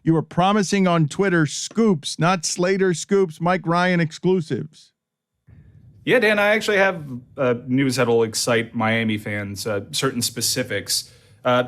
You were promising on Twitter scoops, not Slater scoops, Mike Ryan exclusives. Yeah, Dan, I actually have news that'll excite Miami fans, certain specifics.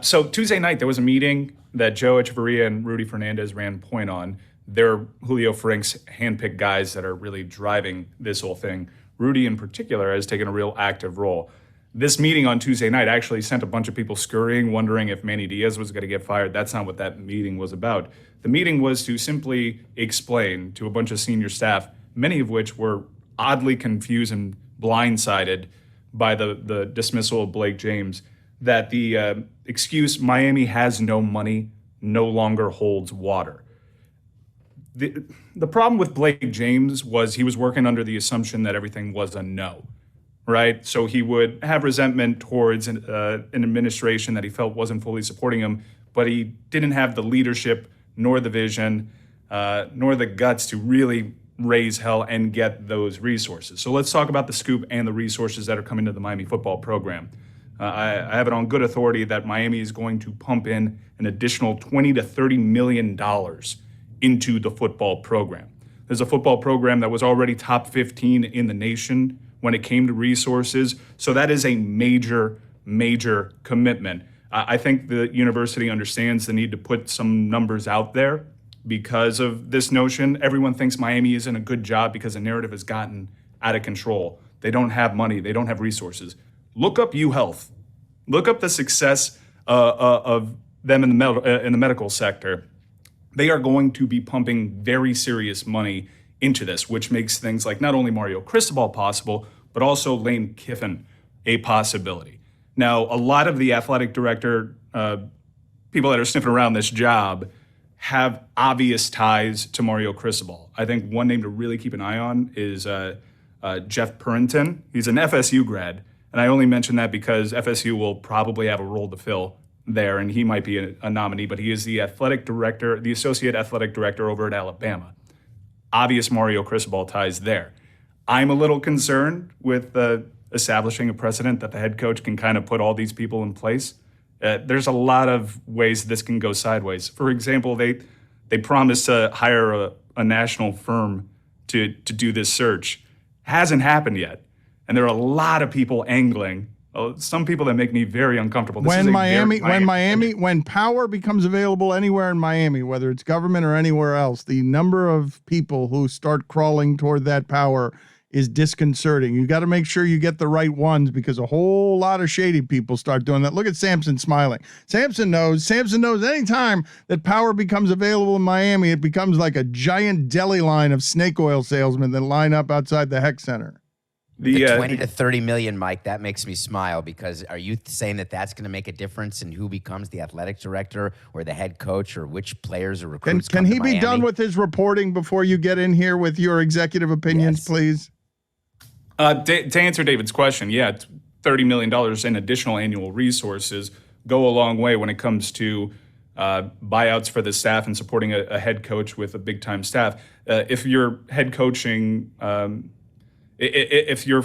So Tuesday night, there was a meeting that Joe Echeverria and Rudy Fernandez ran point on. They're Julio Frank's handpicked guys that are really driving this whole thing. Rudy, in particular, has taken a real active role. This meeting on Tuesday night actually sent a bunch of people scurrying, wondering if Manny Diaz was going to get fired. That's not what that meeting was about. The meeting was to simply explain to a bunch of senior staff, many of which were oddly confused and blindsided by the dismissal of Blake James, that the excuse Miami has no money no longer holds water. The problem with Blake James was he was working under the assumption that everything was a no, right? So he would have resentment towards an administration that he felt wasn't fully supporting him, but he didn't have the leadership nor the vision nor the guts to really raise hell and get those resources. So let's talk about the scoop and the resources that are coming to the Miami football program. I have it on good authority that Miami is going to pump in an additional $20 to $30 million into the football program. There's a football program that was already top 15 in the nation when it came to resources. So that is a major, major commitment. I think the university understands the need to put some numbers out there because of this notion. Everyone thinks Miami is in a good job because the narrative has gotten out of control. They don't have money. They don't have resources. Look up UHealth. Look up the success of them in the medical sector. They are going to be pumping very serious money into this, which makes things like not only Mario Cristobal possible, but also Lane Kiffin a possibility. Now, a lot of the athletic director, people that are sniffing around this job, have obvious ties to Mario Cristobal. I think one name to really keep an eye on is Jeff Purinton. He's an FSU grad, and I only mention that because FSU will probably have a role to fill there, and he might be a nominee, but he is the athletic director, the associate athletic director over at Alabama. Obvious Mario Cristobal ties there. I'm a little concerned with establishing a precedent that the head coach can kind of put all these people in place. There's a lot of ways this can go sideways. For example, they promised to hire a national firm to do this search. Hasn't happened yet. And there are a lot of people angling. Some people that make me very uncomfortable. When power becomes available anywhere in Miami, whether it's government or anywhere else, the number of people who start crawling toward that power is disconcerting. You got to make sure you get the right ones because a whole lot of shady people start doing that. Look at Samson smiling. Samson knows anytime that power becomes available in Miami, it becomes like a giant deli line of snake oil salesmen that line up outside the Heck Center. The 20 to 30 million, Mike, that makes me smile because are you saying that that's going to make a difference in who becomes the athletic director or the head coach or which players or recruits Can he be done with his reporting before you get in here with your executive opinions, please? To answer David's question, yeah, $30 million in additional annual resources go a long way when it comes to buyouts for the staff and supporting a head coach with a big-time staff. If you're head coaching, if your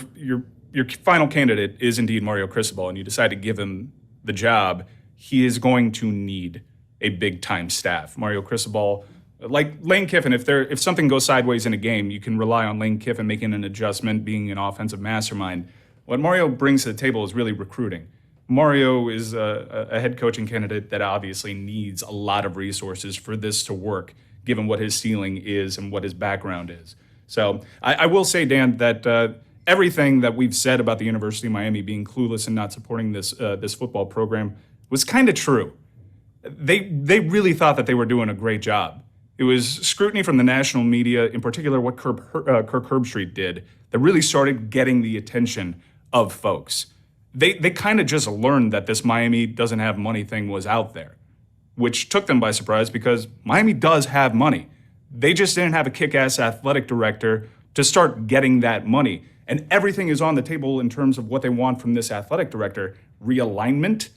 final candidate is indeed Mario Cristobal and you decide to give him the job, he is going to need a big-time staff. Mario Cristobal, like Lane Kiffin, if something goes sideways in a game, you can rely on Lane Kiffin making an adjustment, being an offensive mastermind. What Mario brings to the table is really recruiting. Mario is a head coaching candidate that obviously needs a lot of resources for this to work, given what his ceiling is and what his background is. So I will say, Dan, that everything that we've said about the University of Miami being clueless and not supporting this football program was kind of true. They really thought that they were doing a great job. It was scrutiny from the national media, in particular what Kirk Herbstreit did, that really started getting the attention of folks. They kind of just learned that this Miami doesn't have money thing was out there, which took them by surprise because Miami does have money. They just didn't have a kick-ass athletic director to start getting that money. And everything is on the table in terms of what they want from this athletic director. Realignment,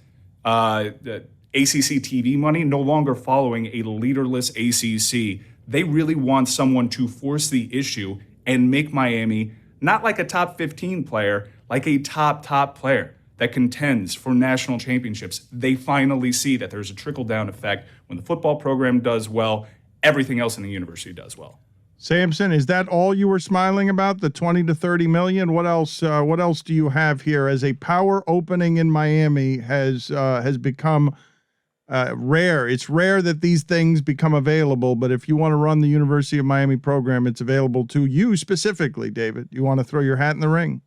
ACC TV money, no longer following a leaderless ACC. They really want someone to force the issue and make Miami not like a top 15 player, like a top player. that contends for national championships, they finally see that there's a trickle-down effect. When the football program does well, everything else in the university does well. Samson, is that all you were smiling about? The 20 to 30 million? What else? What else do you have here? As a power opening in Miami has become rare. It's rare that these things become available. But if you want to run the University of Miami program, it's available to you specifically, David. You want to throw your hat in the ring?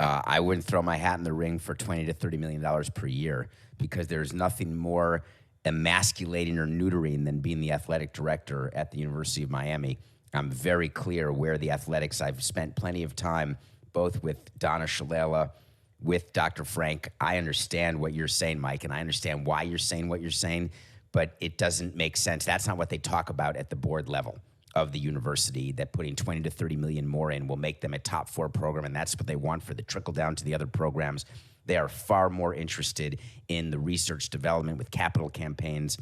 I wouldn't throw my hat in the ring for $20 to $30 million per year, because there's nothing more emasculating or neutering than being the athletic director at the University of Miami. I'm very clear where the athletics. I've spent plenty of time both with Donna Shalala, with Dr. Frank. I understand what you're saying, Mike, and I understand why you're saying what you're saying, but it doesn't make sense. That's not what they talk about at the board level of the university, that putting 20 to 30 million more in will make them a top 4 program, and that's what they want for the trickle down to the other programs. They are far more interested in the research development with capital campaigns,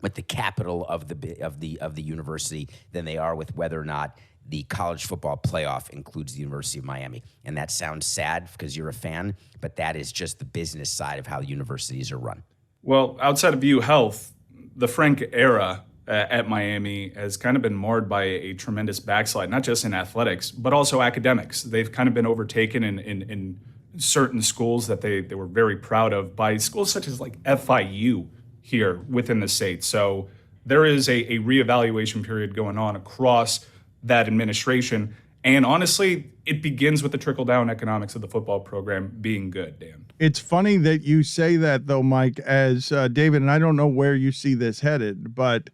with the capital of the university, than they are with whether or not the college football playoff includes the University of Miami. And that sounds sad because you're a fan, but that is just the business side of how universities are run. Well, outside of U Health, the Frank era at Miami has kind of been marred by a tremendous backslide, not just in athletics, but also academics. They've kind of been overtaken in certain schools that they were very proud of by schools such as like FIU here within the state. So there is a reevaluation period going on across that administration. And honestly, it begins with the trickle-down economics of the football program being good, Dan. It's funny that you say that, though, Mike, as David, and I don't know where you see this headed, but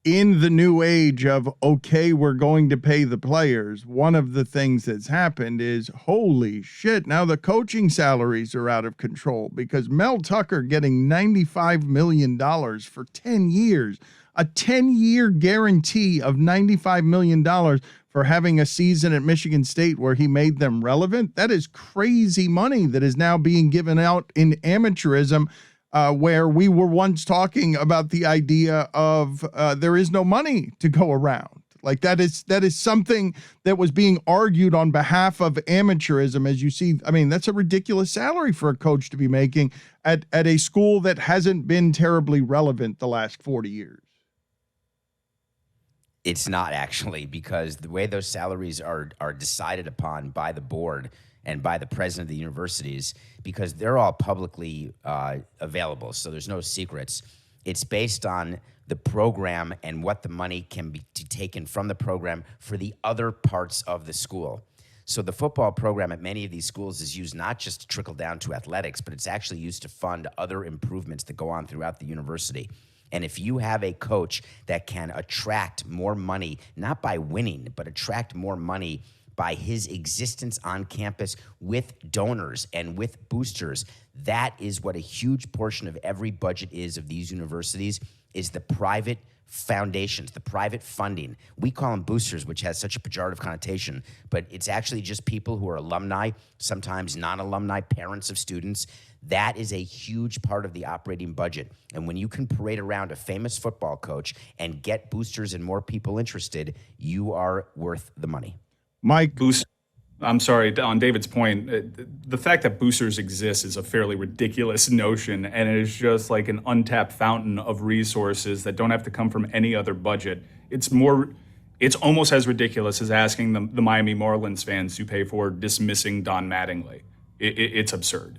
in the new age of, okay, we're going to pay the players, one of the things that's happened is, holy shit, now the coaching salaries are out of control, because Mel Tucker getting $95 million for 10 years, a 10-year guarantee of $95 million for having a season at Michigan State where he made them relevant. That is crazy money that is now being given out in amateurism, where we were once talking about the idea of there is no money to go around. Like that is something that was being argued on behalf of amateurism. As you see, I mean, that's a ridiculous salary for a coach to be making at a school that hasn't been terribly relevant the last 40 years. It's not actually, because the way those salaries are decided upon by the board and by the president of the universities, because they're all publicly available, so there's no secrets. It's based on the program and what the money can be taken from the program for the other parts of the school. So the football program at many of these schools is used not just to trickle down to athletics, but it's actually used to fund other improvements that go on throughout the university. And if you have a coach that can attract more money, not by winning, but attract more money by his existence on campus with donors and with boosters, that is what a huge portion of every budget is of these universities, is the private foundations, the private funding. We call them boosters, which has such a pejorative connotation, but it's actually just people who are alumni, sometimes non-alumni, parents of students. That is a huge part of the operating budget. And when you can parade around a famous football coach and get boosters and more people interested, you are worth the money. Mike, I'm sorry, on David's point, the fact that boosters exist is a fairly ridiculous notion, and it is just like an untapped fountain of resources that don't have to come from any other budget. It's almost as ridiculous as asking the Miami Marlins fans to pay for dismissing Don Mattingly. It's absurd.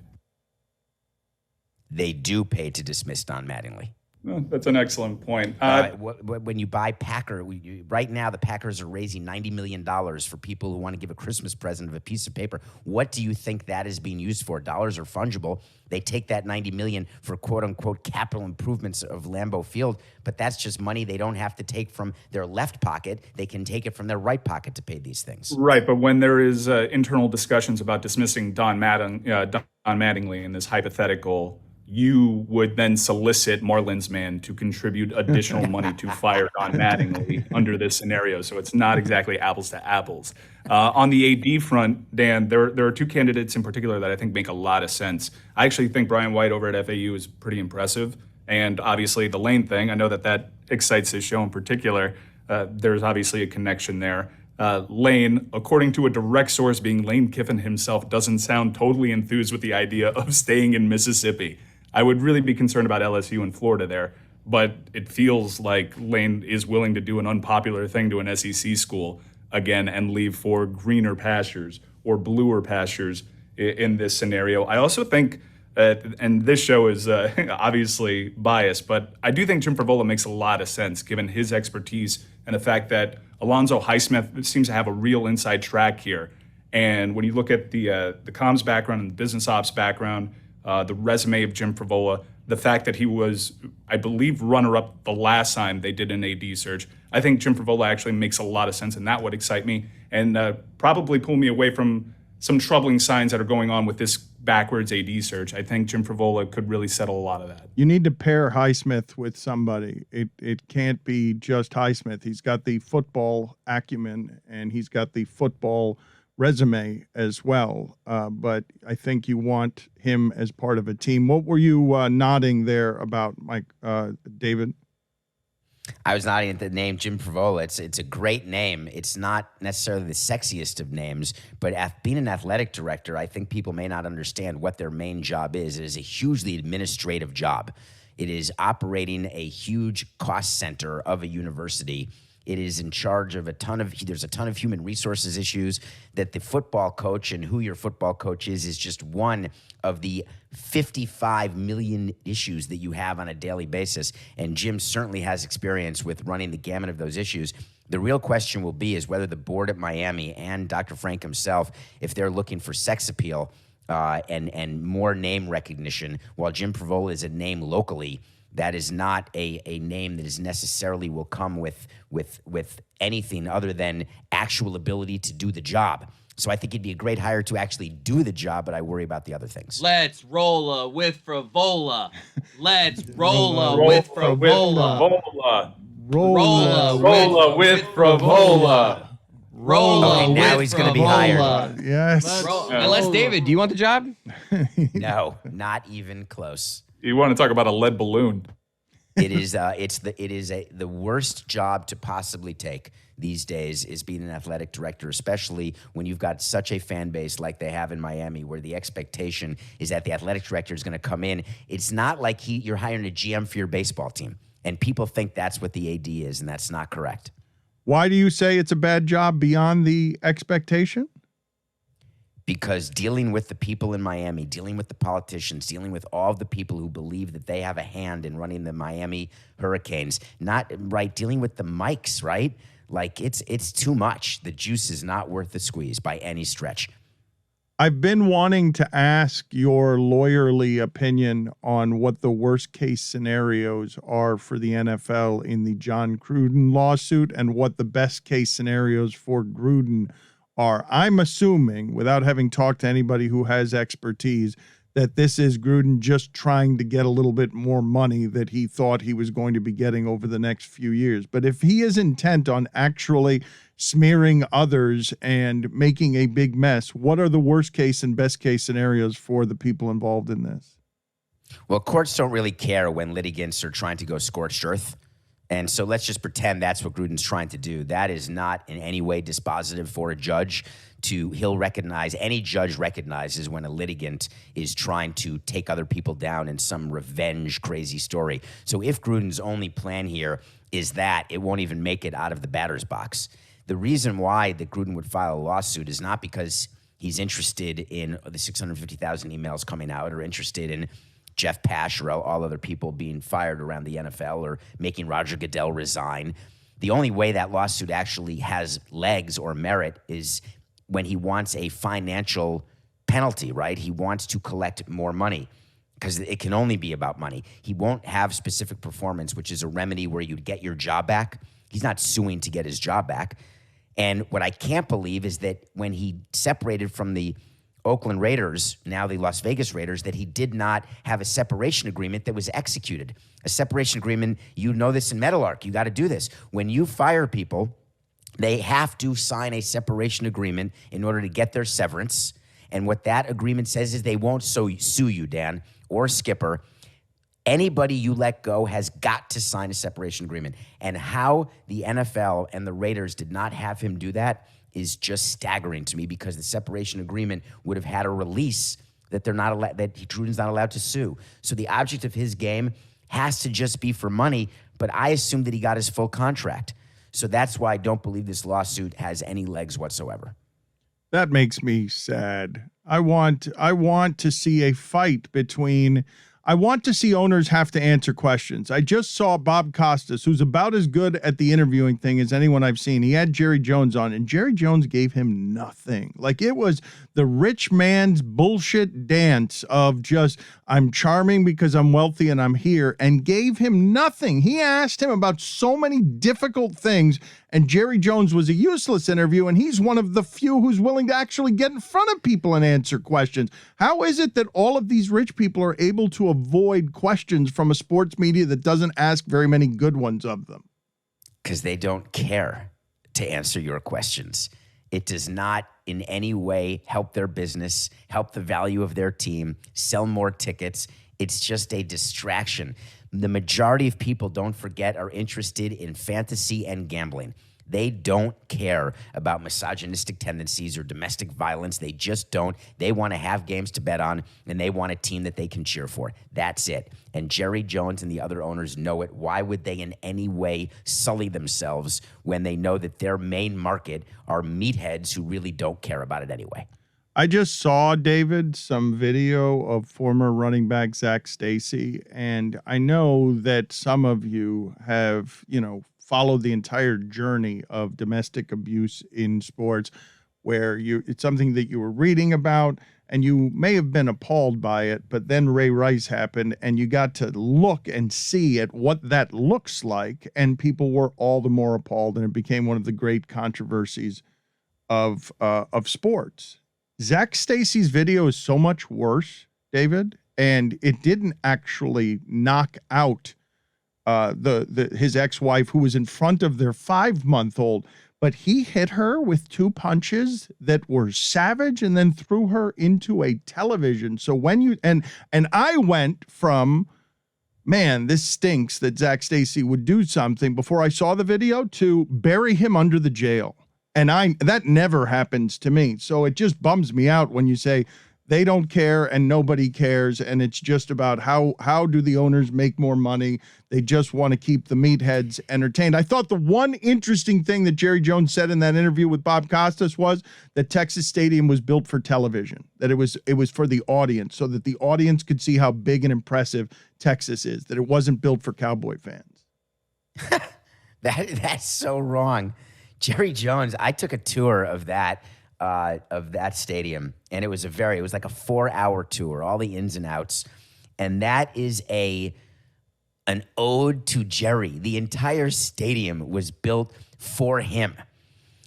They do pay to dismiss Don Mattingly. Well, that's an excellent point. When you buy Packer, right now the Packers are raising $90 million for people who want to give a Christmas present of a piece of paper. What do you think that is being used for? Dollars are fungible. They take that $90 million for quote-unquote capital improvements of Lambeau Field, but that's just money they don't have to take from their left pocket. They can take it from their right pocket to pay these things. Right, but when there is internal discussions about dismissing Don Mattingly in this hypothetical, you would then solicit Marlins man to contribute additional money to fire Don Mattingly under this scenario. So it's not exactly apples to apples. On the AD front, Dan, there are two candidates in particular that I think make a lot of sense. I actually think Brian White over at FAU is pretty impressive. And obviously the Lane thing, I know that excites this show in particular. There's obviously a connection there. Lane, according to a direct source being Lane Kiffin himself, doesn't sound totally enthused with the idea of staying in Mississippi. I would really be concerned about LSU and Florida there, but it feels like Lane is willing to do an unpopular thing to an SEC school again and leave for greener pastures or bluer pastures in this scenario. I also think, and this show is obviously biased, but I do think Jim Frevola makes a lot of sense given his expertise and the fact that Alonzo Highsmith seems to have a real inside track here. And when you look at the comms background and the business ops background, the resume of Jim Frevola, the fact that he was, I believe, runner-up the last time they did an AD search, I think Jim Frevola actually makes a lot of sense, and that would excite me and probably pull me away from some troubling signs that are going on with this backwards AD search. I think Jim Frevola could really settle a lot of that. You need to pair Highsmith with somebody. It can't be just Highsmith. He's got the football acumen and he's got the football resume as well. But I think you want him as part of a team. What were you nodding there about, Mike, David? I was nodding at the name Jim Frevola. It's a great name. It's not necessarily the sexiest of names, but being an athletic director, I think people may not understand what their main job is. It is a hugely administrative job. It is operating a huge cost center of a university. It is in charge of there's a ton of human resources issues that the football coach and who your football coach is just one of the 55 million issues that you have on a daily basis. And Jim certainly has experience with running the gamut of those issues. The real question will be is whether the board at Miami and Dr. Frank himself, if they're looking for sex appeal and more name recognition, while Jim Frevola is a name locally, that is not a name that is necessarily will come with anything other than actual ability to do the job. So I think he'd be a great hire to actually do the job, but I worry about the other things. Let's roll with Frevola. Let's roll with Frevola. Roll with Frevola. Okay, now he's going to be hired. Yes. Unless, David, do you want the job? No, not even close. You want to talk about a lead balloon? It is the worst job to possibly take these days is being an athletic director, especially when you've got such a fan base like they have in Miami, where the expectation is that the athletic director is going to come in. It's not like you're hiring a GM for your baseball team, and people think that's what the AD is, and that's not correct. Why do you say it's a bad job beyond the expectation? Because dealing with the people in Miami, dealing with the politicians, dealing with all of the people who believe that they have a hand in running the Miami Hurricanes, dealing with the mics, right? Like it's too much. The juice is not worth the squeeze by any stretch. I've been wanting to ask your lawyerly opinion on what the worst case scenarios are for the NFL in the Jon Gruden lawsuit and what the best case scenarios for Gruden are. I'm assuming, without having talked to anybody who has expertise, that this is Gruden just trying to get a little bit more money that he thought he was going to be getting over the next few years. But if he is intent on actually smearing others and making a big mess, what are the worst case and best case scenarios for the people involved in this? Well, courts don't really care when litigants are trying to go scorched earth. And so let's just pretend that's what Gruden's trying to do. That is not in any way dispositive for a judge. Any judge recognizes when a litigant is trying to take other people down in some revenge crazy story. So if Gruden's only plan here is that, it won't even make it out of the batter's box. The reason why that Gruden would file a lawsuit is not because he's interested in the 650,000 emails coming out or interested in Jeff Pash or all other people being fired around the NFL or making Roger Goodell resign. The only way that lawsuit actually has legs or merit is when he wants a financial penalty, right? He wants to collect more money because it can only be about money. He won't have specific performance, which is a remedy where you'd get your job back. He's not suing to get his job back. And what I can't believe is that when he separated from the Oakland Raiders, now the Las Vegas Raiders, that he did not have a separation agreement that was executed. A separation agreement, you know this in Meadowlark, you got to do this. When you fire people, they have to sign a separation agreement in order to get their severance. And what that agreement says is they won't sue you, Dan, or Skipper, Anybody you let go has got to sign a separation agreement. And how the NFL and the Raiders did not have him do that is just staggering to me, because the separation agreement would have had a release that they're not allowed, that Gruden's not allowed to sue. So the object of his game has to just be for money, but I assume that he got his full contract. So that's why I don't believe this lawsuit has any legs whatsoever. That makes me sad. I want to see a fight between. I want to see owners have to answer questions. I just saw Bob Costas, who's about as good at the interviewing thing as anyone I've seen. He had Jerry Jones on, and Jerry Jones gave him nothing. Like, it was the rich man's bullshit dance of just, I'm charming because I'm wealthy and I'm here, and gave him nothing. He asked him about so many difficult things, and Jerry Jones was a useless interview, and he's one of the few who's willing to actually get in front of people and answer questions. How is it that all of these rich people are able to avoid questions from a sports media that doesn't ask very many good ones of them? Because they don't care to answer your questions. It does not in any way help their business, help the value of their team, sell more tickets. It's just a distraction. The majority of people, don't forget, are interested in fantasy and gambling. They don't care about misogynistic tendencies or domestic violence. They just don't. They want to have games to bet on, and they want a team that they can cheer for. That's it. And Jerry Jones and the other owners know it. Why would they in any way sully themselves when they know that their main market are meatheads who really don't care about it anyway? I just saw, David, some video of former running back Zach Stacy, and I know that some of you have, followed the entire journey of domestic abuse in sports, where it's something that you were reading about and you may have been appalled by it, but then Ray Rice happened and you got to look and see at what that looks like, and people were all the more appalled, and it became one of the great controversies of sports. Zach Stacy's video is so much worse, David, and it didn't actually knock out his ex-wife, who was in front of their 5-month-old, but he hit her with 2 punches that were savage and then threw her into a television. So when you and I went from, man, this stinks that Zach Stacy would do something before I saw the video, to bury him under the jail. And that never happens to me. So it just bums me out when you say they don't care and nobody cares, and it's just about how do the owners make more money. They just want to keep the meatheads entertained. I thought the one interesting thing that Jerry Jones said in that interview with Bob Costas was that Texas Stadium was built for television, that it was for the audience, so that the audience could see how big and impressive Texas is, that it wasn't built for Cowboy fans. That's so wrong. Jerry Jones, I took a tour of that stadium, and it was like a 4-hour tour, all the ins and outs. And that is an ode to Jerry. The entire stadium was built for him.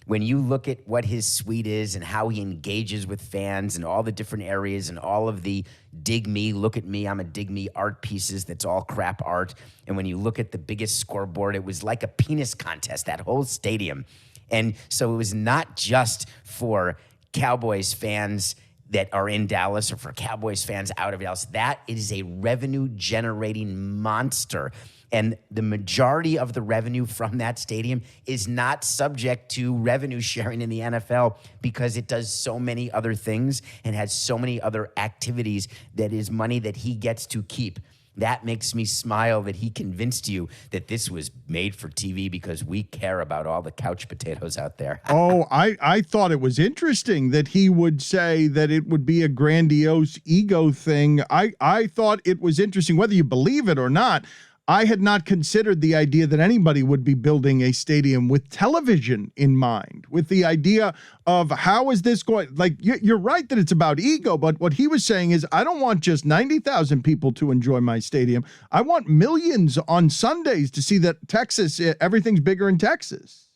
When you look at what his suite is and how he engages with fans and all the different areas and all of the dig me, look at me, I'm a dig me art pieces, that's all crap art. And when you look at the biggest scoreboard, it was like a penis contest, that whole stadium. And so it was not just for Cowboys fans that are in Dallas or for Cowboys fans out of Dallas. That is a revenue-generating monster. And the majority of the revenue from that stadium is not subject to revenue sharing in the NFL, because it does so many other things and has so many other activities that is money that he gets to keep. That makes me smile that he convinced you that this was made for TV because we care about all the couch potatoes out there. Oh, I thought it was interesting that he would say that it would be a grandiose ego thing. I thought it was interesting, whether you believe it or not. I had not considered the idea that anybody would be building a stadium with television in mind, with the idea of how is this going? Like, you're right that it's about ego, but what he was saying is, I don't want just 90,000 people to enjoy my stadium. I want millions on Sundays to see that Texas, everything's bigger in Texas.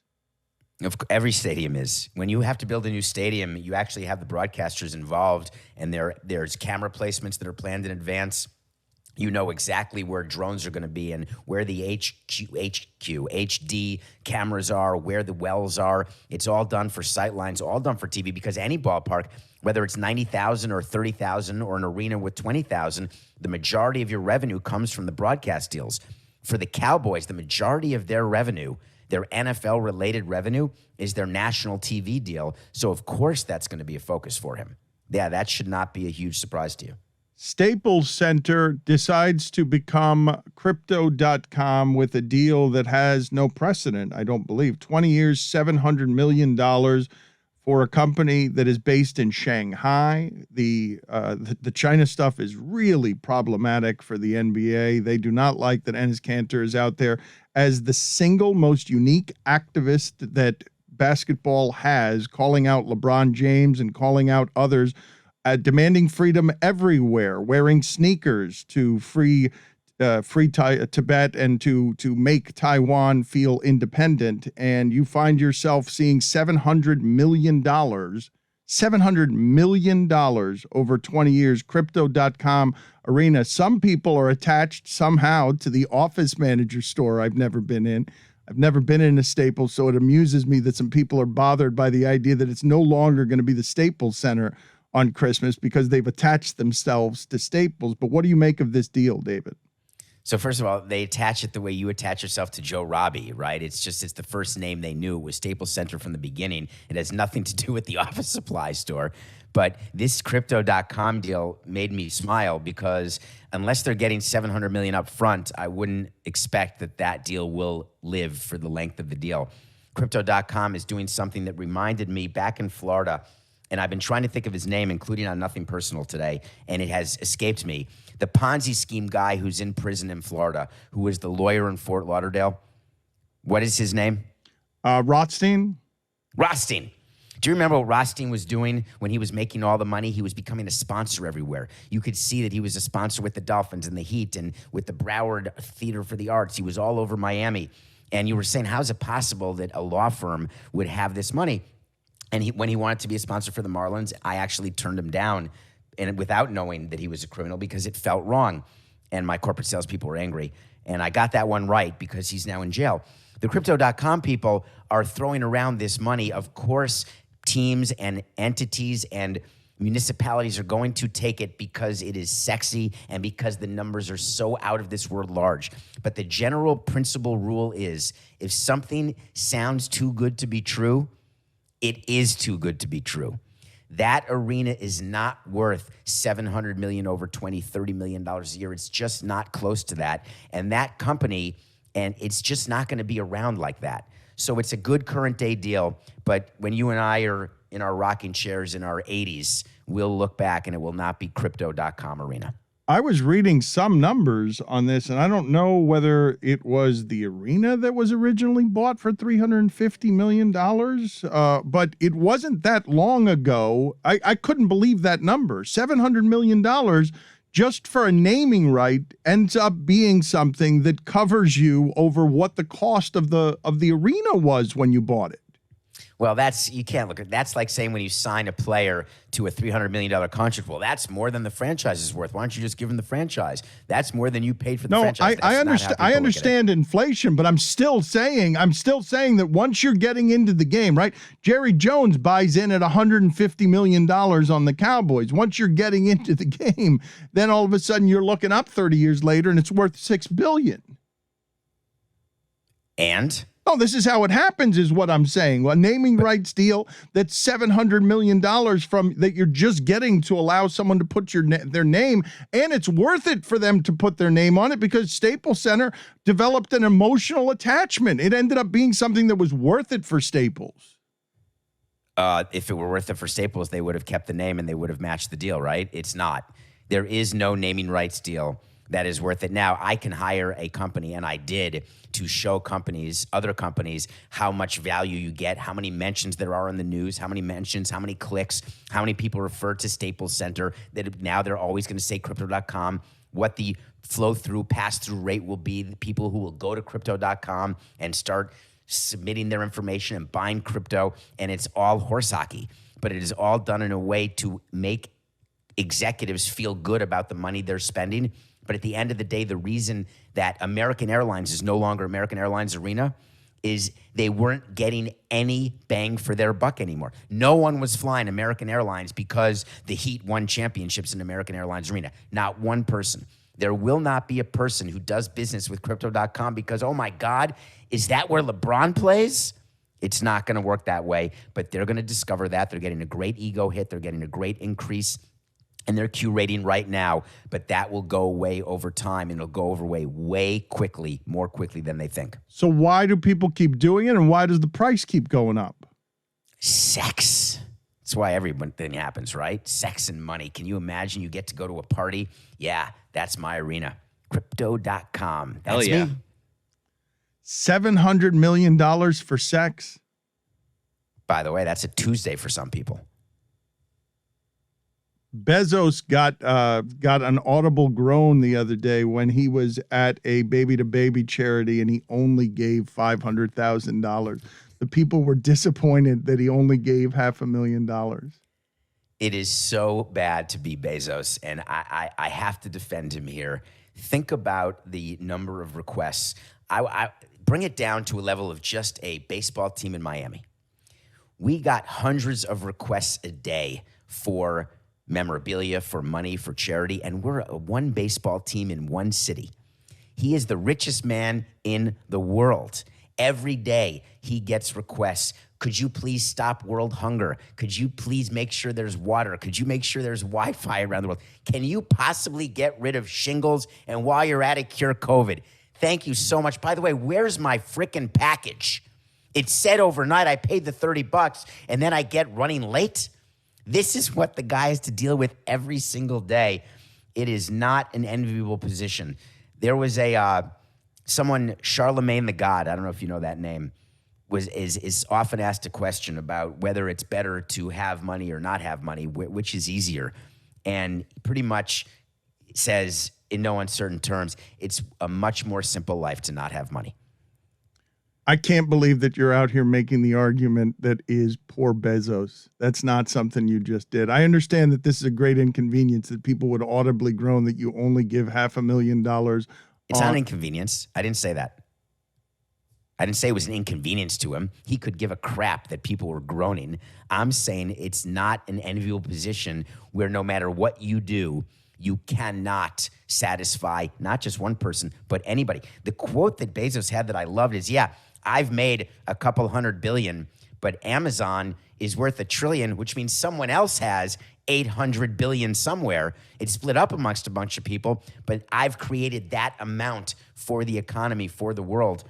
Every stadium is. When you have to build a new stadium, you actually have the broadcasters involved, and there's camera placements that are planned in advance. You know exactly where drones are going to be and where the HD cameras are, where the wells are. It's all done for sightlines, all done for TV, because any ballpark, whether it's 90,000 or 30,000 or an arena with 20,000, the majority of your revenue comes from the broadcast deals. For the Cowboys, the majority of their revenue, their NFL-related revenue, is their national TV deal. So, of course, that's going to be a focus for him. Yeah, that should not be a huge surprise to you. Staples Center decides to become Crypto.com with a deal that has no precedent, I don't believe. 20 years, $700 million for a company that is based in Shanghai. The China stuff is really problematic for the NBA. They do not like that Enes Kanter is out there as the single most unique activist that basketball has, calling out LeBron James and calling out others, demanding freedom everywhere, wearing sneakers to free Tibet and to make Taiwan feel independent. And you find yourself seeing $700 million over 20 years, Crypto.com arena. Some people are attached somehow to the office manager store I've never been in. I've never been in a Staples, so it amuses me that some people are bothered by the idea that it's no longer going to be the Staples Center on Christmas because they've attached themselves to Staples. But what do you make of this deal, David? So first of all, they attach it the way you attach yourself to Joe Robbie, right? It's the first name they knew. It was Staples Center from the beginning. It has nothing to do with the office supply store. But this Crypto.com deal made me smile because unless they're getting $700 million up front, I wouldn't expect that deal will live for the length of the deal. Crypto.com is doing something that reminded me back in Florida, and I've been trying to think of his name, including on Nothing Personal today, and it has escaped me. The Ponzi scheme guy who's in prison in Florida, who was the lawyer in Fort Lauderdale. What is his name? Rothstein. Rothstein. Do you remember what Rothstein was doing when he was making all the money? He was becoming a sponsor everywhere. You could see that he was a sponsor with the Dolphins and the Heat and with the Broward Theater for the Arts. He was all over Miami. And you were saying, how is it possible that a law firm would have this money? And when he wanted to be a sponsor for the Marlins, I actually turned him down, and without knowing that he was a criminal, because it felt wrong. And my corporate salespeople were angry. And I got that one right because he's now in jail. The Crypto.com people are throwing around this money. Of course, teams and entities and municipalities are going to take it because it is sexy and because the numbers are so out of this world large. But the general principle rule is, if something sounds too good to be true, it is too good to be true. That arena is not worth $700 million over $30 million a year. It's just not close to that. And that company, and it's just not going to be around like that. So it's a good current day deal. But when you and I are in our rocking chairs in our 80s, we'll look back and it will not be Crypto.com arena. I was reading some numbers on this, and I don't know whether it was the arena that was originally bought for $350 million, but it wasn't that long ago. I couldn't believe that number. $700 million just for a naming right ends up being something that covers you over what the cost of the arena was when you bought it. Well, you can't look at that's like saying when you sign a player to a $300 million contract. Well, that's more than the franchise is worth. Why don't you just give him the franchise? That's more than you paid for the franchise. I understand inflation, but I'm still saying that once you're getting into the game, right? Jerry Jones buys in at $150 million on the Cowboys. Once you're getting into the game, then all of a sudden you're looking up 30 years later and it's worth $6 billion. And Oh, this is how it happens, is what I'm saying. A naming rights deal that's $700 million from that you're just getting to allow someone to put their name, and it's worth it for them to put their name on it because Staples Center developed an emotional attachment. It ended up being something that was worth it for Staples. If it were worth it for Staples, they would have kept the name and they would have matched the deal, right? It's not. There is no naming rights deal that is worth it. Now, I can hire a company, and I did, to show other companies, how much value you get, how many mentions there are in the news, how many mentions, how many clicks, how many people refer to Staples Center, that now they're always going to say Crypto.com, what the flow-through, pass-through rate will be, the people who will go to Crypto.com and start submitting their information and buying crypto, and it's all horse hockey. But it is all done in a way to make executives feel good about the money they're spending, But at the end of the day, the reason that American Airlines is no longer American Airlines Arena is they weren't getting any bang for their buck anymore. No one was flying American Airlines because the Heat won championships in American Airlines Arena. Not one person. There will not be a person who does business with Crypto.com because, oh my God, is that where LeBron plays? It's not going to work that way, but they're going to discover that. They're getting a great ego hit. They're getting a great increase in their Q rating right now, but that will go away over time, and it'll go away way quickly, more quickly than they think. So why do people keep doing it, and why does the price keep going up? Sex. That's why everything happens, right? Sex and money. Can you imagine you get to go to a party? Yeah, that's my arena. Crypto.com. That's Hell yeah. me. $700 million for sex? By the way, that's a Tuesday for some people. Bezos got an audible groan the other day when he was at a baby-to-baby charity and he only gave $500,000. The people were disappointed that he only gave $500,000. It is so bad to be Bezos, and I have to defend him here. Think about the number of requests. I bring it down to a level of just a baseball team in Miami. We got hundreds of requests a day for memorabilia, for money, for charity, and we're one baseball team in one city. He is the richest man in the world. Every day he gets requests. Could you please stop world hunger? Could you please make sure there's water? Could you make sure there's Wi-Fi around the world? Can you possibly get rid of shingles? And while you're at it, cure COVID. Thank you so much. By the way, where's my freaking package? It said overnight I paid the $30 and then I get running late. This is what the guy has to deal with every single day. It is not an enviable position. There was someone, Charlemagne the God, I don't know if you know that name, is often asked a question about whether it's better to have money or not have money, which is easier. And pretty much says, in no uncertain terms, it's a much more simple life to not have money. I can't believe that you're out here making the argument that is poor Bezos. That's not something you just did. I understand that this is a great inconvenience, that people would audibly groan that you only give $500,000. It's not an inconvenience. I didn't say that. I didn't say it was an inconvenience to him. He could give a crap that people were groaning. I'm saying it's not an enviable position where no matter what you do, you cannot satisfy not just one person, but anybody. The quote that Bezos had that I loved is, yeah, I've made a couple $100 billion, but Amazon is worth $1 trillion, which means someone else has $800 billion somewhere. It's split up amongst a bunch of people, but I've created that amount for the economy, for the world.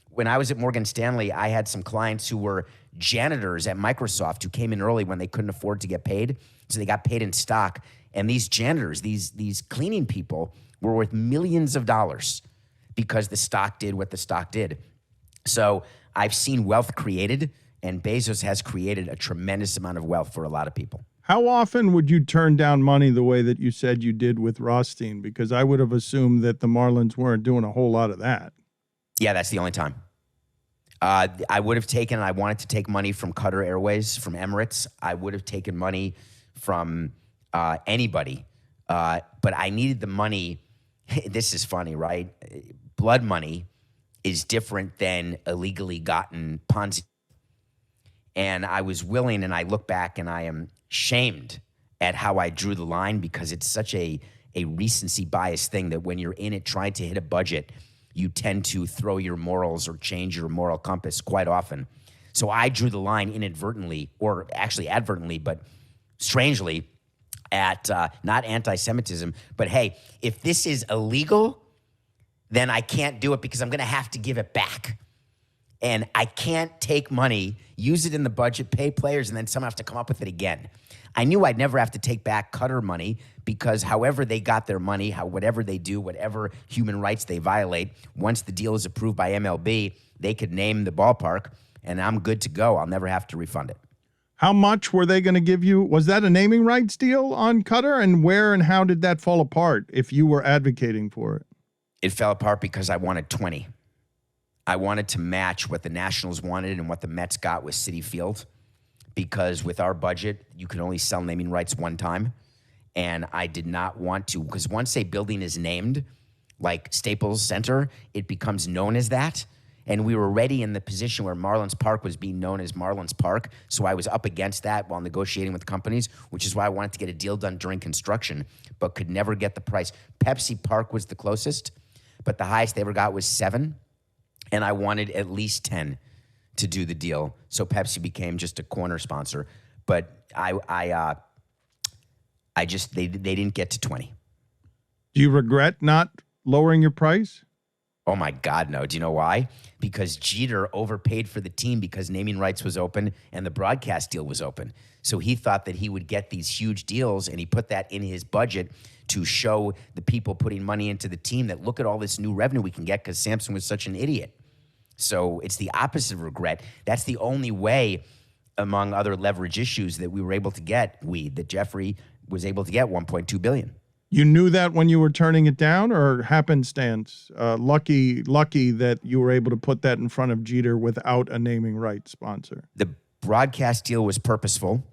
When I was at Morgan Stanley, I had some clients who were janitors at Microsoft who came in early when they couldn't afford to get paid, so they got paid in stock. And these janitors, these cleaning people, were worth millions of dollars because the stock did what the stock did. So I've seen wealth created, and Bezos has created a tremendous amount of wealth for a lot of people. How often would you turn down money the way that you said you did with Rothstein? Because I would have assumed that the Marlins weren't doing a whole lot of that. Yeah, that's the only time. I would have taken, I wanted to take money from Qatar Airways, from Emirates. I would have taken money from anybody. But I needed the money. This is funny, right? Blood money is different than illegally gotten Ponzi. And I was willing, and I look back and I am shamed at how I drew the line, because it's such a recency bias thing that when you're in it trying to hit a budget, you tend to throw your morals or change your moral compass quite often. So I drew the line inadvertently, or actually advertently, but strangely, at not anti-Semitism, but hey, if this is illegal, then I can't do it because I'm going to have to give it back. And I can't take money, use it in the budget, pay players, and then someone have to come up with it again. I knew I'd never have to take back Qatar money, because however they got their money, whatever they do, whatever human rights they violate, once the deal is approved by MLB, they could name the ballpark, and I'm good to go. I'll never have to refund it. How much were they going to give you? Was that a naming rights deal on Qatar? And where and how did that fall apart if you were advocating for it? It fell apart because I wanted 20. I wanted to match what the Nationals wanted and what the Mets got with Citi Field, because with our budget, you could only sell naming rights one time. And I did not want to, because once a building is named, like Staples Center, it becomes known as that. And we were already in the position where Marlins Park was being known as Marlins Park. So I was up against that while negotiating with companies, which is why I wanted to get a deal done during construction, but could never get the price. Pepsi Park was the closest, but the highest they ever got was 7. And I wanted at least 10 to do the deal. So Pepsi became just a corner sponsor. But they didn't get to 20. Do you regret not lowering your price? Oh my God, no. Do you know why? Because Jeter overpaid for the team because naming rights was open and the broadcast deal was open. So he thought that he would get these huge deals, and he put that in his budget to show the people putting money into the team that look at all this new revenue we can get because Samson was such an idiot. So it's the opposite of regret. That's the only way, among other leverage issues, that we were able to get, that Jeffrey was able to get $1.2 billion. You knew that when you were turning it down, or happenstance? Lucky that you were able to put that in front of Jeter without a naming rights sponsor. The broadcast deal was purposeful.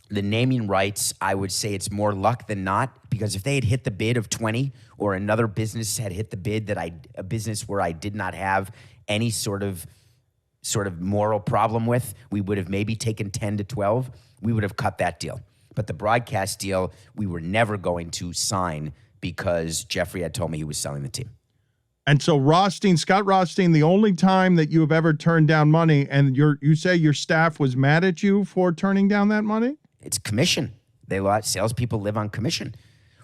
The naming rights, I would say it's more luck than not, because if they had hit the bid of 20, or another business had hit the bid a business where I did not have any sort of moral problem with, we would have maybe taken 10 to 12. We would have cut that deal. But the broadcast deal, we were never going to sign because Jeffrey had told me he was selling the team. And so Scott Rothstein, the only time that you have ever turned down money, and you say your staff was mad at you for turning down that money? It's commission. Salespeople live on commission.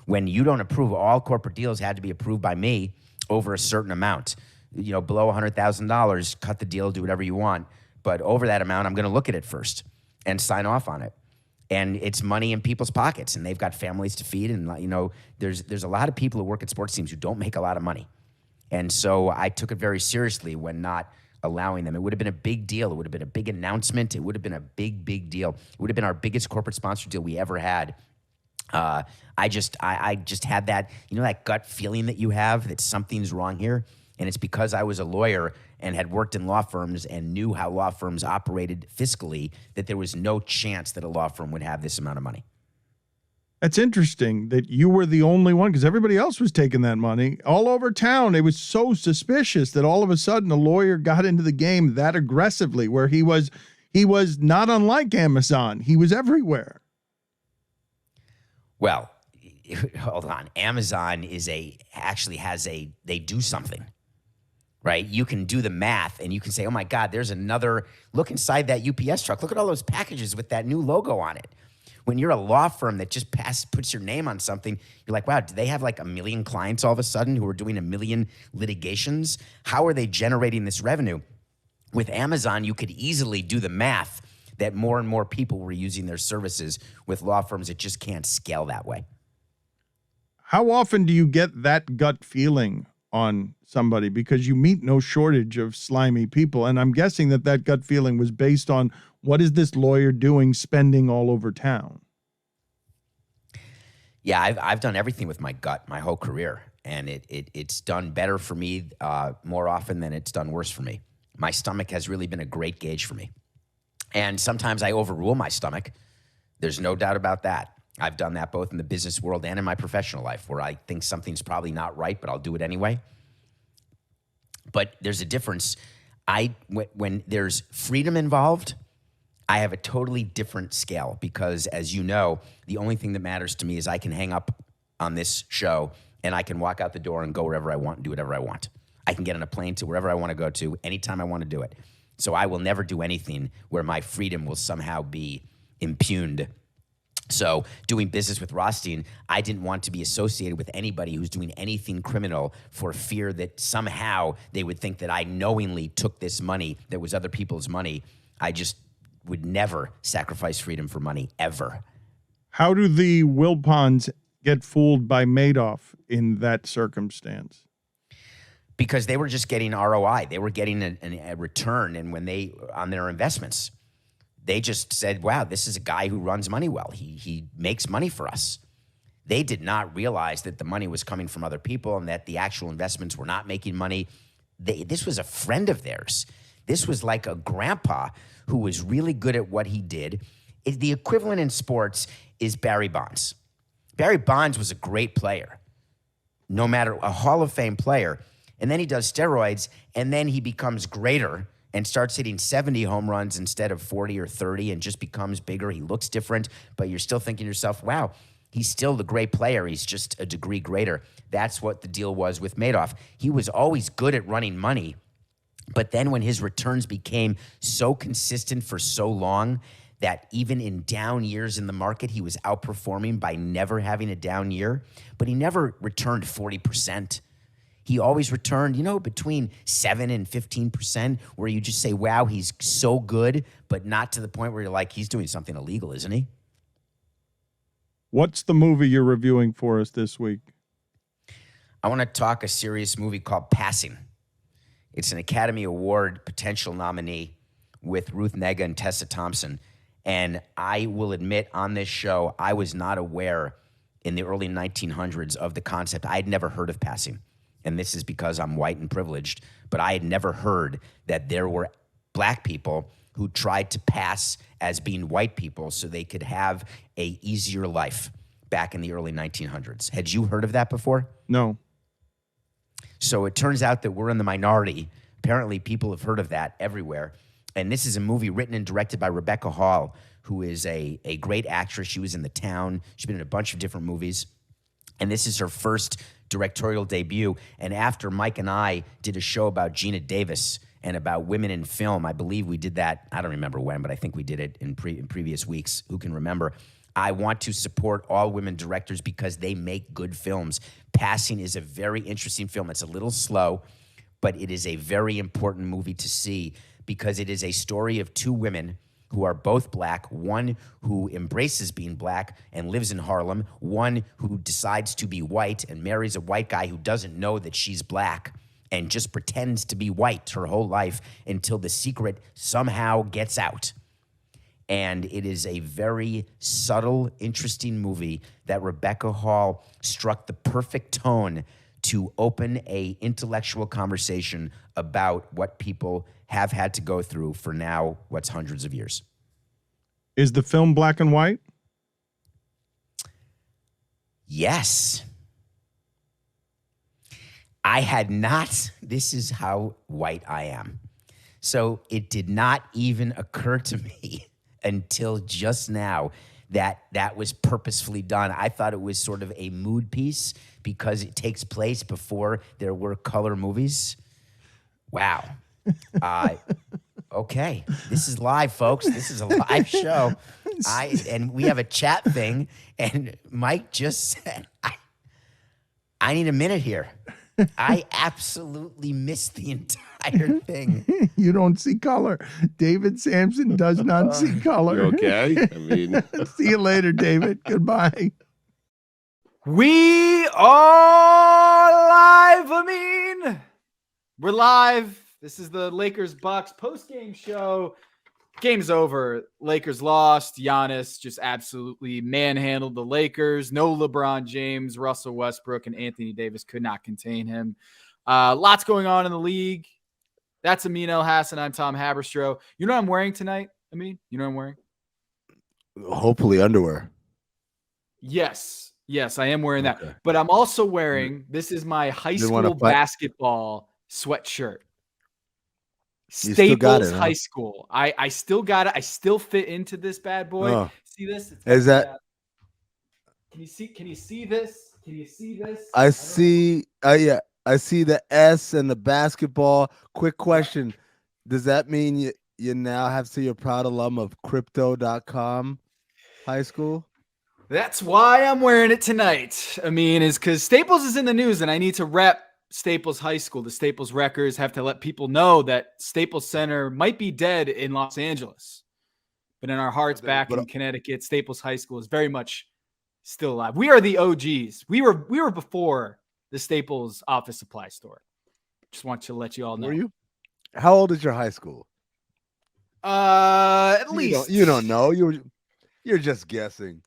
When you don't approve, all corporate deals had to be approved by me over a certain amount. Below $100,000, cut the deal, do whatever you want. But over that amount, I'm going to look at it first and sign off on it. And it's money in people's pockets, and they've got families to feed. And, there's a lot of people who work at sports teams who don't make a lot of money. And so I took it very seriously when not allowing them. It would have been a big deal. It would have been a big announcement. It would have been a big, big deal. It would have been our biggest corporate sponsor deal we ever had. I just had that, that gut feeling that you have that something's wrong here. And it's because I was a lawyer and had worked in law firms and knew how law firms operated fiscally, that there was no chance that a law firm would have this amount of money. That's interesting that you were the only one, because everybody else was taking that money all over town. It was so suspicious that all of a sudden a lawyer got into the game that aggressively, where he was not unlike Amazon. He was everywhere. Well, hold on. Amazon they do something. Right? You can do the math and you can say, oh my God, there's another, look inside that UPS truck. Look at all those packages with that new logo on it. When you're a law firm that just puts your name on something, you're like, wow, do they have like 1 million clients all of a sudden who are doing 1 million litigations? How are they generating this revenue? With Amazon, you could easily do the math that more and more people were using their services. With law firms, it just can't scale that way. How often do you get that gut feeling on somebody? Because you meet no shortage of slimy people. And I'm guessing that gut feeling was based on, what is this lawyer doing, spending all over town? Yeah, I've done everything with my gut my whole career. And it's done better for me more often than it's done worse for me. My stomach has really been a great gauge for me. And sometimes I overrule my stomach. There's no doubt about that. I've done that both in the business world and in my professional life, where I think something's probably not right, but I'll do it anyway. But there's a difference. When there's freedom involved, I have a totally different scale, because, as you know, the only thing that matters to me is I can hang up on this show and I can walk out the door and go wherever I want and do whatever I want. I can get on a plane to wherever I want to go to anytime I want to do it. So I will never do anything where my freedom will somehow be impugned. So doing business with Rothstein, I didn't want to be associated with anybody who's doing anything criminal for fear that somehow they would think that I knowingly took this money that was other people's money. I just would never sacrifice freedom for money, ever. How do the Wilpons get fooled by Madoff in that circumstance? Because they were just getting ROI. They were getting a return on their investments. They just said, wow, this is a guy who runs money well. He makes money for us. They did not realize that the money was coming from other people and that the actual investments were not making money. This was a friend of theirs. This was like a grandpa who was really good at what he did. The equivalent in sports is Barry Bonds. Barry Bonds was a great player, no matter a Hall of Fame player. And then he does steroids, and then he becomes greater and starts hitting 70 home runs instead of 40 or 30 and just becomes bigger. He looks different, but you're still thinking to yourself, wow, he's still the great player. He's just a degree greater. That's what the deal was with Madoff. He was always good at running money, but then when his returns became so consistent for so long that even in down years in the market, he was outperforming by never having a down year, but he never returned 40%. He always returned, between 7 and 15%, where you just say, wow, he's so good, but not to the point where you're like, he's doing something illegal, isn't he? What's the movie you're reviewing for us this week? I want to talk a serious movie called Passing. It's an Academy Award potential nominee with Ruth Negga and Tessa Thompson. And I will admit on this show, I was not aware in the early 1900s of the concept. I had never heard of Passing. And this is because I'm white and privileged, but I had never heard that there were black people who tried to pass as being white people so they could have a easier life back in the early 1900s. Had you heard of that before? No. So it turns out that we're in the minority. Apparently people have heard of that everywhere. And this is a movie written and directed by Rebecca Hall, who is a great actress. She was in The Town. She's been in a bunch of different movies. And this is her first directorial debut. And after Mike and I did a show about Gina Davis and about women in film, I believe we did that, I don't remember when, but I think we did it in previous weeks. Who can remember? I want to support all women directors because they make good films. Passing is a very interesting film. It's a little slow, but it is a very important movie to see because it is a story of two women who are both black, one who embraces being black and lives in Harlem, one who decides to be white and marries a white guy who doesn't know that she's black and just pretends to be white her whole life until the secret somehow gets out. And it is a very subtle, interesting movie that Rebecca Hall struck the perfect tone to open a intellectual conversation about what people have had to go through for now, what's hundreds of years. Is the film black and white? Yes. I had not, this is how white I am. So it did not even occur to me until just now that that was purposefully done. I thought it was sort of a mood piece because it takes place before there were color movies. Wow. Okay. This is live, folks. This is a live show. And we have a chat thing, and Mike just said, I need a minute here. I absolutely missed the entire thing. You don't see color. David Samson does not see color. You okay? I mean, see you later, David. Goodbye. We are live, Amin. We're live. This is the Lakers Bucks post-game show. Game's over. Lakers lost. Giannis just absolutely manhandled the Lakers. No LeBron James, Russell Westbrook, and Anthony Davis could not contain him. Lots going on in the league. That's Amin El Hassan. I'm Tom Haberstroh. You know what I'm wearing tonight, Amin? You know what I'm wearing? hopefully underwear. Yes, I am wearing that. Okay. But I'm also wearing, this is my high school basketball sweatshirt. You still got Staples it, huh? High School. I still got it. I still fit into this bad boy. Oh. See this? It's Is that? Can you see this? Can you see this? I see. Yeah, I see the S and the basketball. Quick question: does that mean you now have to say you're a proud alum of Crypto.com high school? That's why I'm wearing it tonight. I mean, is because Staples is in the news, and I need to rep Staples High School. The Staples Wreckers have to let people know that Staples Center might be dead in Los Angeles, but in our hearts back in Connecticut, Staples High School is very much still alive. We are the OGs. We were before the Staples office supply store. Just want to let you all know. Were you? How old is your high school? At least you don't know. You're just guessing.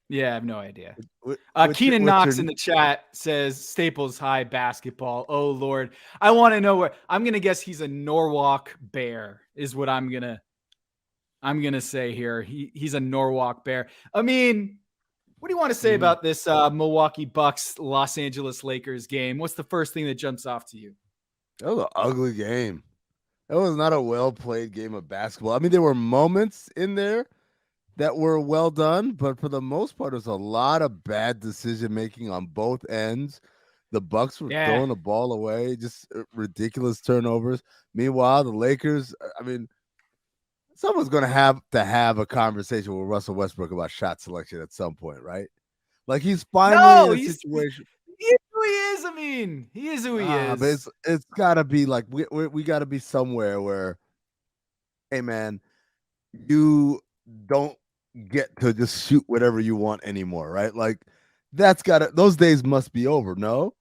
Yeah, I have no idea. What's Keenan your- Knox in the chat says Staples High basketball. Oh Lord, I want to know where. I'm gonna guess he's a Norwalk Bear. Is what I'm gonna say here. He's a Norwalk Bear. I mean, What do you want to say about this Milwaukee Bucks Los Angeles Lakers game? What's the first thing that jumps off to you? That was an ugly game. That was not a well played game of basketball. I mean, there were moments in there that were well done, but for the most part, there's a lot of bad decision making on both ends. The Bucks were throwing the ball away, just ridiculous turnovers. Meanwhile, the Lakers, I mean, someone's going to have a conversation with Russell Westbrook about shot selection at some point, right? Like he's finally in a situation. He is who he is. I mean, he is who he is. But it's got to be like we got to be somewhere where, hey man, you don't get to just shoot whatever you want anymore, right? Like those days must be over. No,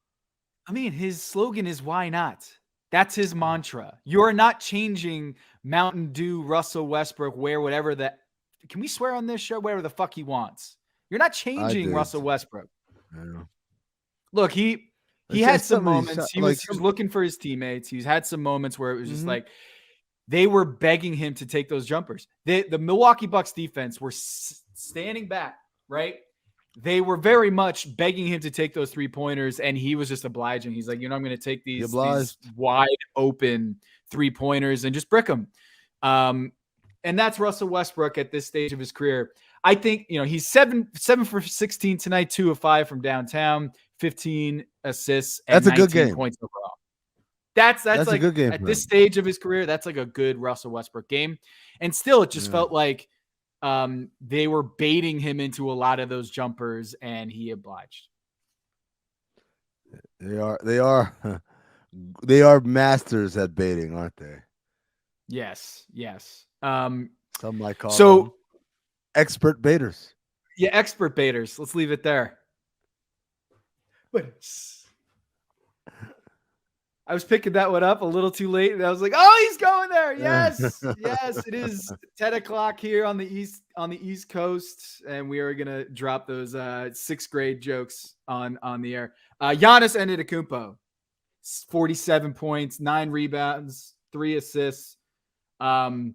I mean, his slogan is "Why not?" That's his mantra. You're not changing Mountain Dew, Russell Westbrook, wear whatever that. Can we swear on this show? Whatever the fuck he wants. You're not changing Russell Westbrook. Look, he had some moments. He was looking for his teammates. He's had some moments where it was just like they were begging him to take those jumpers. The Milwaukee Bucks defense were standing back, right? They were very much begging him to take those 3-pointers, and he was just obliging. He's like, I'm going to take these wide open 3-pointers and just brick them. And that's Russell Westbrook at this stage of his career. I think, he's 7 for 16 tonight, 2 of 5 from downtown, 15 assists, and that's a 19 good game. points overall. That's like a good game at this stage of his career. That's like a good Russell Westbrook game. And still, it just felt like they were baiting him into a lot of those jumpers, and he obliged. They are masters at baiting, aren't they? Yes. Some might call them expert baiters. Yeah, expert baiters. Let's leave it there. But I was picking that one up a little too late, and I was like, "Oh, he's going there!" Yes, yes. It is 10 o'clock here on the East Coast, and we are gonna drop those 6th grade jokes on the air. Giannis Antetokounmpo, 47 points, 9 rebounds, 3 assists. Think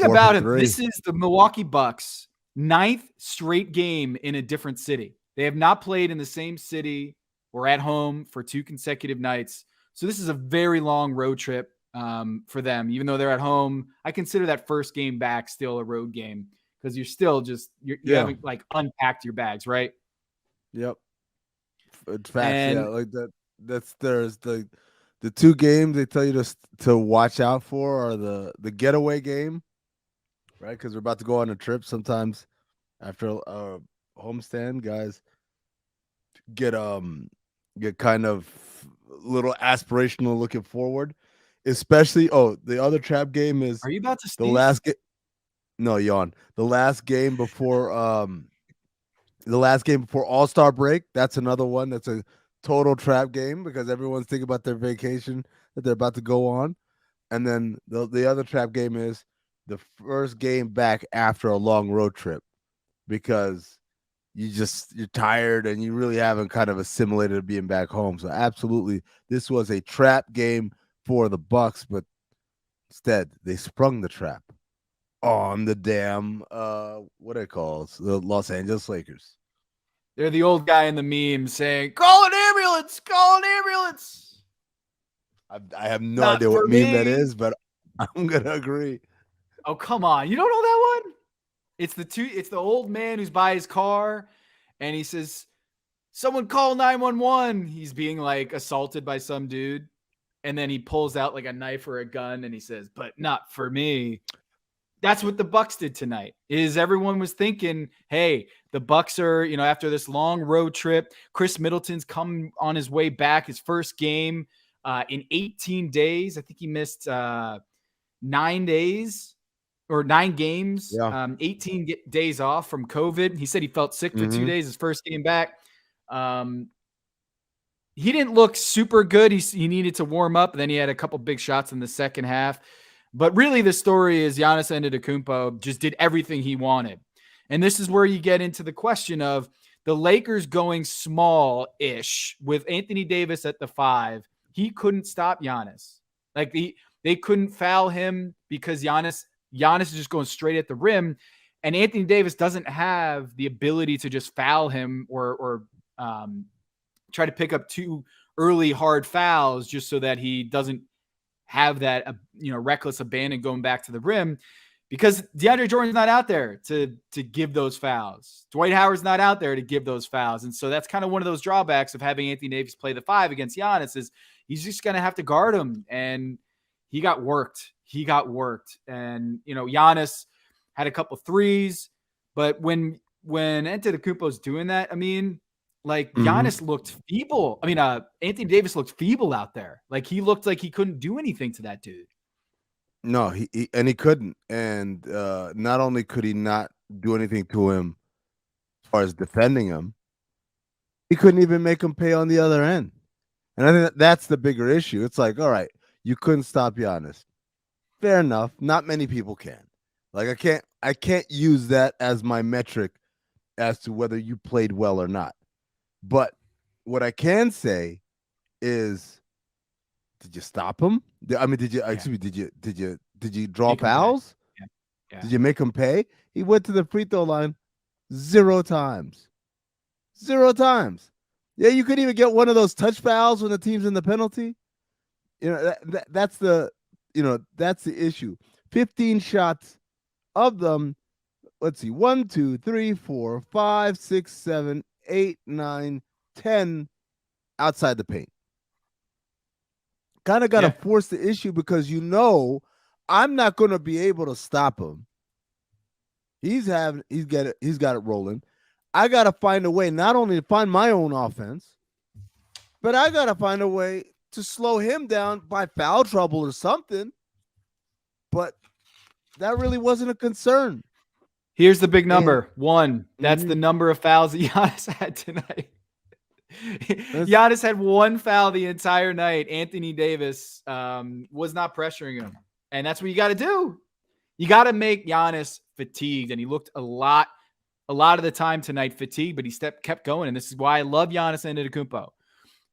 about it. This is the Milwaukee Bucks' 9th straight game in a different city. They have not played in the same city or at home for 2 consecutive nights. So this is a very long road trip for them, even though they're at home. I consider that first game back still a road game because you're still you haven't like unpacked your bags, right? Yep. It's facts, like that. There's the 2 games they tell you to watch out for are the getaway game, right? Because we're about to go on a trip. Sometimes after a homestand, guys get kind of little aspirational looking forward, especially the other trap game is, are you about to the last game? No, yawn. The last game before All-Star break. That's another one that's a total trap game because everyone's thinking about their vacation that they're about to go on. And then the other trap game is the first game back after a long road trip because you're tired and you really haven't kind of assimilated being back home. So absolutely, this was a trap game for the Bucks, but instead they sprung the trap on the damn what it calls the Los Angeles Lakers. They're the old guy in the meme saying, "Call an ambulance! Call an ambulance!" I have no idea what meme that is, but I'm gonna agree. Oh, come on, you don't know that one? It's the old man who's by his car, and he says, "Someone call 911." He's being like assaulted by some dude, and then he pulls out like a knife or a gun, and he says, "But not for me." That's what the Bucks did tonight. Is everyone was thinking, "Hey, the Bucks are, after this long road trip, Chris Middleton's come on his way back, his first game in 18 days. I think he missed 9 days." Or 9 games, 18 days off from COVID. He said he felt sick for 2 days, his first game back. He didn't look super good. He needed to warm up. And then he had a couple big shots in the second half. But really the story is Giannis Antetokounmpo just did everything he wanted. And this is where you get into the question of the Lakers going small-ish with Anthony Davis at the 5. He couldn't stop Giannis. Like they couldn't foul him because Giannis is just going straight at the rim. And Anthony Davis doesn't have the ability to just foul him or try to pick up 2 early hard fouls just so that he doesn't have that reckless abandon going back to the rim, because DeAndre Jordan's not out there to give those fouls. Dwight Howard's not out there to give those fouls. And so that's kind of one of those drawbacks of having Anthony Davis play the 5 against Giannis, is he's just going to have to guard him. And he got worked. And, Giannis had a couple threes, but when Antetokounmpo's doing that, I mean, like Giannis looked feeble. I mean, Anthony Davis looked feeble out there. Like he looked like he couldn't do anything to that dude. No, he couldn't. And not only could he not do anything to him as far as defending him, he couldn't even make him pay on the other end. And I think that's the bigger issue. It's like, all right, you couldn't stop Giannis. Fair enough. Not many people can. Like I can't use that as my metric as to whether you played well or not. But what I can say is, did you stop him? I mean, did you draw fouls? Yeah. Did you make him pay? He went to the free throw line 0 times. 0 times. Yeah, you could even get one of those touch fouls when the team's in the penalty. That's the issue. 15 shots of them. Let's see, 1, 2, 3, 4, 5, 6, 7, 8, 9, 10 outside the paint. Kind of got to force the issue, because I'm not going to be able to stop him. He's got it rolling. I got to find a way not only to find my own offense, but I got to find a way to slow him down by foul trouble or something. But that really wasn't a concern. Here's the big number. 1. That's the number of fouls that Giannis had tonight. Giannis had 1 foul the entire night. Anthony Davis was not pressuring him. And that's what you got to do. You got to make Giannis fatigued. And he looked a lot of the time tonight fatigued, but he kept going. And this is why I love Giannis Antetokounmpo.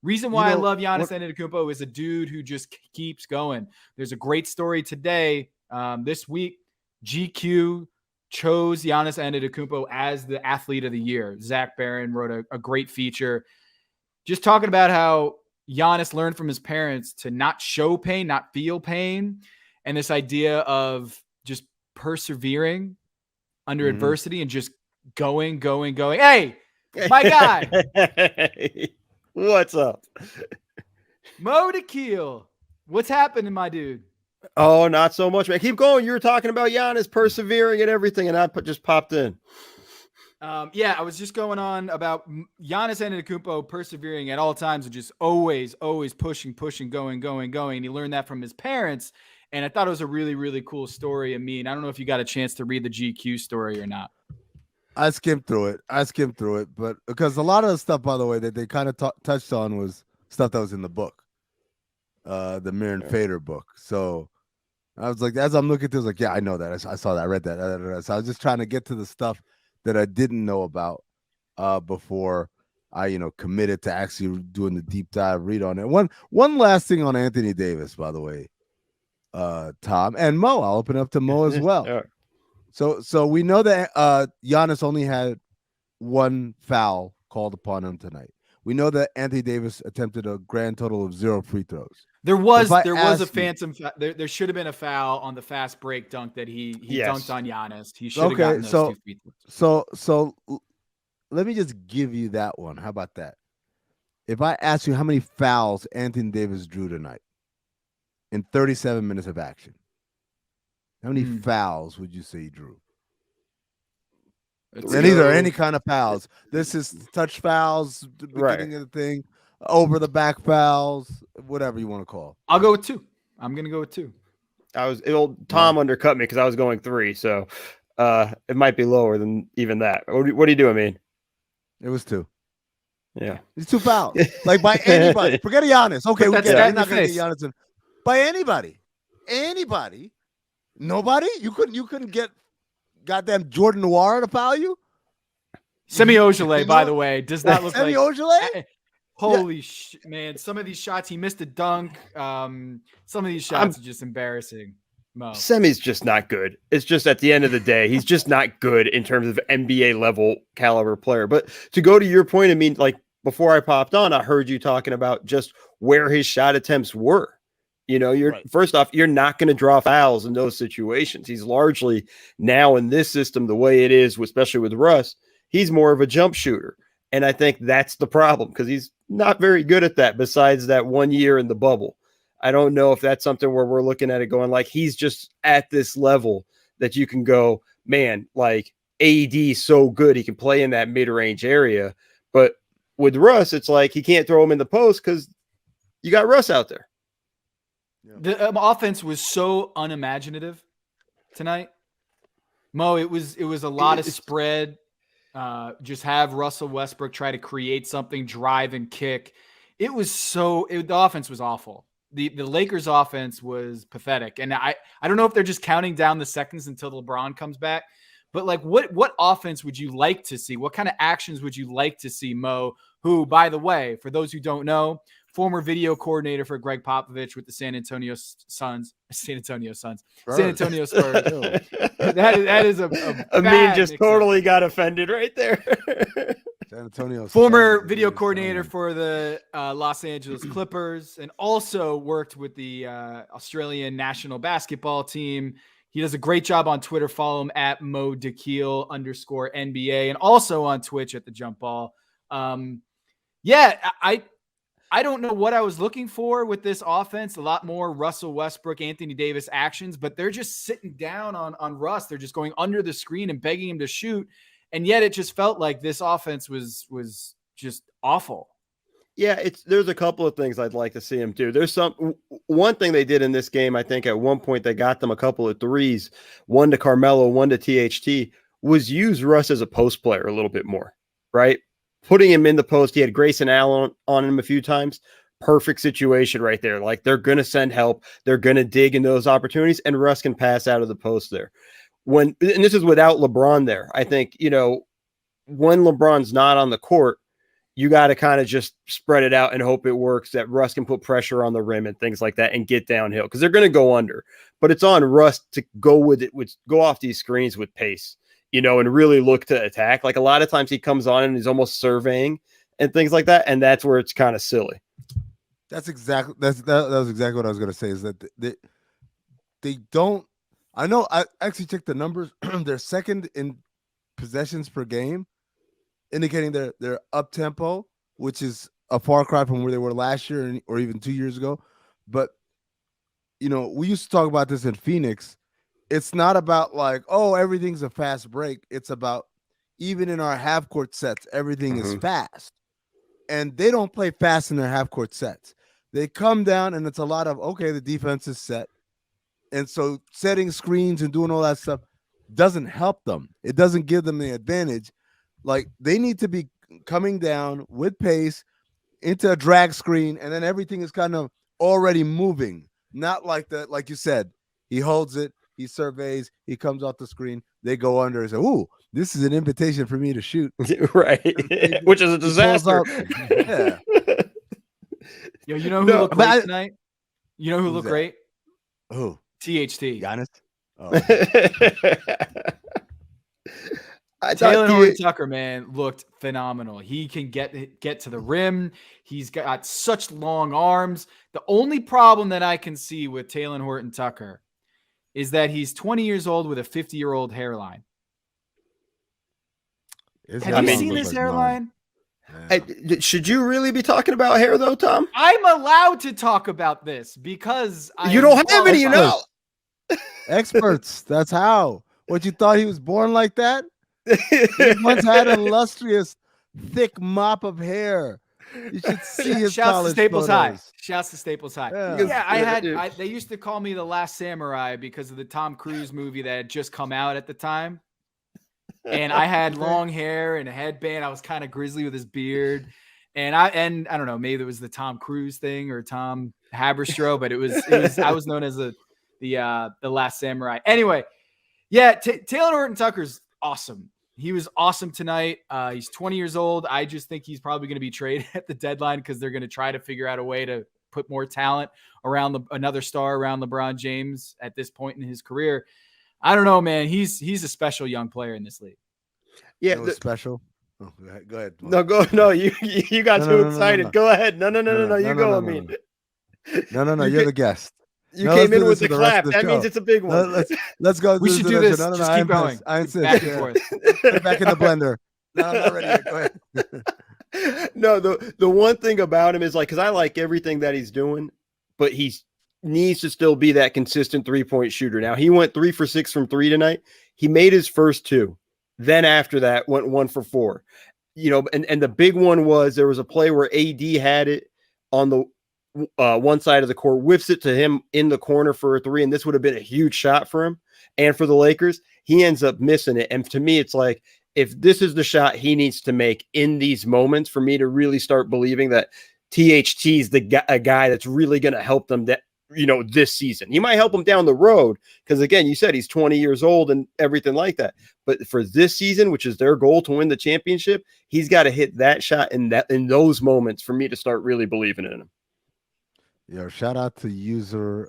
Reason why I love Giannis Antetokounmpo is a dude who just keeps going. There's a great story today. This week, GQ chose Giannis Antetokounmpo as the athlete of the year. Zach Barron wrote a great feature just talking about how Giannis learned from his parents to not show pain, not feel pain, and this idea of just persevering under adversity and just going. Hey, my guy. What's up? Mo Dakhil. What's happening, my dude? Oh, not so much, man. Keep going. You were talking about Giannis persevering and everything, and I just popped in. I was just going on about Giannis Antetokounmpo persevering at all times and just always pushing, going. And he learned that from his parents. And I thought it was a really, really cool story. Amin, I don't know if you got a chance to read the GQ story or not. I skimmed through it, but because a lot of the stuff, by the way, that they kind of touched on was stuff that was in the book, the Mir and Fader book. So I was like, as I'm looking through, I was like, yeah, I know that. I saw that, I read that. So I was just trying to get to the stuff that I didn't know about before I, committed to actually doing the deep dive read on it. One last thing on Anthony Davis, by the way, Tom and Mo. I'll open up to Mo as well. Right. So we know that Giannis only had 1 foul called upon him tonight. We know that Anthony Davis attempted a grand total of 0 free throws. There was a phantom. There should have been a foul on the fast break dunk that he dunked on Giannis. He should have gotten those 2 free throws. So let me just give you that one. How about that? If I ask you how many fouls Anthony Davis drew tonight in 37 minutes of action, how many fouls would you say he drew? And these are any kind of fouls. This is touch fouls, the beginning of the thing, over the back fouls, whatever you want to call. I'll go with 2. I'm gonna go with 2. Tom undercut me because I was going 3, so it might be lower than even that. What do you do? I mean, it was 2. Yeah, it's 2 fouls. Like by anybody. Forget Giannis. Okay, we get it. You're not gonna get Giannis by anybody. Nobody. You couldn't get goddamn Jordan Noir to foul you. Semi Ojeleye, by the way, does not look Semi like Ojeleye. Holy shit, man! Some of these shots, he missed a dunk. Some of these shots are just embarrassing. Mo. Semi's just not good. It's just at the end of the day, he's just not good in terms of NBA level caliber player. But to go to your point, I mean, like before I popped on, I heard you talking about just where his shot attempts were. You know, first off, you're not going to draw fouls in those situations. He's largely now in this system, the way it is, especially with Russ, he's more of a jump shooter. And I think that's the problem because he's not very good at that besides that 1 year in the bubble. I don't know if that's something where we're looking at it going like he's just at this level that you can go, man, like AD so good. He can play in that mid-range area. But with Russ, it's like he can't throw him in the post because you got Russ out there. The offense was so unimaginative tonight. Mo, it was a lot of spread. Just have Russell Westbrook try to create something, drive and kick. It was the offense was awful. The Lakers offense was pathetic. And I don't know if they're just counting down the seconds until LeBron comes back, but like what offense would you like to see? What kind of actions would you like to see, Mo, who, by the way, for those who don't know, former video coordinator for Greg Popovich with the San Antonio Spurs. That is a Amin just totally got offended right there. San Antonio former video coordinator for the Los Angeles Clippers and also worked with the Australian national basketball team. He does a great job on Twitter. Follow him at @MoDakhil_NBA and also on Twitch at The Jump Ball. I don't know what I was looking for with this offense. A lot more Russell Westbrook, Anthony Davis actions, but they're just sitting down on Russ. They're just going under the screen and begging him to shoot. And yet it just felt like this offense was just awful. Yeah, there's a couple of things I'd like to see him do. There's one thing they did in this game, I think at one point they got them a couple of threes, one to Carmelo, one to THT, was use Russ as a post player a little bit more, right? Putting him in the post. He had Grayson Allen on him a few times. Perfect situation right there. Like they're going to send help. They're going to dig in those opportunities and Russ can pass out of the post there. And this is without LeBron there. I think, when LeBron's not on the court, you got to kind of just spread it out and hope it works, that Russ can put pressure on the rim and things like that and get downhill because they're going to go under. But it's on Russ to go with it, go off these screens with pace, and really look to attack. Like a lot of times he comes on and he's almost surveying and things like that. And that's where it's kind of silly. That was exactly what I was going to say is that they don't. I know I actually checked the numbers. They're second in possessions per game, indicating they're up tempo, which is a far cry from where they were last year or even 2 years ago. But we used to talk about this in Phoenix. It's not about like, oh, everything's a fast break. It's about even in our half court sets, everything is fast, and they don't play fast in their half court sets. They come down and it's a lot of, okay, the defense is set. And so setting screens and doing all that stuff doesn't help them. It doesn't give them the advantage. Like they need to be coming down with pace into a drag screen, and then everything is kind of already moving. Not like that, like you said, he holds it, he surveys, he comes off the screen, they go under and say, ooh, this is an invitation for me to shoot. Right. Which is a disaster. Yeah. Yo, you know who looked great tonight? You know who looked great? Who? THT. Giannis? Oh. Taylor Horton-Tucker, man, looked phenomenal. He can get to the rim. He's got such long arms. The only problem that I can see with Taylor Horton-Tucker is that he's 20 years old with a 50-year-old hairline. Have you seen his hairline? Should you really be talking about hair, though, Tom? I'm allowed to talk about this because you don't have any, Experts. That's how. What, you thought he was born like that? He once had an illustrious, thick mop of hair. You should see his Shouts to Staples photos. High. Shouts to Staples High. Yeah, they used to call me the Last Samurai because of the Tom Cruise movie that had just come out at the time. And I had long hair and a headband. I was kind of grizzly with his beard. And I don't know, maybe it was the Tom Cruise thing or Tom Haberstroh, but it was I was known as the Last Samurai. Anyway, yeah, Taylor Horton-Tucker's awesome. He was awesome tonight. He's 20 years old. I just think he's probably going to be traded at the deadline because they're going to try to figure out a way to put more talent around another star around LeBron James at this point in his career. I don't know, man. He's a special young player in this league. Yeah, It was special. Oh, go ahead. no, go. No, you got too excited. No. Go ahead. No. You go. I mean, no. You're the guest. you No, came let's in do with this the for the rest clap. of the That means show. it's a big one. Let's go. We should do this. Just keep going. I insist. Back and forth. Put it back in the blender. No, I'm not ready yet. Go ahead. No, the one thing about him is like, because I like everything that he's doing, but he needs to still be that consistent 3-point shooter. Now, he went 3 for 6 from 3 tonight. He made his first 2. Then after that, went 1 for 4. And the big one was there was a play where AD had it on the one side of the court, whiffs it to him in the corner for a 3, and this would have been a huge shot for him and for the Lakers. He ends up missing it. And to me, it's like, if this is the shot he needs to make in these moments for me to really start believing that THT is a guy that's really going to help them this season. He might help them down the road because, again, you said he's 20 years old and everything like that. But for this season, which is their goal to win the championship, he's got to hit that shot in those moments for me to start really believing in him. Yo, shout out to user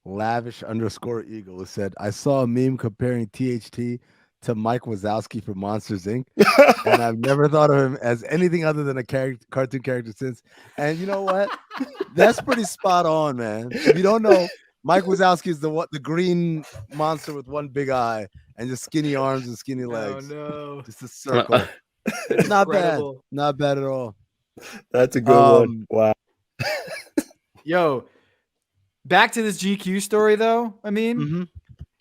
lavish_eagle who said, I saw a meme comparing THT to Mike Wazowski from Monsters Inc. And I've never thought of him as anything other than a cartoon character since. And you know what? That's pretty spot on, man. If you don't know, Mike Wazowski is the green monster with one big eye and just skinny arms and skinny legs. Oh, no. Just a circle. Not bad. Not bad at all. That's a good one. Wow. Yo, back to this GQ story, though. I mean,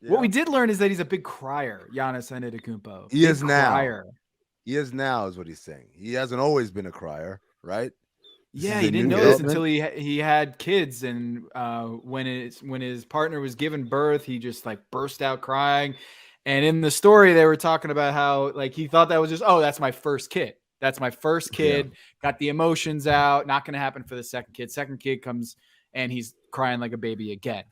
what we did learn is that he's a big crier, Giannis Antetokounmpo. He is now. Crier. He is now, is what he's saying. He hasn't always been a crier, right? Yeah, he didn't know this until he had kids, and when his partner was giving birth, he just like burst out crying. And in the story, they were talking about how like he thought that was just, that's my first kid. That's my first kid. Got the emotions out. Not going to happen for the second kid. Second kid comes and he's crying like a baby again.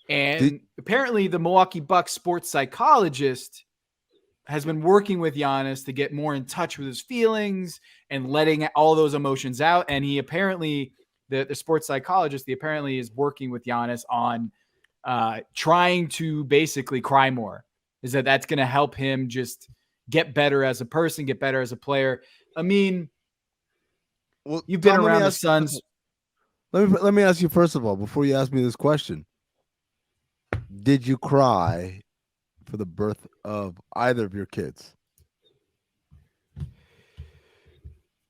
And apparently the Milwaukee Bucks sports psychologist has been working with Giannis to get more in touch with his feelings and letting all those emotions out. And he apparently, the sports psychologist, apparently is working with Giannis on trying to basically cry more. Is that's going to help him just get better as a person, get better as a player. I mean, you've been around the Suns. Let me ask you first of all, before you ask me this question. Did you cry for the birth of either of your kids?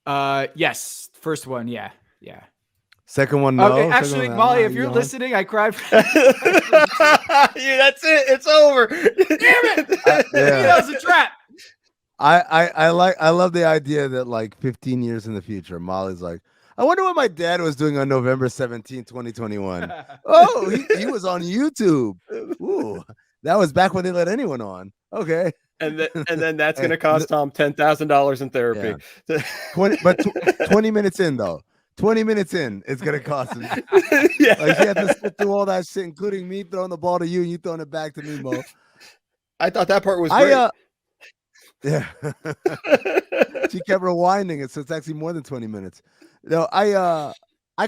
Yes. First one, yeah. Second one, no. Okay, actually, Molly, if you're listening, I cried for that's it. It's over. Damn it! That was a trap. I love the idea that like 15 years in the future, Molly's like, I wonder what my dad was doing on November 17, 2021. Oh, he was on YouTube. Ooh, that was back when they let anyone on. Okay. And then that's going to cost Tom $10,000 in therapy. Yeah. 20 minutes in, though. 20 minutes in, it's going to cost him. Yeah. Like, he had to sit through all that shit, including me throwing the ball to you and you throwing it back to me, Mo. I thought that part was great. Yeah. She kept rewinding it, so it's actually more than 20 minutes. No, I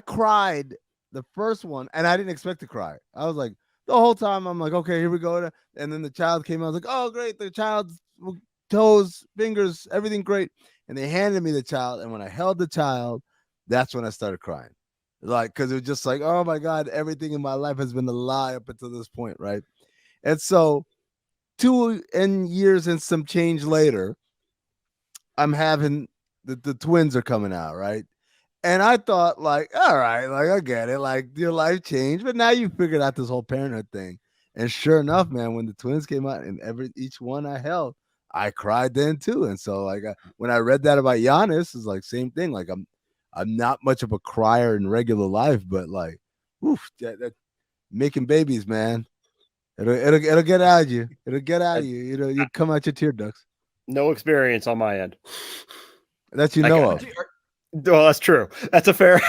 cried the first one, and I didn't expect to cry. I was like, the whole time, I'm like, okay, here we go. And then the child came out. I was like, oh, great. The child's toes, fingers, everything great. And they handed me the child. And when I held the child, that's when I started crying. Like, because it was just like, oh, my God, everything in my life has been a lie up until this point, right? And so 2 years and some change later, I'm having the twins are coming out, right? And I thought, like, all right, like, I get it. Like, your life changed, but now you figured out this whole parenthood thing. And sure enough, man, when the twins came out and each one I held, I cried then too. And so, like, when I read that about Giannis, it's like same thing. Like, I'm not much of a crier in regular life, but like, oof, that making babies, man. It'll get out of you. It'll get out of you. You come out your tear ducts. No experience on my end. That you know of. Well, that's true. That's a fair.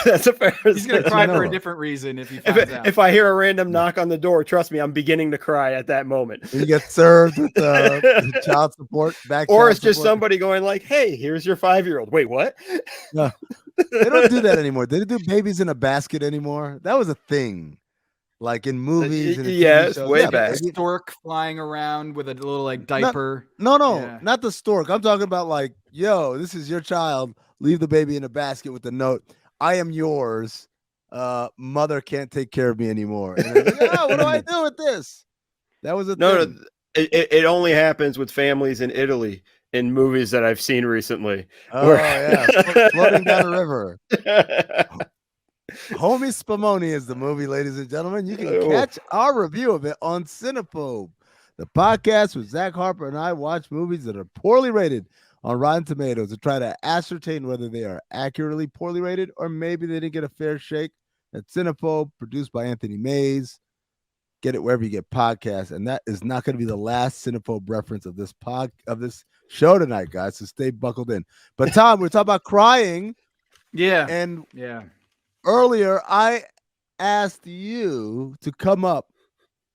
He's gonna cry for a Noah. different reason if he finds out. If I hear a random knock on the door, trust me, I'm beginning to cry at that moment. You get served with the child support back. Or child it's just support. somebody going like, "Hey, here's your 5-year-old." Wait, what? No, they don't do that anymore. They don't do babies in a basket anymore. That was a thing, like in movies. And in TV yes, shows. way Yeah, back. baby. Stork flying around with a little like diaper. No, Yeah. not the stork. I'm talking about like, yo, this is your child. Leave the baby in a basket with the note, "I am yours. Mother can't take care of me anymore." And they're like, "Oh, what do I do with this?" That was a No, thing. it only happens with families in Italy in movies that I've seen recently. Oh yeah, floating down a river. Homie Spumoni is the movie, ladies and gentlemen. You can Oh. catch our review of it on Cinephobe, the podcast where Zach Harper and I watch movies that are poorly rated on Rotten Tomatoes to try to ascertain whether they are accurately poorly rated or maybe they didn't get a fair shake. That's Cinephobe, produced by Anthony Mays. Get it wherever you get podcasts, and that is not going to be the last Cinephobe reference of this show tonight, guys. So stay buckled in. But Tom, we're talking about crying, Yeah. and Yeah. earlier I asked you to come up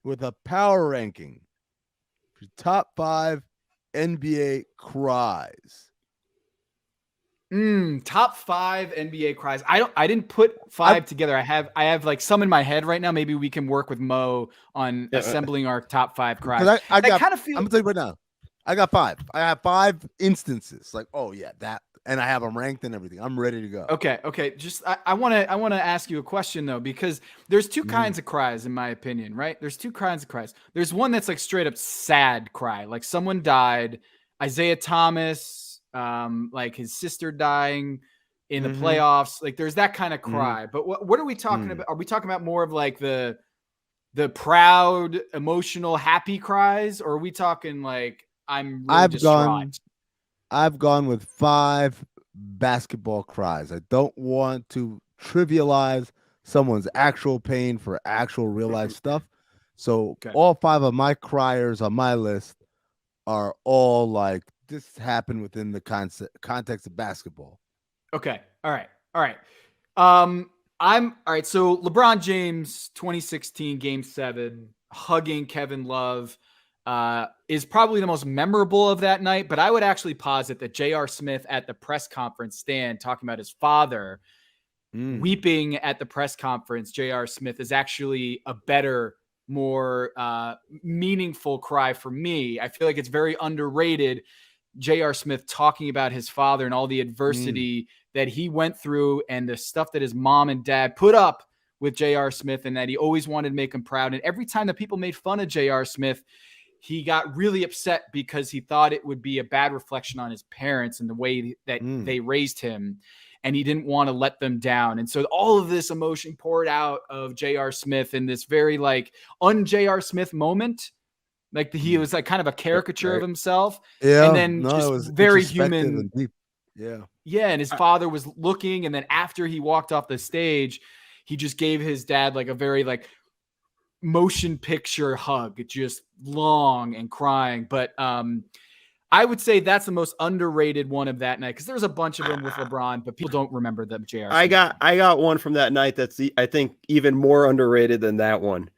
with a power ranking for top 5 NBA cries. Top 5 NBA cries. I didn't put 5 together. I have like some in my head right now. Maybe we can work with Mo on assembling our top 5 cries. Because I kind of feel I'm gonna tell you right now. I got 5. I have 5 instances. Like, oh yeah, that, and I have them ranked and everything. I'm ready to go. Okay. Just I want to ask you a question though, because there's two kinds of cries in my opinion, right? There's two kinds of cries. There's one that's like straight up sad cry, like someone died, Isaiah Thomas, like his sister dying in the playoffs. Like there's that kind of cry. But what are we talking about? Are we talking about more of like the proud, emotional, happy cries, or are we talking like I'm really distraught? I've gone with 5 basketball cries. I don't want to trivialize someone's actual pain for actual real life stuff. So all 5 of my criers on my list are all like, this happened within the context of basketball. Okay. All right. I'm all right. So LeBron James, 2016 Game 7, hugging Kevin Love, is probably the most memorable of that night. But I would actually posit that J.R. Smith at the press conference stand talking about his father weeping at the press conference. J.R. Smith is actually a better, more meaningful cry for me. I feel like it's very underrated. J.R. Smith talking about his father and all the adversity that he went through and the stuff that his mom and dad put up with J.R. Smith, and that he always wanted to make him proud. And every time that people made fun of J.R. Smith, he got really upset because he thought it would be a bad reflection on his parents and the way that they raised him. And he didn't want to let them down. And so all of this emotion poured out of J.R. Smith in this very like un-J.R. Smith moment. Like he was like kind of a caricature of himself. Yeah. And then it was just very introspective human. and deep. Yeah. Yeah. And his father was looking. And then after he walked off the stage, he just gave his dad like a very like motion picture hug, just long and crying. But I would say that's the most underrated one of that night, because there's a bunch of them with LeBron, but people don't remember them. JR. I got one from that night that's I think even more underrated than that one.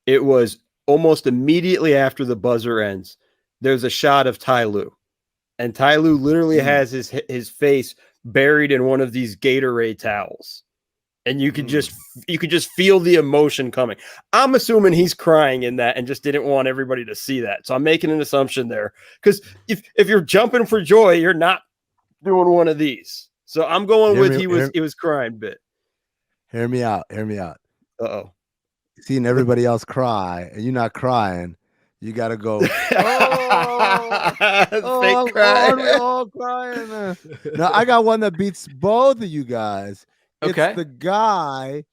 It was almost immediately after the buzzer ends. There's a shot of Ty Lue, and Ty Lue literally has his face buried in one of these Gatorade towels. And you could just feel the emotion coming. I'm assuming he's crying in that and just didn't want everybody to see that. So I'm making an assumption there, because if you're jumping for joy, you're not doing one of these. So I'm going with he was crying a bit. Hear me out. Uh-oh. Seeing everybody else cry and you're not crying, you got to go. Fake cry. Aren't we all crying? Now I got one that beats both of you guys. Okay. It's the guy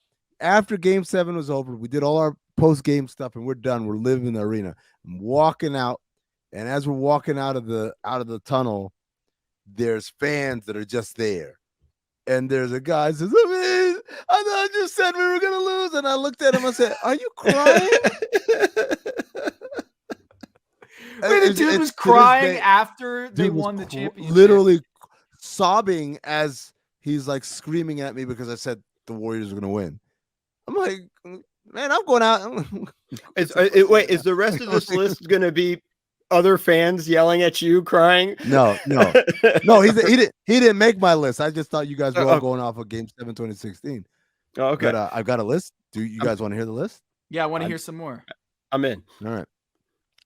after Game 7 was over. We did all our post-game stuff and we're done. We're living in the arena. I'm walking out, and as we're walking out of the tunnel, there's fans that are just there. And there's a guy who says, I thought you said we were gonna lose. And I looked at him, I said, are you crying? Wait, the dude was crying after they won the championship. Literally sobbing as he's like screaming at me because I said the Warriors are gonna win. I'm like, man, I'm going out. Wait, is the rest of this list going to be other fans yelling at you, crying? No. He didn't make my list. I just thought you guys were all going off of Game 7, 2016. Oh, okay. But I've got a list. Do you guys want to hear the list? Yeah, I want to hear some more. I'm in. All right.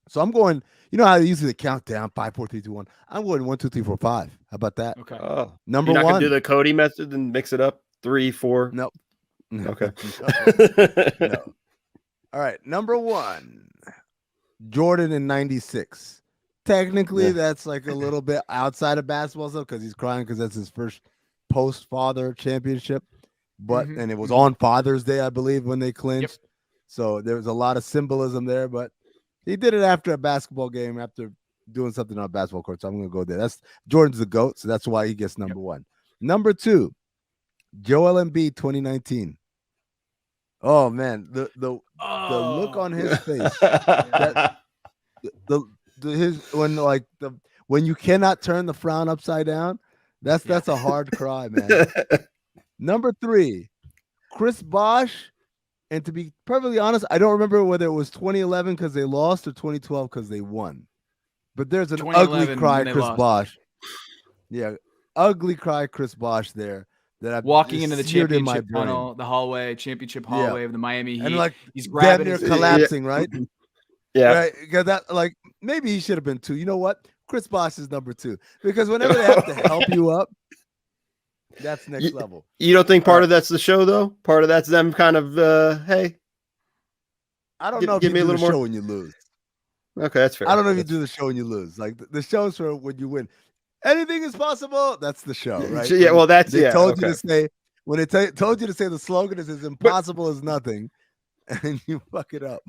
So I'm going. You know how they usually count down 5, 4, 3, 2, 1. I'm going 1, 2, 3, 4, 5. How about that? Okay. Oh, Number you're not one. gonna do the Cody method and mix it up. 3, 4. Nope. Okay. No. All right. Number 1. Jordan in 96. Technically, that's like a little bit outside of basketball stuff because he's crying because that's his first post-father championship. But and it was on Father's Day, I believe, when they clinched. Yep. So there was a lot of symbolism there, but he did it after a basketball game, after doing something on a basketball court. So I'm going to go there. That's Jordan's the GOAT, so that's why he gets number 1. Number 2, Joel Embiid 2019. Oh man, the look on his face. When you cannot turn the frown upside down, that's a hard cry, man. Number 3, Chris Bosh. And to be perfectly honest, I don't remember whether it was 2011 because they lost or 2012 because they won. But there's an ugly cry, Chris Bosh. Yeah, ugly cry, Chris Bosh there. That I've walking into the championship tunnel, the hallway, championship hallway of the Miami Heat. And like he's grabbing damn near collapsing, right? Yeah. Right? Because that, like, maybe he should have been 2. You know what? Chris Bosh is number 2. Because whenever they have to help you up, that's next level. You don't think part of that's the show, though? Part of that's them kind of, hey. I don't know if you do the show when you lose. Okay, that's fair. I don't know if you do the show when you lose. Like, the show's for when you win. Anything is possible. That's the show, right? Yeah, well, that's they told you to say when they told you to say the slogan is as impossible as nothing, and you fuck it up.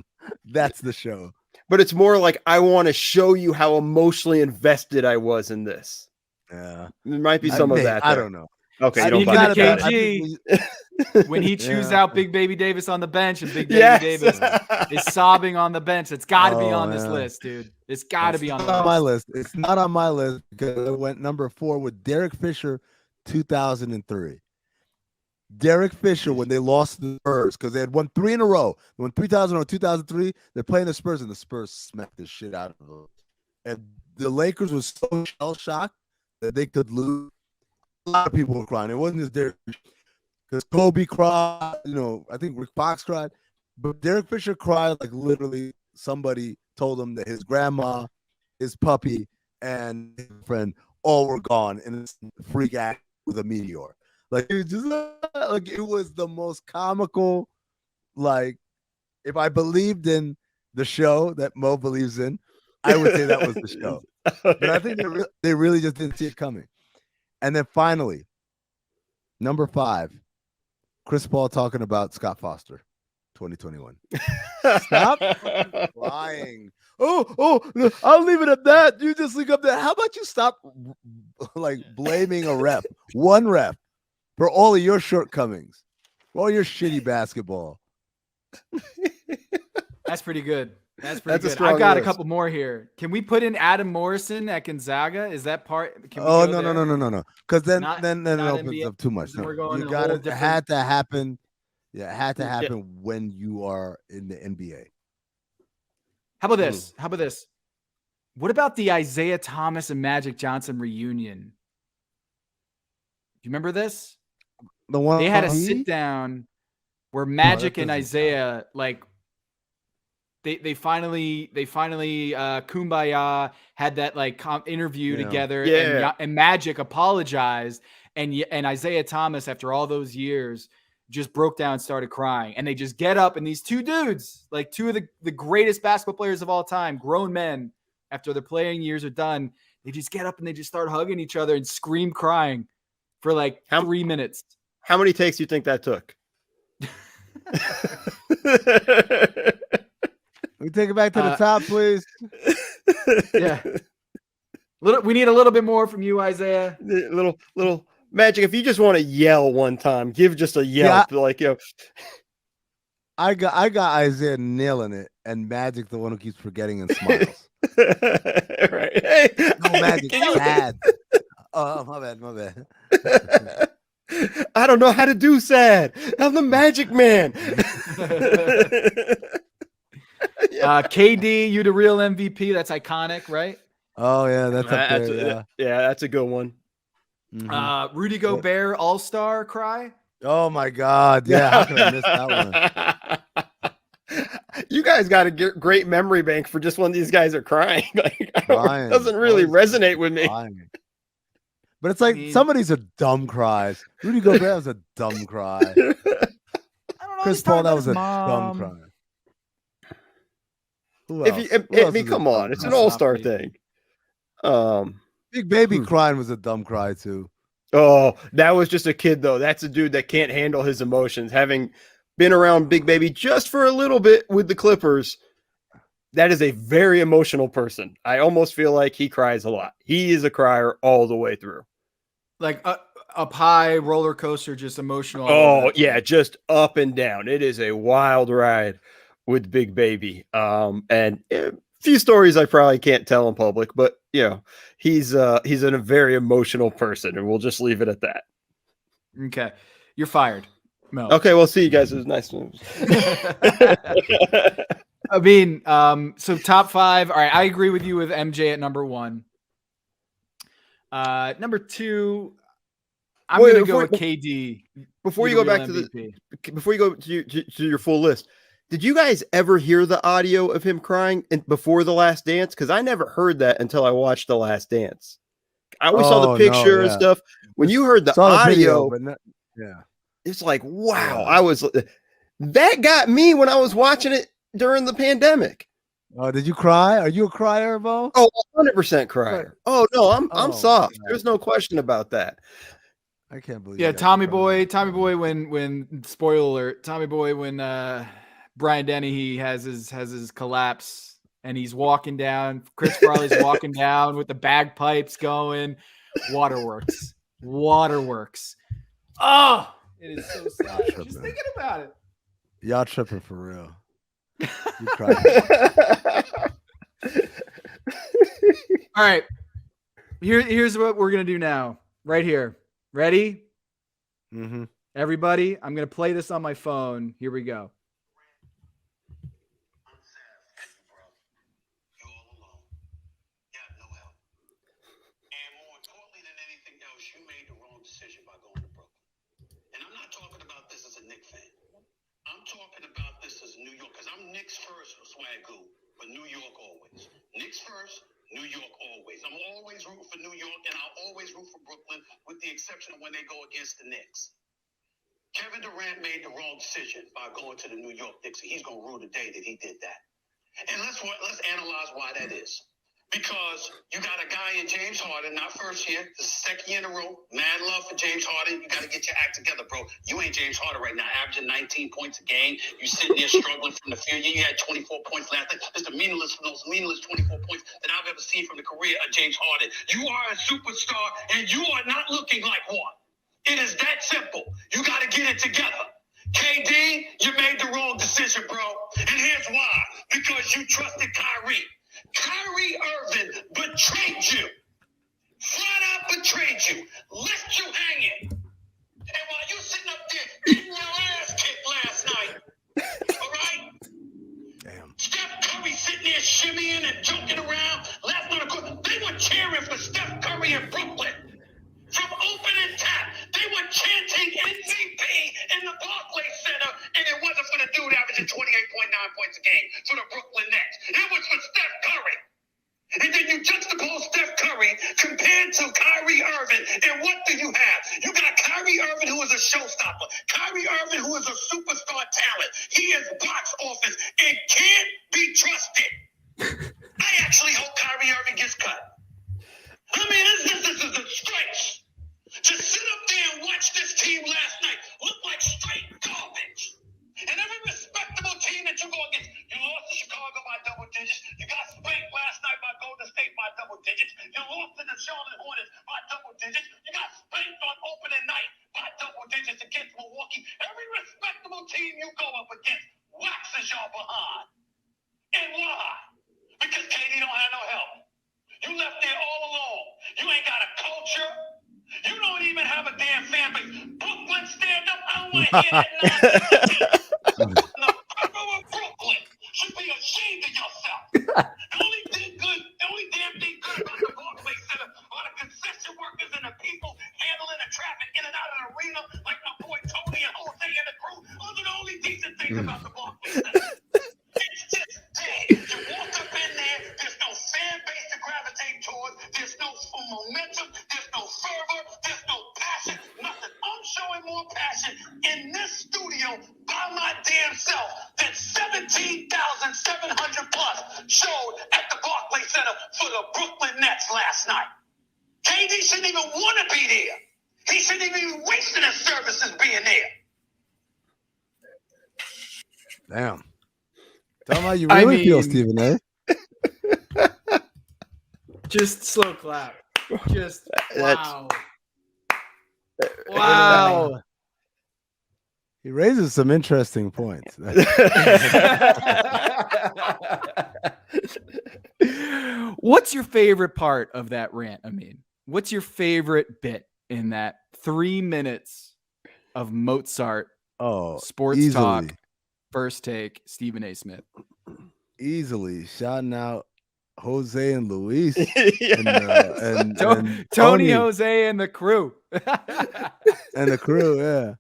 That's the show. But it's more like I want to show you how emotionally invested I was in this. Yeah, there might be some of that. I don't know. Okay, you don't buy that. KG, when he chews out Big Baby Davis on the bench, and Big Baby Davis is sobbing on the bench. It's got to be on this list, dude. It's got to be on my list. It's not on my list because it went number 4 with Derek Fisher, 2003. Derek Fisher, when they lost the Spurs, because they had won 3 in a row. They won 3,000 or 2003. They're playing the Spurs, and the Spurs smacked the shit out of them. And the Lakers was so shell-shocked that they could lose. A lot of people were crying. It wasn't just Derek Fisher. Because Kobe cried, I think Rick Fox cried. But Derek Fisher cried like literally somebody told him that his grandma, his puppy, and his friend all were gone in a freak act with a meteor. Like, it was just like, it was the most comical. Like, if I believed in the show that Mo believes in, I would say that was the show. But I think they really just didn't see it coming. And then finally, number 5, Chris Paul talking about Scott Foster, 2021. Stop lying. Oh, I'll leave it at that. You just leave up that. How about you stop like blaming a ref, one ref, for all of your shortcomings, all your shitty basketball. That's pretty good. That's pretty good. I've got a couple more here. Can we put in Adam Morrison at Gonzaga? Is that part? No. Because then it opens up too much. No. You got it. It had to happen. Yeah, it had to happen when you are in the NBA. How about this? What about the Isaiah Thomas and Magic Johnson reunion? Do you remember this? The one they had a sit down where Magic and Isaiah They finally kumbaya, had that interview together, and Magic apologized, and Isaiah Thomas, after all those years, just broke down and started crying. And they just get up, and these two dudes, like two of the greatest basketball players of all time, grown men, after their playing years are done, they just get up and they just start hugging each other and scream crying for 3 minutes. How many takes do you think that took? We take it back to the top, please. Yeah. We need a little bit more from you, Isaiah. Little Magic. If you just want to yell one time, give just a yell. I got Isaiah nailing it, and Magic the one who keeps forgetting and smiles. Right. Hey, no, Magic sad. Oh, my bad. I don't know how to do sad. I'm the magic man. KD, you the real MVP. That's iconic, right? Oh yeah, that's up there. Yeah. That's a good one. Mhm. Rudy Gobert, All-Star cry. Oh my God. Yeah. How could I miss that one? You guys got a great memory bank for just when these guys are crying. Like, it Crying. doesn't really Always resonate with me. crying. But it's like some of these are dumb cries. Rudy Gobert was a dumb cry. I don't know. Chris he's Paul, talking that about was his a dumb mom. cry. Who If else? you, Who else I mean, is a come dumb on, it's an cry? all-star thing. Big Baby crying was a dumb cry too. Oh, that was just a kid though. That's a dude that can't handle his emotions. Having been around Big Baby just for a little bit with the Clippers, that is a very emotional person. I almost feel like he cries a lot. He is a crier all the way through. Like up high roller coaster, just emotional. Oh yeah, just up and down. It is a wild ride with Big Baby. And a few stories I probably can't tell in public, but you know, he's a very emotional person, and we'll just leave it at that. Okay, you're fired, Mel. Okay, well, see you guys. It was nice. I mean, so top 5. All right, I agree with you with MJ at number 1. Number 2, I'm going to go with KD. Before you go back before you go to your full list, did you guys ever hear the audio of him crying before The Last Dance? Because I never heard that until I watched The Last Dance. I always saw the picture and stuff. When you heard the audio, it's like, wow, that got me when I was watching it during the pandemic. Oh, did you cry? Are you a crier, Bo? Oh, 100% crier. Oh no, I'm soft. Man. There's no question about that. I can't believe. Yeah, Tommy Boy. When spoiler alert, Tommy Boy when Brian Denny he has his collapse and he's walking down. Chris Farley's walking down with the bagpipes going. Waterworks. Oh, it is so sad. Just thinking about it. Y'all tripping for real. You cried. All right. Here's what we're gonna do now. Right here. Ready? Mm-hmm. Everybody, I'm gonna play this on my phone. Here we go. I'm talking about this as New York, because I'm Knicks first, Swagoo, but New York always. Knicks first, New York always. I'm always rooting for New York, and I'll always root for Brooklyn, with the exception of when they go against the Knicks. Kevin Durant made the wrong decision by going to the New York Knicks. He's going to rue the day that he did that. And let's analyze why that is. Because you got a guy in James Harden, not first year, the second year in a row. Mad love for James Harden. You got to get your act together, bro. You ain't James Harden right now, averaging 19 points a game. You sitting there struggling from the field. You had 24 points last night. It's the most meaningless 24 points that I've ever seen from the career of James Harden. You are a superstar, and you are not looking like one. It is that simple. You got to get it together. KD, you made the wrong decision, bro. And here's why. Because you trusted Kyrie. Kyrie Irving betrayed you. Flat out betrayed you. Left you hanging. And while you sitting up there getting your ass kicked last night, all right? Damn. Steph Curry sitting there shimmying and joking around, laughing on the court. They were cheering for Steph Curry in Brooklyn. From opening tap, they were chanting MVP in the Barclays Center, and it wasn't for the dude averaging 28.9 points a game for the Brooklyn Nets. It was for Steph Curry. And then you juxtapose Steph Curry compared to Kyrie Irving, and what do you have? You got Kyrie Irving, who is a showstopper. Kyrie Irving, who is a superstar talent. He is box office and can't be trusted. I actually hope Kyrie Irving gets cut. I mean, this is a disgrace. To sit up there and watch this team last night look like straight garbage. And every respectable team that you go against, you lost to Chicago by double digits. You got spanked last night by Golden State by double digits. You lost to the Charlotte Hornets by double digits. You got spanked on opening night by double digits against Milwaukee. Every respectable team you go up against waxes y'all behind. And why? Because KD don't have no help. You left there all alone. You ain't got a culture. You don't even have a damn fan base. Brooklyn The borough of Brooklyn should be ashamed of yourself. The only damn thing good about the Barclays Center are the concession workers and the people handling the traffic in and out of the arena, like my boy Tony and Jose and the crew. Those are the only decent things about the Barclays Center. It's just dead. You walk up in there, there's no fan base to gravitate towards, there's no momentum, there's no fervor, there's no passion, nothing. I'm showing more passion in this studio by my damn self than 17,700 plus showed at the Barclays Center for the Brooklyn Nets last night. KD shouldn't even want to be there. He shouldn't even be wasting his services being there. Damn. Tell me how you really feel, Stephen A. Just slow clap. Just wow. Wow. He raises some interesting points. What's your favorite part of that rant, Amin? What's your favorite bit in that 3 minutes of Mozart sports easily. talk, first take, Stephen A. Smith? Easily shouting out Jose and Luis Yeah. and Tony, Jose, and the crew. and the crew, yeah.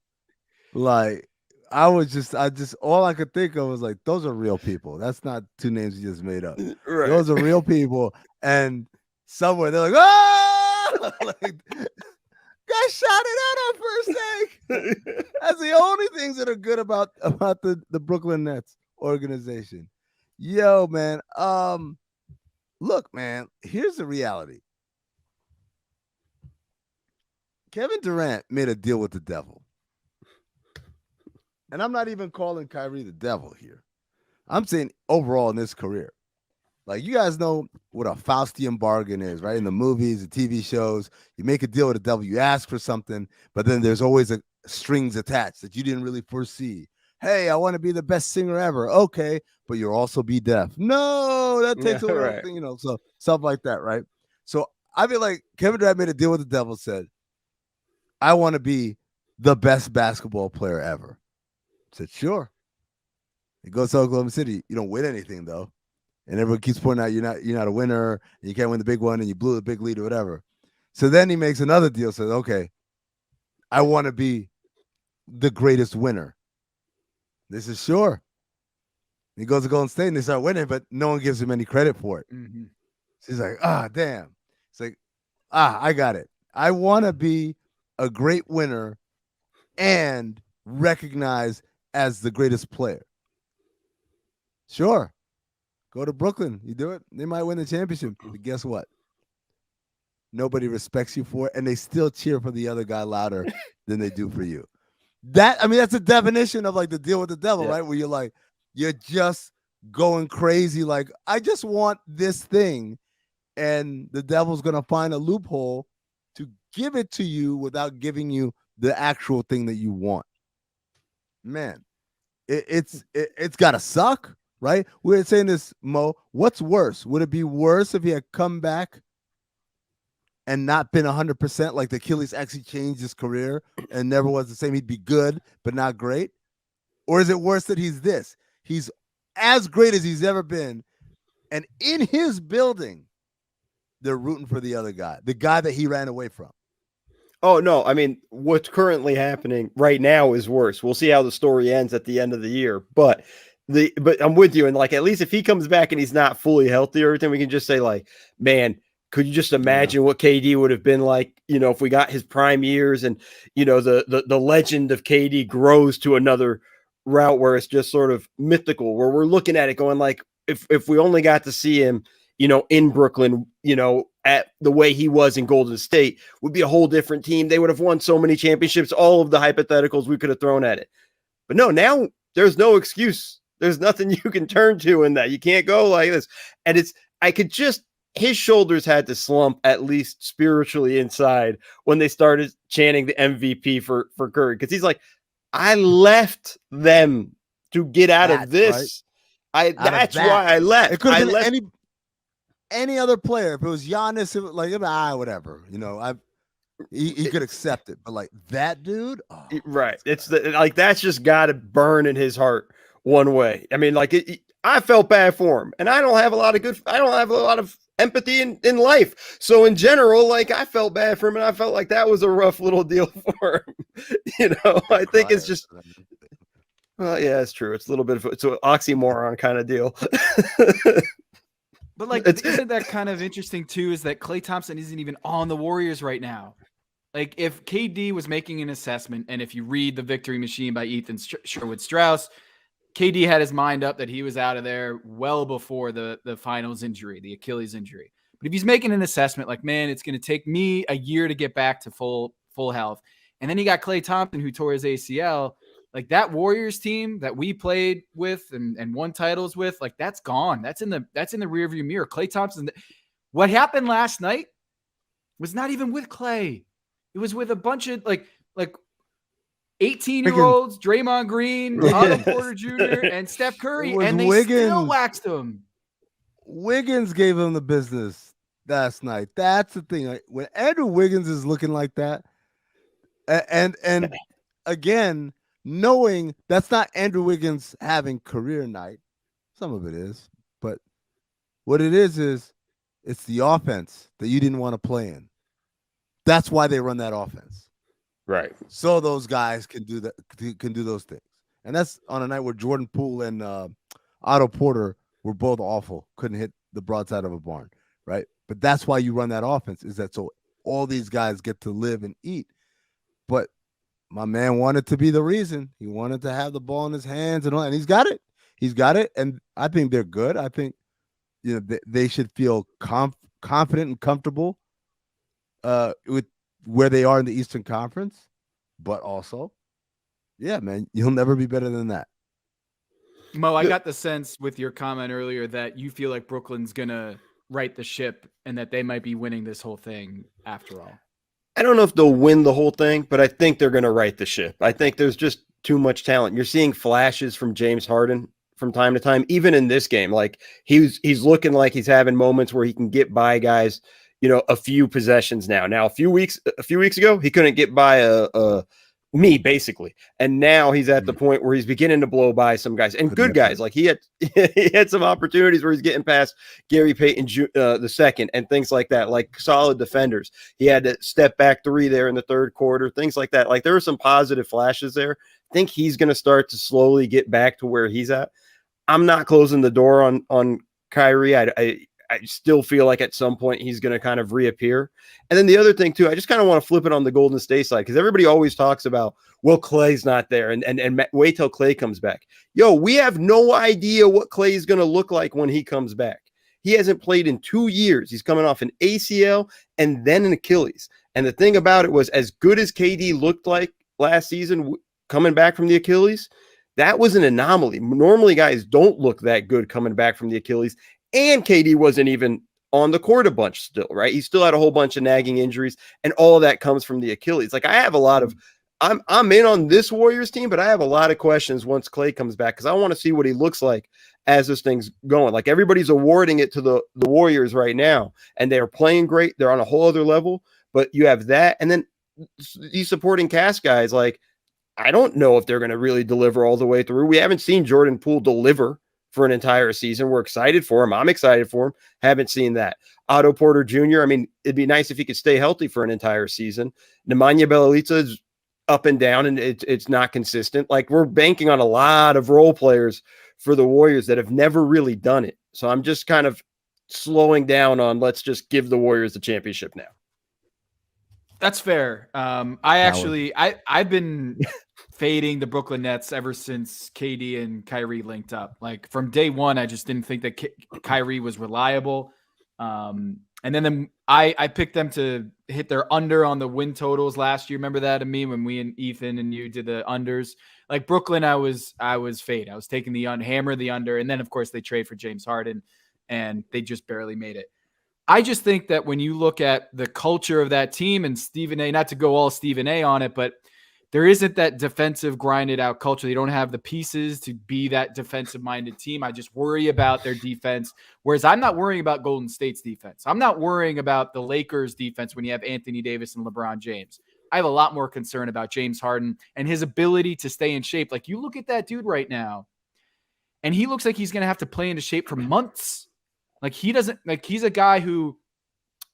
Like I just all I could think of was like, those are real people. That's not two names you just made up. Right. Those are real people. And somewhere they're like, oh, like, got shouted out on first take. That's the only things that are good about the Brooklyn Nets organization. Yo, man. Look, man, here's the reality. Kevin Durant made a deal with the devil. And I'm not even calling Kyrie the devil here. I'm saying overall in his career. Like, you guys know what a Faustian bargain is, right? In the movies, the TV shows, you make a deal with the devil, you ask for something, but then there's always strings attached that you didn't really foresee. Hey, I want to be the best singer ever. Okay, but you'll also be deaf. No, that takes away everything, you know, so stuff like that, right? So I feel like Kevin Durant made a deal with the devil, said, I want to be the best basketball player ever. Said, sure. He goes to Oklahoma City. You don't win anything, though. And everyone keeps pointing out you're not a winner, and you can't win the big one, and you blew the big lead or whatever. So then he makes another deal, says, okay, I want to be the greatest winner. This is sure. He goes to Golden State, and they start winning, but no one gives him any credit for it. Mm-hmm. So he's like, damn. It's like, I got it. I want to be a great winner and recognized as the greatest player. Sure. Go to Brooklyn. You do it. They might win the championship. But guess what? Nobody respects you for it, and they still cheer for the other guy louder than they do for you. That's the definition of like the deal with the devil, right? Where you're just going crazy. Like, I just want this thing, and the devil's going to find a loophole to give it to you without giving you the actual thing that you want. Man, it's got to suck. Right? We were saying this, Mo. What's worse? Would it be worse if he had come back and not been 100%, like the Achilles actually changed his career and never was the same? He'd be good, but not great. Or is it worse that he's this? He's as great as he's ever been. And in his building, they're rooting for the other guy, the guy that he ran away from. Oh, no. I mean, what's currently happening right now is worse. We'll see how the story ends at the end of the year. But I'm with you. And like, at least if he comes back and he's not fully healthy or everything, we can just say like, man, could you just imagine what KD would have been like, you know, if we got his prime years and, you know, the legend of KD grows to another route where it's just sort of mythical, where we're looking at it going like, if we only got to see him, you know, in Brooklyn, you know, at the way he was in Golden State, would be a whole different team. They would have won so many championships, all of the hypotheticals we could have thrown at it. But no, now there's no excuse. There's nothing you can turn to in that. You can't go like this. And his shoulders had to slump at least spiritually inside when they started chanting the MVP for Curry. Because he's like, I left them to get out of this. Right? That's why I left. It could have been any other player. If it was Giannis, it was like, whatever. You know, He could accept it, but like that dude, Right. It's that's just got to burn in his heart one way. I mean, I felt bad for him, and I don't have a lot of empathy in life. So in general, like I felt bad for him, and I felt like that was a rough little deal for him. I think it's just, well, yeah, it's true. It's a little bit of it's an oxymoron kind of deal. But like, isn't that kind of interesting too? Is that Klay Thompson isn't even on the Warriors right now? Like, if KD was making an assessment, and if you read The Victory Machine by Ethan Sherwood Strauss, KD had his mind up that he was out of there well before the finals injury, the Achilles injury. But if he's making an assessment like, man, it's going to take me a year to get back to full health, and then you got Klay Thompson who tore his ACL, like that Warriors team that we played with and won titles with, like that's gone. That's in the rearview mirror. Klay Thompson. What happened last night was not even with Klay. It was with a bunch of like 18-year-olds, Draymond Green, Otto Porter Jr., and Steph Curry, and they still waxed him. Wiggins gave him the business last night. That's the thing. Like, when Andrew Wiggins is looking like that, and again, knowing that's not Andrew Wiggins having career night. Some of it is, but what it is it's the offense that you didn't want to play in. That's why they run that offense. Right. So those guys can do those things. And that's on a night where Jordan Poole and Otto Porter were both awful. Couldn't hit the broadside of a barn, right? But that's why you run that offense, is that so all these guys get to live and eat. But my man wanted to be the reason. He wanted to have the ball in his hands and all, and he's got it. He's got it, and I think they're good. I think they should feel confident and comfortable with where they are in the Eastern Conference. But also, yeah, man, you'll never be better than that. Mo, I got the sense with your comment earlier that you feel like Brooklyn's gonna right the ship and that they might be winning this whole thing after all. I don't know if they'll win the whole thing, but I think they're going to right the ship. I think there's just too much talent. You're seeing flashes from James Harden from time to time, even in this game. Like he's looking like he's having moments where he can get by guys, a few possessions now. Now, a few weeks ago, he couldn't get by me basically, and now he's at the point where he's beginning to blow by some guys and good guys. Like he had some opportunities where he's getting past Gary Payton the second and things like that, like solid defenders. He had to step back three there in the third quarter, things like that. Like there were some positive flashes there. I think he's going to start to slowly get back to where he's at. I'm not closing the door on Kyrie. I still feel like at some point he's going to kind of reappear. And then the other thing too, I just kind of want to flip it on the Golden State side, because everybody always talks about, well, Klay's not there and wait till Klay comes back. Yo, we have no idea what Klay is going to look like when he comes back. He hasn't played in 2 years. He's coming off an ACL and then an Achilles. And the thing about it was, as good as KD looked like last season coming back from the Achilles, that was an anomaly. Normally guys don't look that good coming back from the Achilles. And KD wasn't even on the court a bunch still, right? He still had a whole bunch of nagging injuries, and all of that comes from the Achilles. Like I have a lot of, I'm in on this Warriors team, but I have a lot of questions once Klay comes back, because I want to see what he looks like as this thing's going. Like everybody's awarding it to the Warriors right now, and they're playing great. They're on a whole other level, but you have that. And then these supporting cast guys, like, I don't know if they're going to really deliver all the way through. We haven't seen Jordan Poole deliver for an entire season. We're excited for him. I'm excited for him. Haven't seen that. Otto Porter Jr., I mean, it'd be nice if he could stay healthy for an entire season. Nemanja Bjelica is up and down, and it's not consistent. Like, we're banking on a lot of role players for the Warriors that have never really done it. So I'm just kind of slowing down on, let's just give the Warriors the championship now. That's fair. I've been fading the Brooklyn Nets ever since KD and Kyrie linked up. Like from day one, I just didn't think that Kyrie was reliable. And then I picked them to hit their under on the win totals last year. Remember that, Amin, when we and Ethan and you did the unders? Like Brooklyn, I was fade. I was taking the hammer the under, and then of course they trade for James Harden, and they just barely made it. I just think that when you look at the culture of that team and Stephen A, not to go all Stephen A on it, but there isn't that defensive grinded out culture. They don't have the pieces to be that defensive minded team. I just worry about their defense. Whereas I'm not worrying about Golden State's defense. I'm not worrying about the Lakers defense when you have Anthony Davis and LeBron James. I have a lot more concern about James Harden and his ability to stay in shape. Like, you look at that dude right now, and he looks like he's going to have to play into shape for months. Like, he's a guy who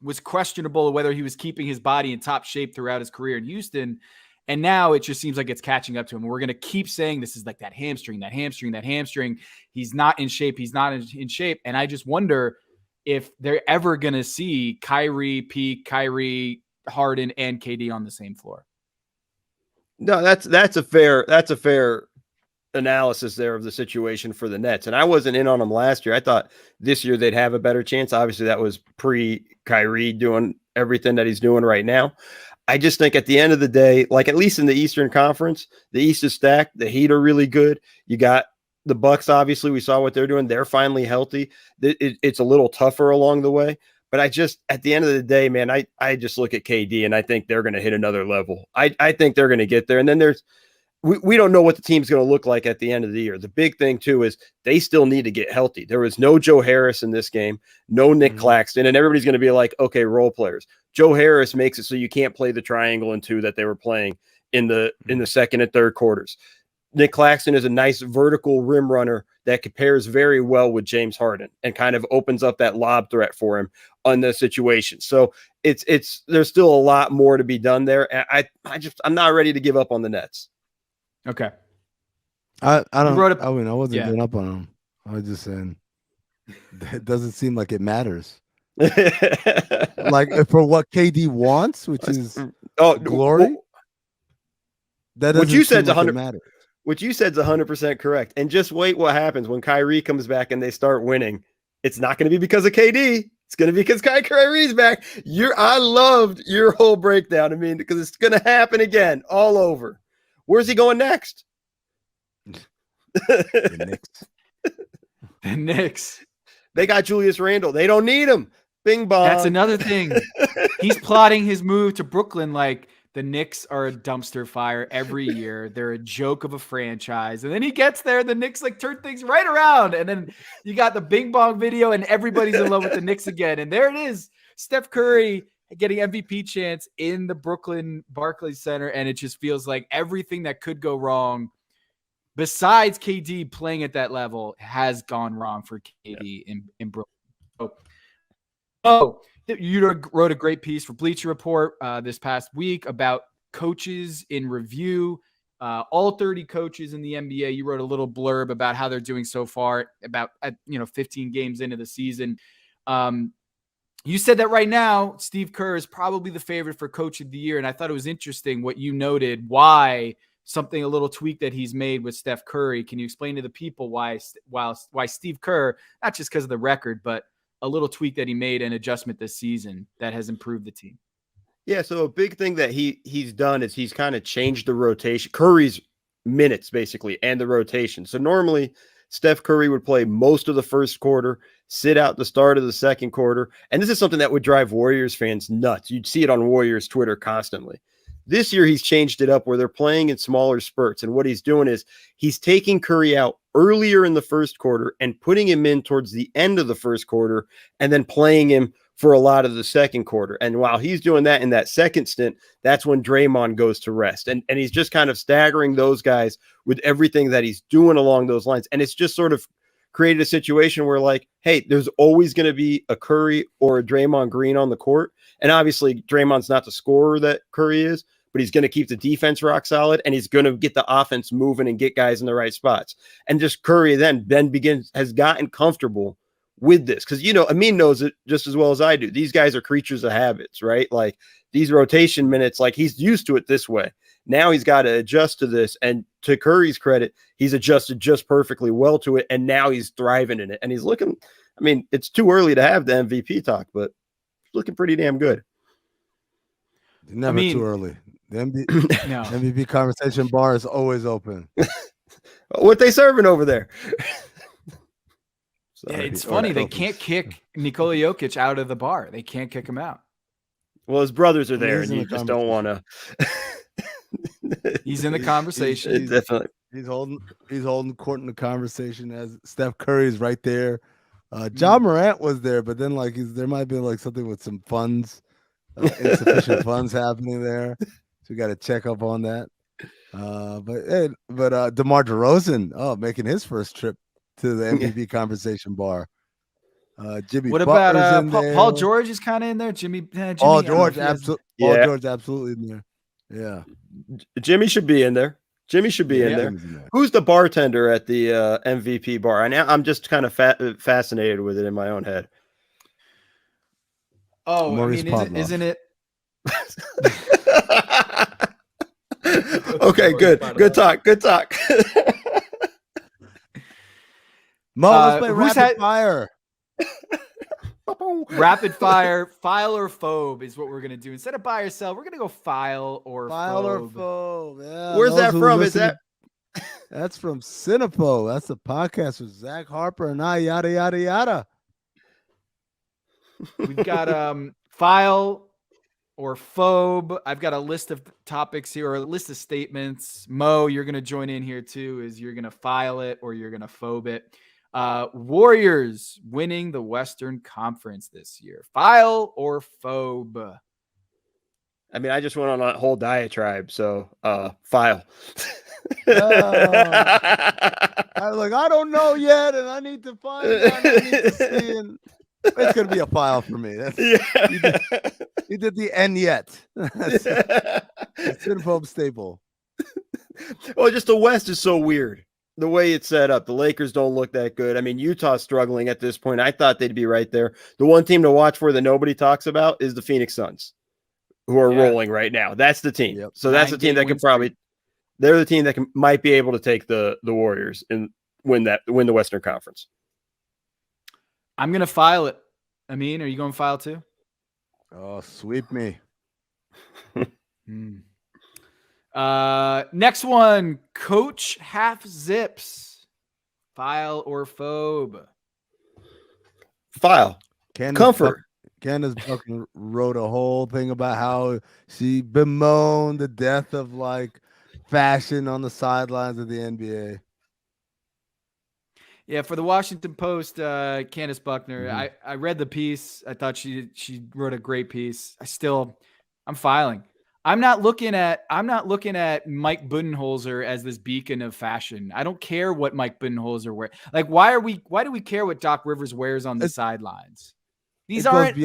was questionable whether he was keeping his body in top shape throughout his career in Houston. And now it just seems like it's catching up to him. And we're going to keep saying this is like that hamstring. He's not in shape. He's not in shape. And I just wonder if they're ever going to see Kyrie, Harden, and KD on the same floor. No, that's a fair analysis there of the situation for the Nets. And I wasn't in on them last year. I thought this year they'd have a better chance. Obviously, that was pre-Kyrie doing everything that he's doing right now. I just think at the end of the day, like at least in the Eastern Conference, the East is stacked. The Heat are really good. You got the Bucks, obviously. We saw what they're doing. They're finally healthy. It's a little tougher along the way. But I just, at the end of the day, man, I just look at KD and I think they're going to hit another level. I think they're going to get there. And then we don't know what the team's going to look like at the end of the year. The big thing, too, is they still need to get healthy. There was no Joe Harris in this game, no Nick Claxton, and everybody's going to be like, okay, role players. Joe Harris makes it so you can't play the triangle and two that they were playing in the second and third quarters. Nick Claxton is a nice vertical rim runner that compares very well with James Harden and kind of opens up that lob threat for him on the situation. So there's still a lot more to be done there. And I'm not ready to give up on the Nets. Okay. I wasn't giving up on him. I was just saying it doesn't seem like it matters. Like for what KD wants, which is glory. That what you said like 100%. What you said is 100% correct. And just wait what happens when Kyrie comes back and they start winning. It's not going to be because of KD. It's going to be because Kyrie's back. I loved your whole breakdown. I mean, because it's going to happen again all over. Where's he going next? The Knicks. They got Julius Randle. They don't need him. Bing bong. That's another thing. He's plotting his move to Brooklyn like the Knicks are a dumpster fire every year. They're a joke of a franchise. And then he gets there, the Knicks like turn things right around. And then you got the Bing Bong video and everybody's in love with the Knicks again. And there it is. Steph Curry getting MVP chance in the Brooklyn Barclays Center. And it just feels like everything that could go wrong besides KD playing at that level has gone wrong for KD in Brooklyn. You wrote a great piece for Bleacher Report this past week about coaches in review, all 30 coaches in the NBA. You wrote a little blurb about how they're doing so far, about 15 games into the season. You said that right now, Steve Kerr is probably the favorite for Coach of the Year, and I thought it was interesting what you noted. Why a little tweak that he's made with Steph Curry? Can you explain to the people why Steve Kerr, not just because of the record, but a little tweak that he made, an adjustment this season that has improved the team? Yeah, so a big thing that he's done is he's kind of changed the rotation, Curry's minutes basically, and the rotation. So normally Steph Curry would play most of the first quarter, sit out the start of the second quarter, and this is something that would drive Warriors fans nuts. You'd see it on Warriors Twitter constantly. This year he's changed it up where they're playing in smaller spurts, and what he's doing is he's taking Curry out earlier in the first quarter and putting him in towards the end of the first quarter and then playing him for a lot of the second quarter. And while he's doing that in that second stint, that's when Draymond goes to rest. And he's just kind of staggering those guys with everything that he's doing along those lines. And it's just sort of created a situation where, like, hey, there's always going to be a Curry or a Draymond Green on the court. And obviously Draymond's not the scorer that Curry is, but he's going to keep the defense rock solid, and he's going to get the offense moving and get guys in the right spots. And just Curry then has gotten comfortable with this. Because, Amin knows it just as well as I do. These guys are creatures of habits, right? Like these rotation minutes, like he's used to it this way. Now he's got to adjust to this. And to Curry's credit, he's adjusted just perfectly well to it. And now he's thriving in it. And he's looking, it's too early to have the MVP talk, but looking pretty damn good. Never too early. The MVP conversation bar is always open. What they serving over there? Yeah, it's funny. They can't kick Nikola Jokic out of the bar. They can't kick him out. Well, his brothers are there, and you just don't want to. He's in the conversation. He's definitely. He's holding court in the conversation as Steph Curry's right there. John Morant was there, but then like there might have been like something with some funds, insufficient funds happening there. So we got to check up on that. But DeMar DeRozan, making his first trip to the MVP conversation bar. Jimmy. What Butler's about in there. Paul George is kind of in there. Jimmy. Paul George, absolutely. Yeah. Paul George, absolutely in there. Yeah. Jimmy should be in there. Jimmy should be in there. Who's the bartender at the MVP bar? I'm just kind of fascinated with it in my own head. Oh, Maurice isn't it? Okay, good. Good talk. Good talk. Mo, let's play who's rapid fire. Rapid fire, file or phobe is what we're gonna do. Instead of buy or sell, we're gonna go file or phobe. Yeah, Where's that from? Is that? That's from Cinepo. That's the podcast with Zach Harper and I. Yada yada yada. We've got file or phobe. I've got a list of topics here, or a list of statements. Mo, you're gonna join in here too. Is you're gonna file it or you're gonna phobe it. Warriors winning the Western Conference this year. File or phobe? I mean, I just went on a whole diatribe, so file. I don't know yet, and I need to find out. I need to see, and it's gonna be a file for me. You did the N yet. It's Cinepo staple. Well, just the West is so weird. The way it's set up, the Lakers don't look that good. I mean, Utah's struggling at this point. I thought they'd be right there. The one team to watch for that nobody talks about is the Phoenix Suns, who are rolling right now. That's the team. Yep. So that's the team that can probably – they're the team that might be able to take the Warriors and win the Western Conference. I'm going to file it. Amin, are you going to file too? Oh, sweep me. Next one, Coach Half Zips. File or phobe? File. Comfort. Candace Buckner wrote a whole thing about how she bemoaned the death of like fashion on the sidelines of the NBA. Yeah, for the Washington Post, Candace Buckner. I read the piece. I thought she wrote a great piece. I'm filing. I'm not looking at Mike Budenholzer as this beacon of fashion. I don't care what Mike Budenholzer wears. Like, why do we care what Doc Rivers wears on the sidelines? These aren't.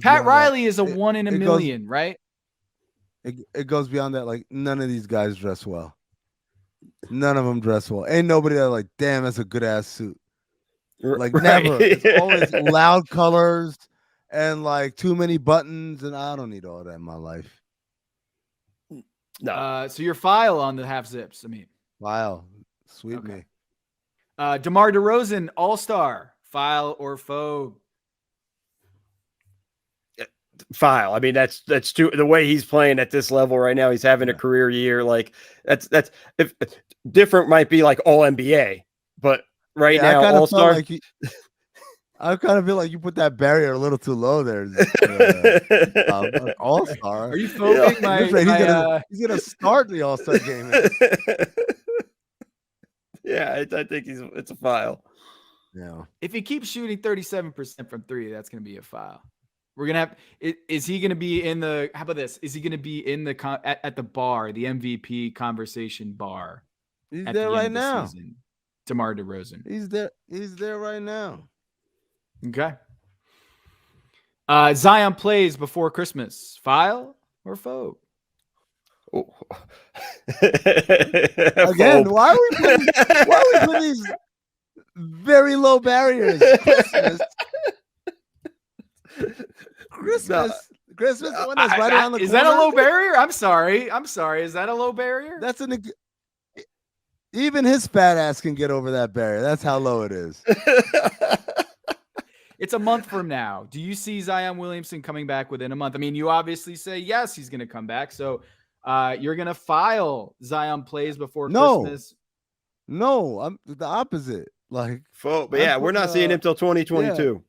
Pat Riley is a 1 in a million, right? It goes beyond that. Like, none of these guys dress well. None of them dress well. Ain't nobody that like, damn, that's a good ass suit. Like never. It's always loud colors and like too many buttons, and I don't need all that in my life. No. So your file on the half zips. I mean, file. Sweep me. DeMar DeRozan, All-Star. File or phobe? File. I mean, that's too, the way he's playing at this level right now. He's having a career year. Like that's if different might be like all NBA, but now All-Star. I kind of feel like you put that barrier a little too low there. All-Star. Are you phobing he's gonna start the All-Star game. Yeah, I think it's a file. Yeah. If he keeps shooting 37% from three, that's gonna be a file. We're gonna have. Is he gonna be in the? How about this? Is he gonna be in the at the bar, the MVP conversation bar? He's there right now. DeMar DeRozan. He's there. He's there right now. Okay. Zion plays before Christmas. File or phobe? Oh. Again, why are we putting these very low barriers? Christmas. When that's right around the corner. Is that a low barrier? I'm sorry. Is that a low barrier? That's even his fat ass can get over that barrier. That's how low it is. It's a month from now. Do you see Zion Williamson coming back within a month? I mean, you obviously say yes, he's going to come back. So you're going to file Zion plays before Christmas. No, I'm the opposite. Like, but yeah, we're not seeing him till 2022.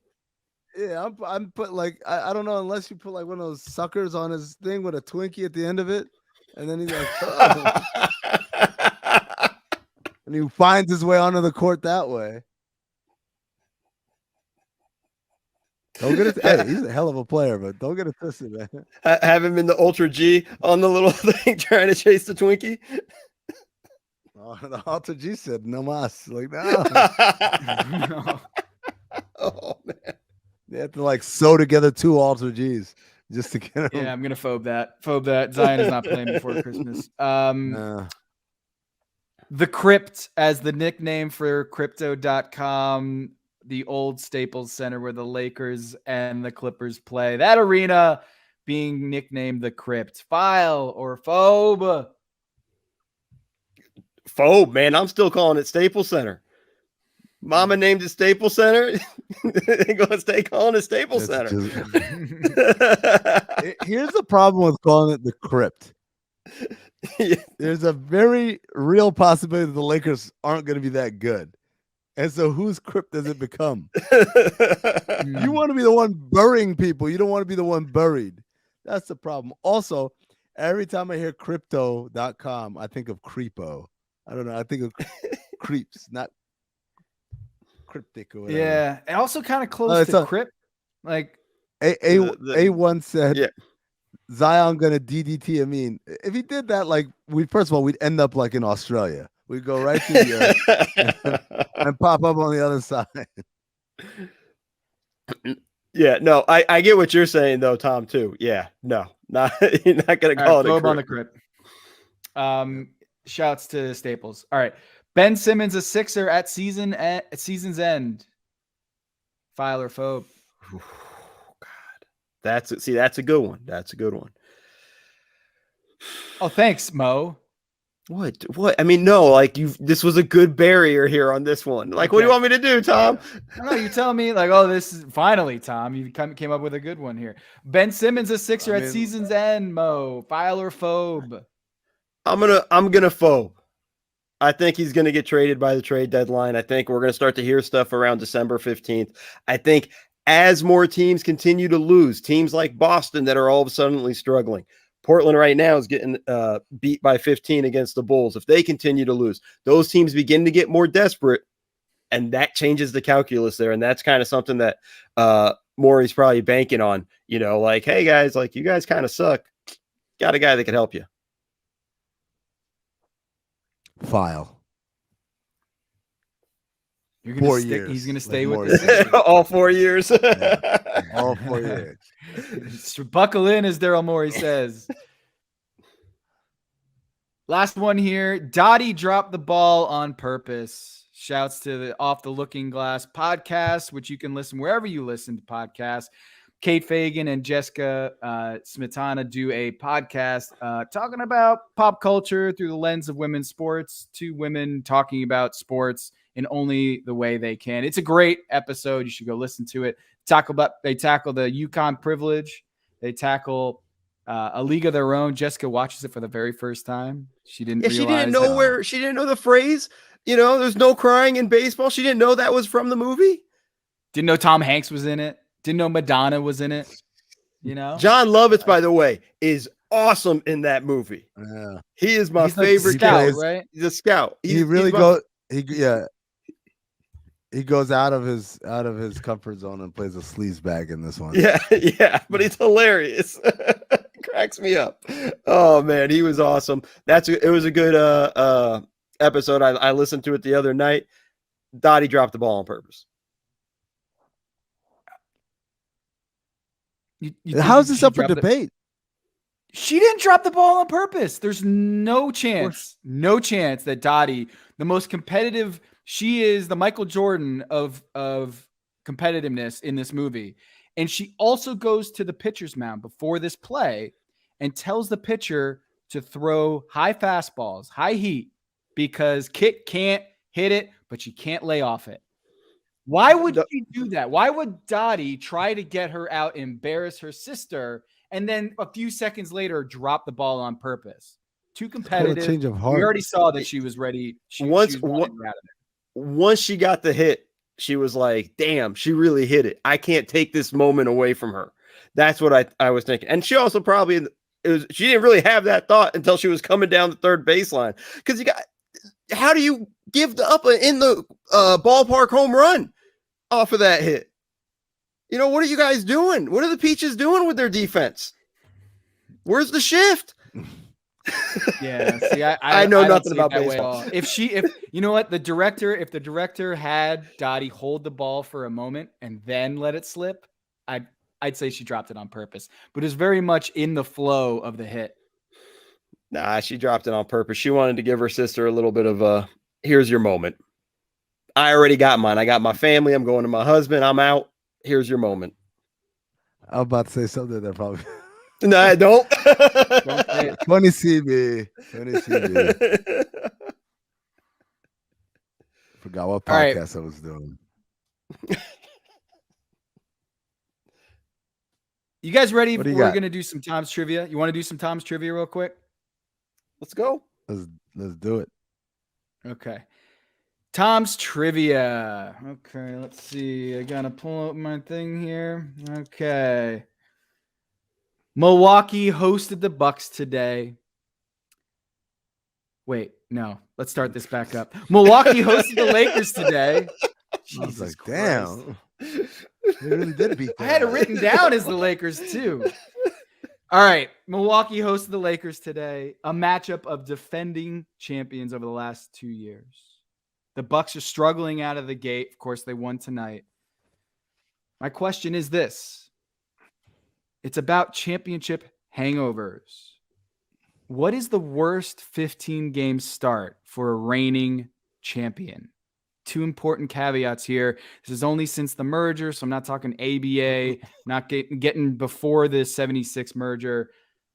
Yeah, I'm put like I don't know, unless you put like one of those suckers on his thing with a Twinkie at the end of it. And then he's like, oh. And he finds his way onto the court that way. Don't get it. Hey, he's a hell of a player, but don't get it twisted, man. Have him in the Ultra G on the little thing trying to chase the Twinkie. Oh, the Alter G said, no mas. Like, no. Oh, man. They have to like sew together 2 Alter Gs just to get them. Yeah, I'm gonna phobe that. Zion is not playing before Christmas. The Crypt as the nickname for Crypto.com, the old Staples Center where the Lakers and the Clippers play. That arena being nicknamed the Crypt. File or phobe? Phobe, man. I'm still calling it Staples Center. Mama named it Staples Center. They're going to stay calling it Staples Center. Here's the problem with calling it the Crypt. Yeah. There's a very real possibility that the Lakers aren't going to be that good. And so whose crypt does it become? You want to be the one burying people. You don't want to be the one buried. That's the problem. Also, every time I hear crypto.com, I think of creepo. I don't know. I think of creeps, not cryptic or whatever. Yeah, and also kind of close to Crypt. Like A1 said, yeah. Zion gonna DDT Amin. If he did that, like first of all, we'd end up like in Australia. We'd go right to the earth and pop up on the other side. Yeah, no, I get what you're saying though, Tom, too. Yeah, no, you're not gonna call it a on the Crypt. Shouts to Staples. All right. Ben Simmons, a Sixer at season's end. File or phobe? Oh, God, that's a good one. That's a good one. Oh, thanks, Mo. What? I mean, no, like this was a good barrier here on this one. Like, what do you want me to do, Tom? No, you tell me like, oh, this is finally, Tom. You came up with a good one here. Ben Simmons, a Sixer at season's end. Mo, file or phobe? I'm gonna phobe. I think he's going to get traded by the trade deadline. I think we're going to start to hear stuff around December 15th. I think as more teams continue to lose, teams like Boston that are all of a sudden struggling. Portland right now is getting beat by 15 against the Bulls. If they continue to lose, those teams begin to get more desperate, and that changes the calculus there. And that's kind of something that Morey's probably banking on. You know, like, hey, guys, like you guys kind of suck. Got a guy that can help you. File. You're 4 gonna years. He's going to stay like with the Sixers. All 4 years. Yeah. All 4 years. Buckle in, as Daryl Morey says. Last one here. Dottie dropped the ball on purpose. Shouts to the Off the Looking Glass podcast, which you can listen wherever you listen to podcasts. Kate Fagan and Jessica Smetana do a podcast talking about pop culture through the lens of women's sports. 2 women talking about sports in only the way they can. It's a great episode. You should go listen to it. They tackle the UConn privilege. They tackle a league of their own. Jessica watches it for the very first time. She didn't. Yeah, she didn't know she didn't know the phrase. You know, there's no crying in baseball. She didn't know that was from the movie. Didn't know Tom Hanks was in it. Didn't know Madonna was in it. You know, John Lovitz, by the way, is awesome in that movie. Yeah. He is my he's favorite scout, right? He's a scout. He goes out of his comfort zone and plays a sleaze bag in this one. Yeah, but he's hilarious. Cracks me up. Oh man, he was awesome. It was a good episode. I listened to it the other night. Dottie dropped the ball on purpose. How's this up for debate? She didn't drop the ball on purpose. There's no chance that Dottie, the most competitive, she is the Michael Jordan of competitiveness in this movie. And she also goes to the pitcher's mound before this play and tells the pitcher to throw high fastballs, high heat, because Kit can't hit it, but she can't lay off it. Why would she do that? Why would Dottie try to get her out, embarrass her sister, and then a few seconds later drop the ball on purpose? Too competitive. Change of heart. We already saw that she was ready. Once she got the hit, she was like, damn, she really hit it. I can't take this moment away from her. That's what I was thinking. And she also probably She didn't really have that thought until she was coming down the third baseline. Because how do you give up in the ballpark home run off of that hit? What are you guys doing? What are the Peaches doing with their defense? Where's the shift? Yeah, see, I know don't nothing see about it that way at baseball. all. If you know what, if the director had Dottie hold the ball for a moment and then let it slip, I'd say she dropped it on purpose. But it's very much in the flow of the hit. Nah, she dropped it on purpose. She wanted to give her sister a little bit of a here's your moment. I already got mine. I got my family. I'm going to my husband. I'm out. Here's your moment. I'm about to say something that probably. No, I don't. Don't say it. 20 CB. 20 CB. Forgot what All right. podcast I was doing. You guys ready? What do you We're got? going to do some Tom's trivia. You want to do some Tom's trivia real quick? Let's go. Let's do it. Okay. Tom's trivia. Okay, let's see. I got to pull up my thing here. Okay. Milwaukee hosted the Bucks today. Wait, no. Let's start this back up. Milwaukee hosted the Lakers today. I was Jesus like, Christ. damn. They really did beat I had it them. written down as the Lakers too. All right. Milwaukee hosted the Lakers today. A matchup of defending champions over the last 2 years. The Bucks are struggling out of the gate. Of course, they won tonight. My question is this. It's about championship hangovers. What is the worst 15-game start for a reigning champion? Two important caveats here. This is only since the merger, so I'm not talking ABA, not getting before the 76 merger.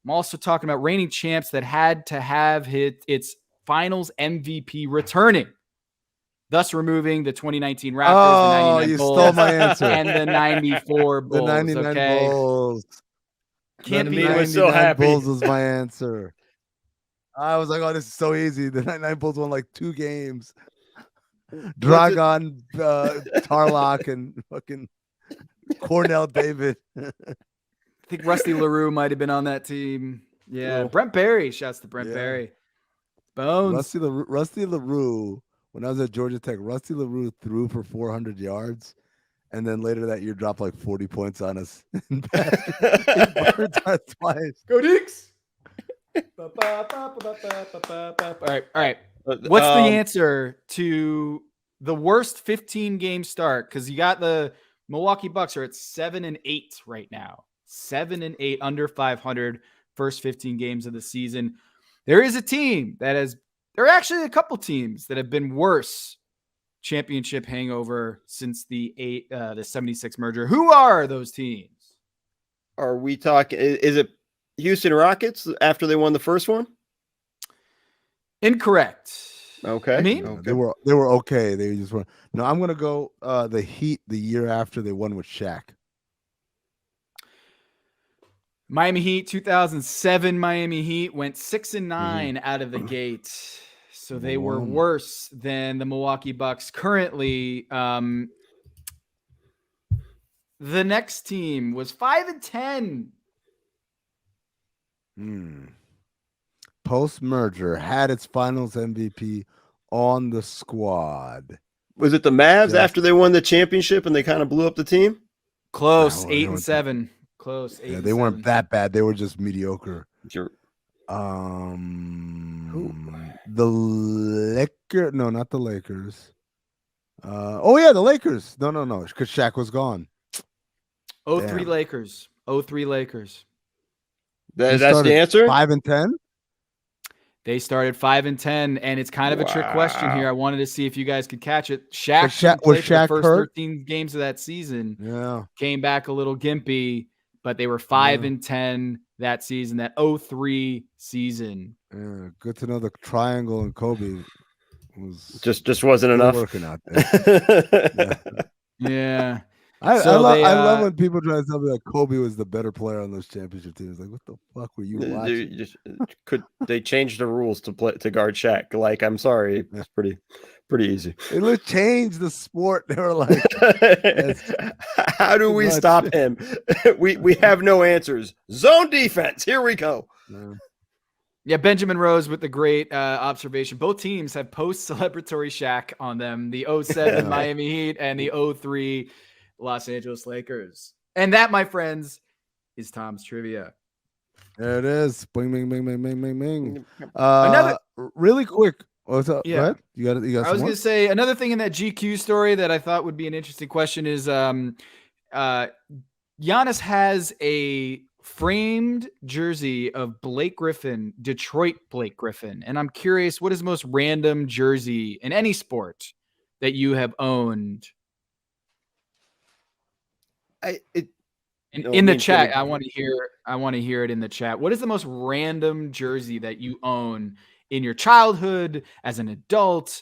I'm also talking about reigning champs that had to have hit its finals MVP returning, thus removing the 2019 Raptors, the 99 you Bulls, stole my answer. and the 94 The Bulls. 99 Okay, Bulls. can't The be. 99 was so happy. Bulls was my answer. I was like, oh, this is so easy. The 99 Bulls won like 2 games. Dragon, Tarlock, and fucking Cornell David. I think Rusty LaRue might have been on that team. Yeah, Cool. Brent Berry. Shouts to Brent Yeah. Berry. Bones. Rusty LaRue, when I was at Georgia Tech, Rusty LaRue threw for 400 yards. And then later that year dropped like 40 points on us. Twice. Go Deeks. All right. What's the answer to the worst 15-game start? Because you got the Milwaukee Bucks are at 7-8 right now. 7-8 under 500 first 15 games of the season. There is a team that there are actually a couple teams that have been worse championship hangover since the 76 merger. Who are those teams? Are we talking? Is it Houston Rockets after they won the first one? Incorrect. Okay. I mean, No, they were okay. They just were. No, I'm gonna go the Heat the year after they won with Shaq. Miami Heat, 2007 Miami Heat went 6-9 out of the gate. So they were worse than the Milwaukee Bucks. Currently, the next team was 5-10. Post merger had its finals MVP on the squad. Was it the Mavs Yeah. after they won the championship and they kind of blew up the team? Close, No, they 8-7. Close, 8. Yeah, they weren't that bad. They were just mediocre. Sure. The Lakers. No, not the Lakers. The Lakers. No, because Shaq was gone. 03 Damn. Lakers. 03 Lakers. They That's started the answer? 5-10. They started 5-10, and it's kind of a trick question here. I wanted to see if you guys could catch it. Shaq Was didn't play for the Shaq first hurt? 13 games of that season. Yeah. Came back a little gimpy, but they were 5-10 that season, that 03 season. Yeah. Good to know the triangle and Kobe was Just wasn't still enough. working out there. Yeah. I So love when people try to tell me that Kobe was the better player on those championship teams. Like, what the fuck were you watching? They changed the rules to guard Shaq? Like, I'm sorry, it's pretty easy. They changed the sport. They were like, How do we much. stop him? We have no answers. Zone defense. Here we go. Yeah, Benjamin Rose with the great observation. Both teams have post-celebratory Shaq on them. The 07 Miami Heat and the 03 Los Angeles Lakers. And that, my friends, is Tom's trivia. There it is. Bing, bing, bing, bing, bing, bing, bing. Another really quick. What's up? Yeah. What? You got I was going to say another thing in that GQ story that I thought would be an interesting question is Giannis has a framed jersey of Blake Griffin, Detroit Blake Griffin. And I'm curious, what is the most random jersey in any sport that you have owned? In the chat, I want to hear it in the chat. What is the most random jersey that you own in your childhood as an adult?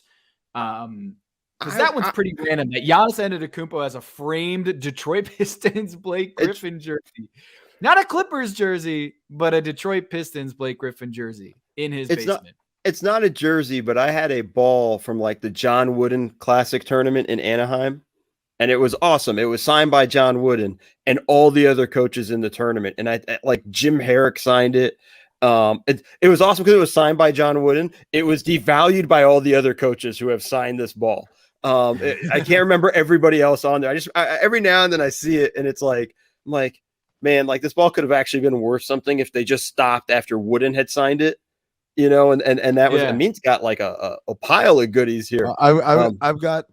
Because that one's pretty random. That Giannis Antetokounmpo has a framed Detroit Pistons Blake Griffin jersey. Not a Clippers jersey, but a Detroit Pistons Blake Griffin jersey in his basement. It's not a jersey, but I had a ball from like the Jon Wooden Classic tournament in Anaheim, and it was awesome. It was signed by Jon Wooden and all the other coaches in the tournament, and I like Jim Herrick signed it. It was awesome because it was signed by Jon Wooden. It was devalued by all the other coaches who have signed this ball. I can't remember everybody else on there. I every now and then I see it, and it's like I'm like, man, like this ball could have actually been worth something if they just stopped after Wooden had signed it, you know, and that was, Amin's got like a pile of goodies here. I've got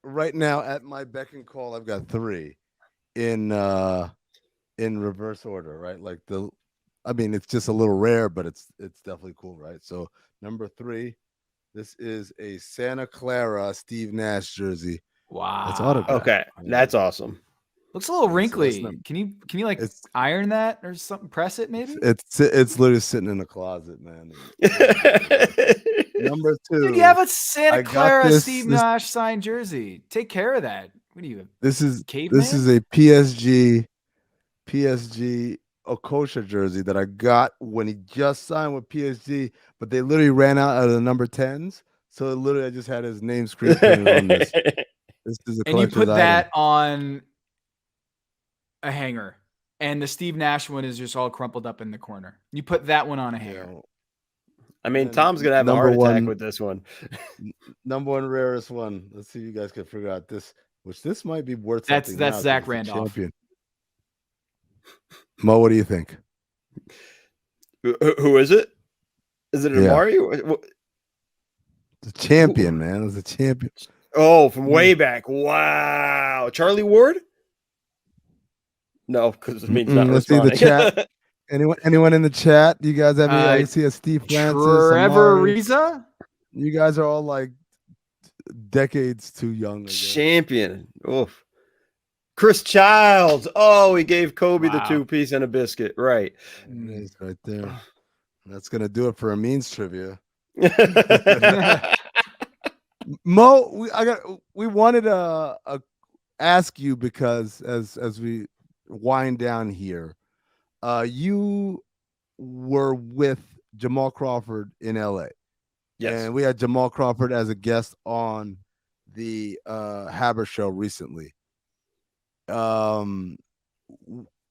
right now at my beck and call, I've got 3 in reverse order, right? Like it's just a little rare, but it's definitely cool, right? So number 3, this is a Santa Clara Steve Nash jersey. Wow. It's autographed. Okay. That's awesome. Looks a little wrinkly. Can you like iron that or something? Press it maybe? It's literally sitting in the closet, man. Number 2. Dude, you have a Santa Clara Steve Nash signed jersey. Take care of that. What do you? This is caveman? This is a PSG Okocha jersey that I got when he just signed with PSG, but they literally ran out of the number 10s. So literally I just had his name screen printed on this. This is a and you put collector's that item. on a hanger, and the Steve Nash one is just all crumpled up in the corner. You put that one on a hanger. I mean, Tom's gonna have a heart attack with this one. Number 1 rarest one. Let's see if you guys can figure out this. Which this might be worth. That's something now, Zach Randolph. Mo, what do you think? Who is it? Is it Amari? The champion, man. It's a champion. Oh, from way back. Wow. Charlie Ward? No, because it means not let's see the chat. Anyone in the chat? Do you guys have any? I see a Steve Francis, Trevor Amari. Ariza? You guys are all like decades too young. Champion. Oof. Chris Childs. Oh, he gave Kobe the 2-piece and a biscuit. Right. It is right there. That's gonna do it for Amin's trivia. Mo, we wanted to ask you because as we wind down here, you were with Jamal Crawford in LA. Yes. And we had Jamal Crawford as a guest on the Haberstroh recently.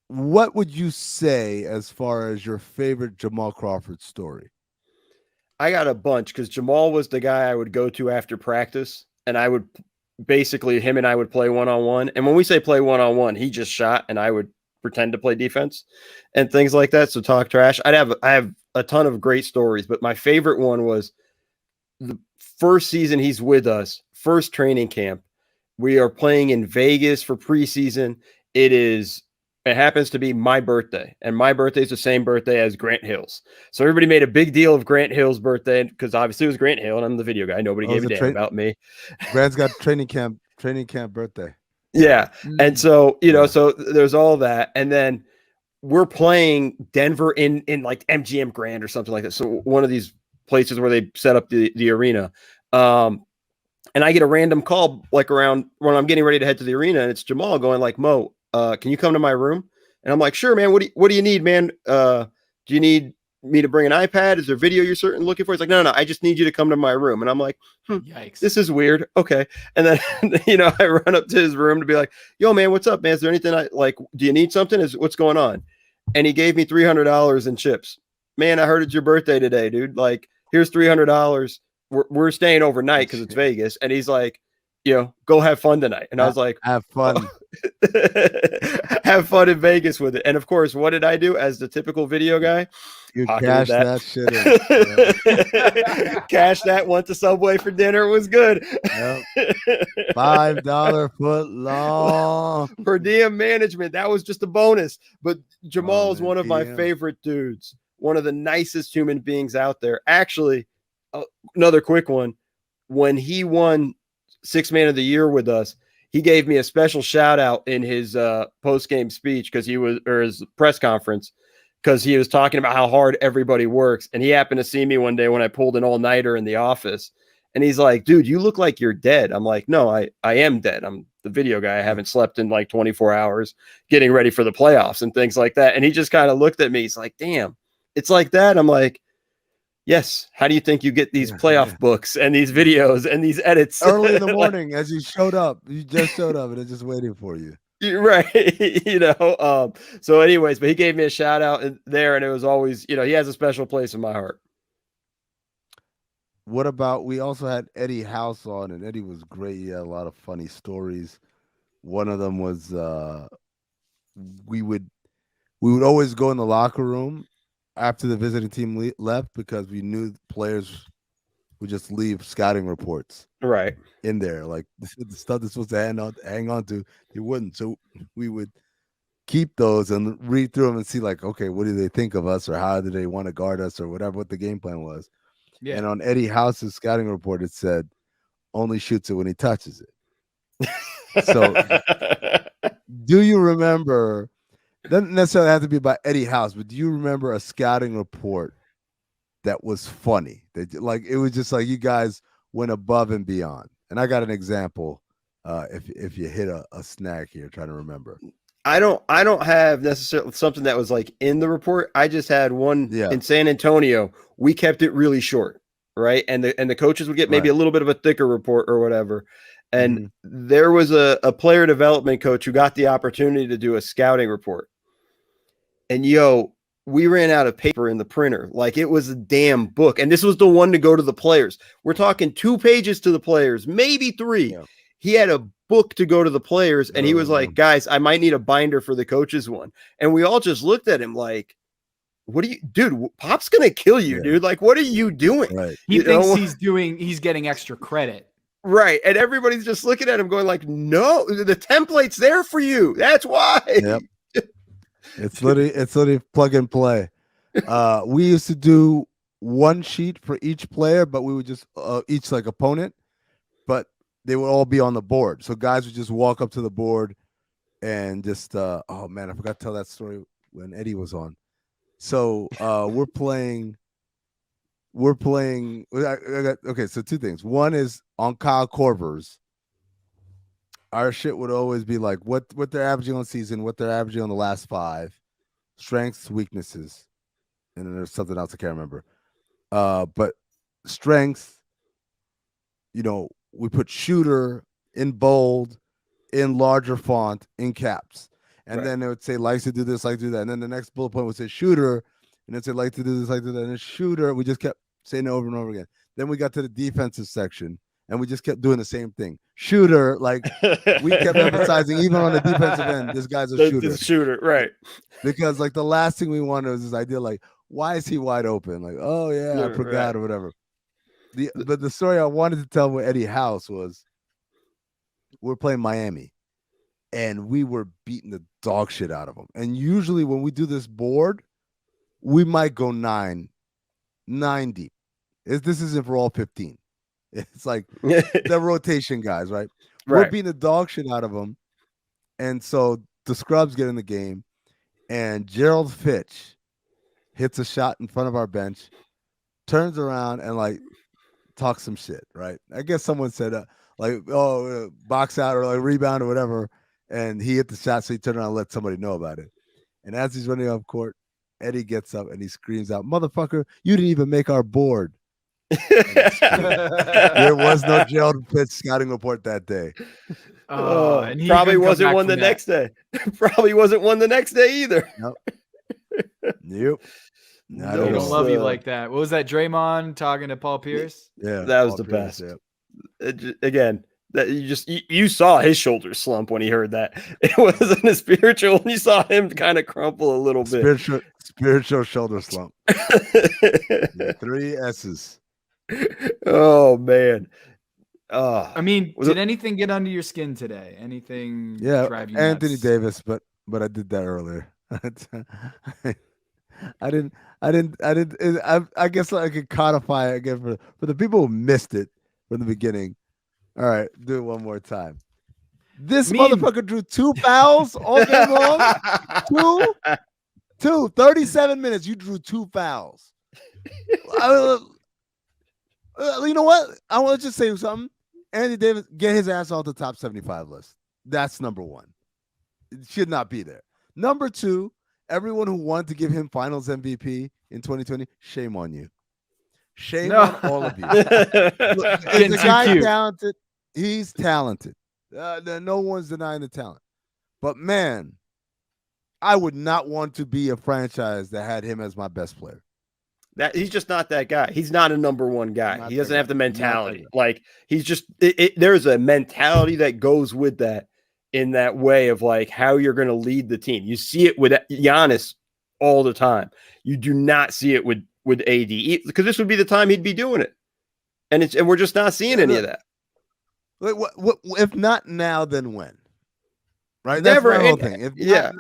What would you say as far as your favorite Jamal Crawford story? I got a bunch because Jamal was the guy I would go to after practice, and I would basically him and I would play one-on-one. And when we say play one-on-one, he just shot and I would pretend to play defense and things like that. So talk trash. I have a ton of great stories, but my favorite one was the first season he's with us, first training camp. We are playing in Vegas for preseason. It happens to be my birthday, and my birthday is the same birthday as Grant Hill's. So everybody made a big deal of Grant Hill's birthday because obviously it was Grant Hill, and I'm the video guy. Nobody gave a damn about me. Grant's got training camp birthday. Yeah. And so, so there's all that. And then we're playing Denver in like MGM Grand or something like that. So one of these places where they set up the arena. And I get a random call like around when I'm getting ready to head to the arena, and it's Jamal going like, Mo, can you come to my room? And I'm like, sure, man. What do you need, man? Do you need me to bring an iPad? Is there video you're certain looking for? He's like, no. I just need you to come to my room. And I'm like, yikes, this is weird. Okay. And then, I run up to his room to be like, yo, man, what's up, man? Is there anything do you need something? What's going on? And he gave me $300 in chips. man, I heard it's your birthday today, dude. Like, here's $300. We're staying overnight because it's Vegas. And he's like, go have fun tonight. And I was like, have fun. Have fun in Vegas with it. And of course, what did I do as the typical video guy? You cash that shit in. Cash that, went to Subway for dinner. It was good. Yep. $5 foot long. Per diem management. That was just a bonus. But Jamal is one of my favorite dudes. One of the nicest human beings out there. Actually, another quick one. When he won Sixth Man of the Year with us, he gave me a special shout out in his post-game speech or his press conference, because he was talking about how hard everybody works. And he happened to see me one day when I pulled an all-nighter in the office. And he's like, dude, you look like you're dead. I'm like, no, I am dead. I'm the video guy. I haven't slept in like 24 hours getting ready for the playoffs and things like that. And he just kind of looked at me. He's like, damn, it's like that. I'm like, yes. How do you think you get these playoff books and these videos and these edits? Early in the morning, as you showed up, you just showed up and it's just waiting for you. Right. So anyways, but he gave me a shout out there, and it was always, he has a special place in my heart. What about, we also had Eddie House on, and Eddie was great. He had a lot of funny stories. One of them was we would always go in the locker room after the visiting team left, because we knew players would just leave scouting reports right in there, like the stuff they're supposed to hang on to. You wouldn't, so we would keep those and read through them and see, like, okay, what do they think of us, or how do they want to guard us, or whatever, what the game plan was. Yeah. And on Eddie House's scouting report, it said only shoots it when he touches it. So do you remember, doesn't necessarily have to be about Eddie House, but do you remember a scouting report that was funny, that like it was just like you guys went above and beyond? And I got an example if you hit a snag here, trying to remember. I don't have necessarily something that was like in the report. I just had one in San Antonio. We kept it really short, right? And the coaches would get maybe a little bit of a thicker report or whatever. And there was a player development coach who got the opportunity to do a scouting report. And we ran out of paper in the printer. Like, it was a damn book. And this was the one to go to the players. We're talking 2 pages to the players, maybe 3. Yeah. He had a book to go to the players, and he was like, guys, I might need a binder for the coaches one. And we all just looked at him like, what are you, dude? Pop's going to kill you, dude. Like, what are you doing? Right. He thinks he's getting extra credit. Right. And everybody's just looking at him going like, no, the template's there for you. That's why. Yep. It's literally plug and play. We used to do 1 sheet for each player, but we would just each like opponent, but they would all be on the board. So guys would just walk up to the board and just oh man, I forgot to tell that story when Eddie was on. So we're playing. Okay, so 2 things. One is on Kyle Korver's. Our shit would always be like what they're averaging on season, what they're averaging on the last 5, strengths, weaknesses, and then there's something else I can't remember. But strengths, we put shooter in bold, in larger font, in caps, and then they would say likes to do this, like to do that, and then the next bullet point would say shooter, and then say like to do this, like to do that, and then shooter. We just kept saying it over and over again. Then we got to the defensive section, and we just kept doing the same thing. Shooter, like we kept emphasizing, even on the defensive end, this guy's a shooter. The shooter, right? Because like the last thing we wanted was this idea, like, why is he wide open? Like, oh yeah, I forgot or whatever. But the story I wanted to tell with Eddie House was, we're playing Miami, and we were beating the dog shit out of them. And usually when we do this board, we might go 9 deep. This isn't for all 15. It's like the rotation guys, right? We're beating the dog shit out of them. And so the scrubs get in the game, and Gerald Fitch hits a shot in front of our bench, turns around and like talks some shit, right? I guess someone said box out or like rebound or whatever, and he hit the shot, so he turned around and let somebody know about it. And as he's running off court, Eddie gets up and he screams out, "Motherfucker, you didn't even make our board." There was no Gerald Fitch scouting report that day. And probably wasn't one the next day. Probably wasn't one the next day either. Yep. I They don't don't know. love you like that. What was that? Draymond talking to Paul Pierce? Yeah, That was Paul the Pierce, best. yeah. Again, that you saw his shoulders slump when he heard that. It wasn't a spiritual, and you saw him kind of crumple a little bit. Spiritual shoulder slump. Yeah, 3 S's. Oh man. I mean, Was did it- anything get under your skin today? Anything Yeah, drive you Anthony nuts? Davis, but I did that earlier. I didn't. I guess I could codify it again for the people who missed it from the beginning. All right, do it one more time. This Meme. motherfucker drew 2 fouls all game long. 37 minutes. You drew 2 fouls. You know what? I want to just say something. Anthony Davis, get his ass off the top 75 list. That's number 1. It should not be there. Number 2, everyone who wanted to give him Finals MVP in 2020, shame on you. Shame on all of you. Look, Getting is the too guy cute. talented? He's talented. No one's denying the talent. But man, I would not want to be a franchise that had him as my best player. That he's just not that guy. He's not a number 1 guy. Not He that doesn't guy. have the Not that mentality. guy. Like he's just there's a mentality that goes with that in that way of like how you're going to lead the team. You see it with Giannis all the time. You do not see it with AD because this would be the time he'd be doing it. And we're just not seeing any of that. Like, what, if not now, then when? Right? Never. That's my whole And- thing. yeah.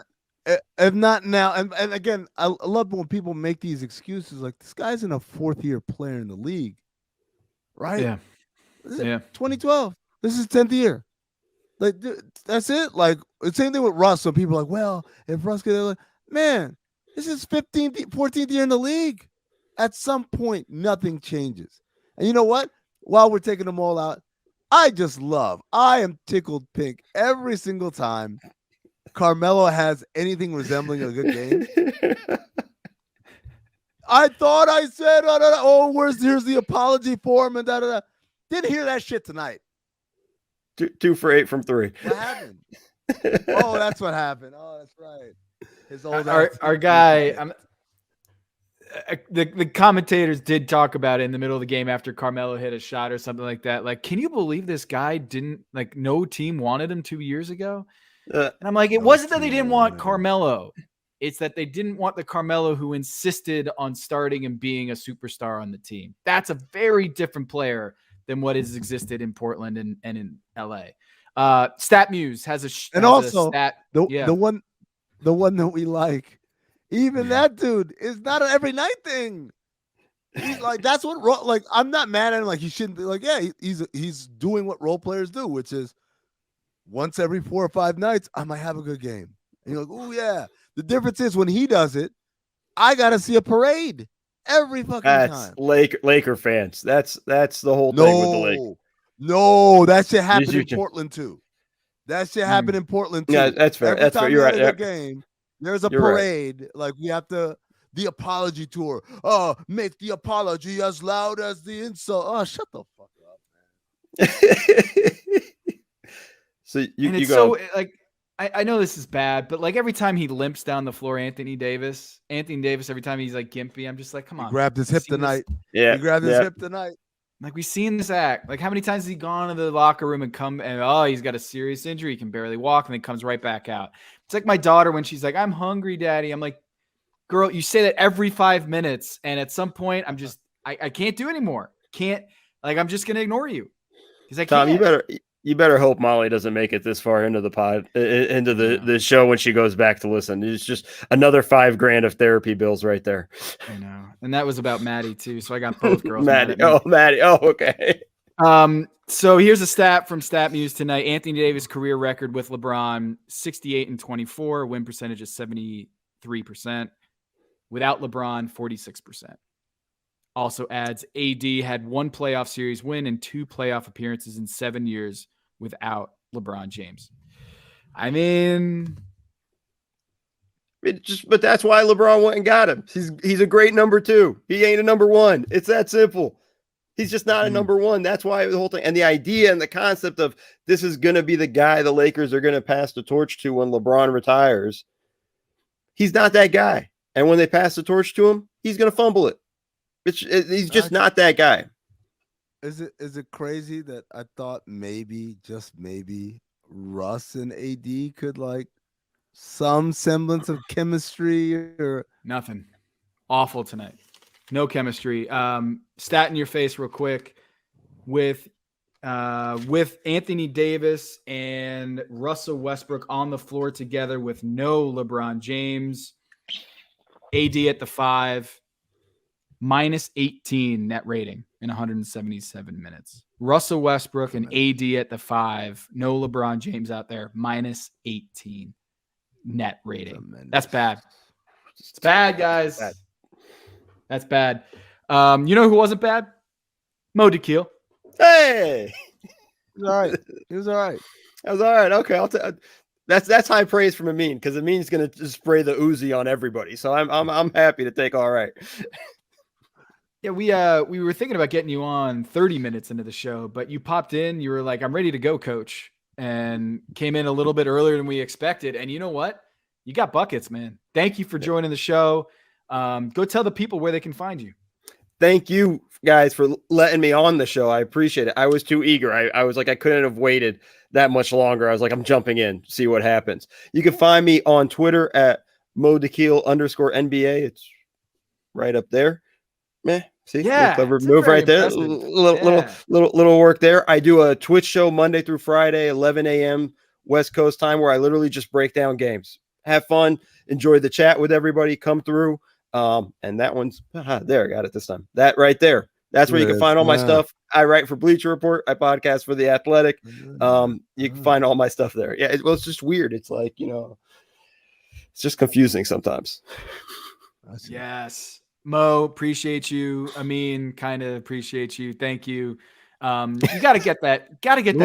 If not now, and again, I love when people make these excuses like this guy's in a 4th-year player in the league, right? Yeah. Yeah. 2012. This is 10th year. Like that's it. Like the same thing with Russ. Some people are like, well, if Russ could, man, this is 15th, 14th year in the league. At some point, nothing changes. And you know what? While we're taking them all out, I am tickled pink every single time Carmelo has anything resembling a good game. I thought I said, here's the apology form and da da da. Didn't hear that shit tonight. 2 for 8 from 3. What happened? Oh, that's what happened. Oh, that's right. His old Our guy, the commentators did talk about it in the middle of the game after Carmelo hit a shot or something like that. Like, can you believe this guy didn't, like, no team wanted him 2 years ago? And I'm like, it No wasn't that they team didn't wanted want him. Carmelo. It's that they didn't want the Carmelo who insisted on starting and being a superstar on the team. That's a very different player than what has existed in Portland and in LA. StatMuse has a stat. The one that we like, even that dude is not an every night thing. He's like, that's what like I'm not mad at him. Like he shouldn't be like, yeah, he's doing what role players do, which is once every 4 or 5 nights, I might have a good game. And you're like, oh yeah. The difference is when he does it, I gotta see a parade every fucking time. Laker fans. That's the whole thing with the Lakers. No, that shit happened you in can- Portland too. That shit happened in Portland too. Yeah, that's fair. Every That's fair. time You're we right. had a Yeah. good game, there's a You're right. parade. Like we have to the apology tour. Oh, make the apology as loud as the insult. Oh, shut the fuck up, man. So you And it's go. so like I know this is bad, but like every time he limps down the floor, Anthony Davis, every time he's like gimpy, I'm just like, come on. He grabbed his We've hip seen this- tonight. Yeah. He grabbed his yeah. hip tonight. Like we've seen this act. Like how many times has he gone to the locker room and come and he's got a serious injury, he can barely walk, and then comes right back out. It's like my daughter when she's like, I'm hungry, daddy. I'm like, girl, you say that every 5 minutes, and at some point I'm just I can't do anymore. I'm just gonna ignore you. Because I Tom, can't. you better hope Molly doesn't make it this far into the pod, into the show when she goes back to listen. It's just another $5,000 of therapy bills right there. I know. And that was about Maddie too. So I got both girls. mad Maddie. at me. Oh, Maddie. Oh, okay. So here's a stat from StatMuse tonight. Anthony Davis career record with LeBron, 68-24, win percentage is 73%. Without LeBron, 46%. Also adds AD had 1 playoff series win and 2 playoff appearances in 7 years without LeBron James. I mean, But that's why LeBron went and got him. He's a great number 2. He ain't a number 1. It's that simple. He's just not a number 1. That's why the whole thing and the idea and the concept of this is going to be the guy the Lakers are going to pass the torch to when LeBron retires. He's not that guy. And when they pass the torch to him, he's going to fumble it. He's just not that guy. Is it crazy that I thought maybe, just maybe, Russ and AD could like some semblance of chemistry or Nothing. Awful tonight. No chemistry. Stat in your face real quick with Anthony Davis and Russell Westbrook on the floor together with no LeBron James. AD at the 5, minus 18 net rating in 177 minutes. Russell Westbrook and AD at the 5, no LeBron James out there, minus 18 net rating. Tremendous. That's bad. It's bad, guys. That's bad. You know who wasn't bad? Mo Dakhil. Hey, He was all right. He was all right. that was all right. Okay, that's high praise from Amin, because Amin's going to just spray the Uzi on everybody. So I'm happy to take all right. Yeah, we were thinking about getting you on 30 minutes into the show, but you popped in. You were like, "I'm ready to go, coach," and came in a little bit earlier than we expected. And you know what? You got buckets, man. Thank you for joining the show. Go tell the people where they can find you. Thank you guys for letting me on the show. I appreciate it. I was too eager. I was like, I couldn't have waited that much longer. I was like, I'm jumping in, see what happens. You can find me on Twitter at @MoDakhil_NBA. It's right up there. Man, see, Yeah, clever it's move very right there. impressive. Little work there. I do a Twitch show Monday through Friday, 11 a.m. West Coast time, where I literally just break down games. Have fun, enjoy the chat with everybody. Come through. And that one's there. I got it this time. That right there. That's where you can find all my stuff. I write for Bleacher Report. I podcast for The Athletic. You can find all my stuff there. Yeah, it's just weird. It's like, it's just confusing sometimes. Yes. Mo, appreciate you. Amin, kind of appreciate you. Thank you. You got to get that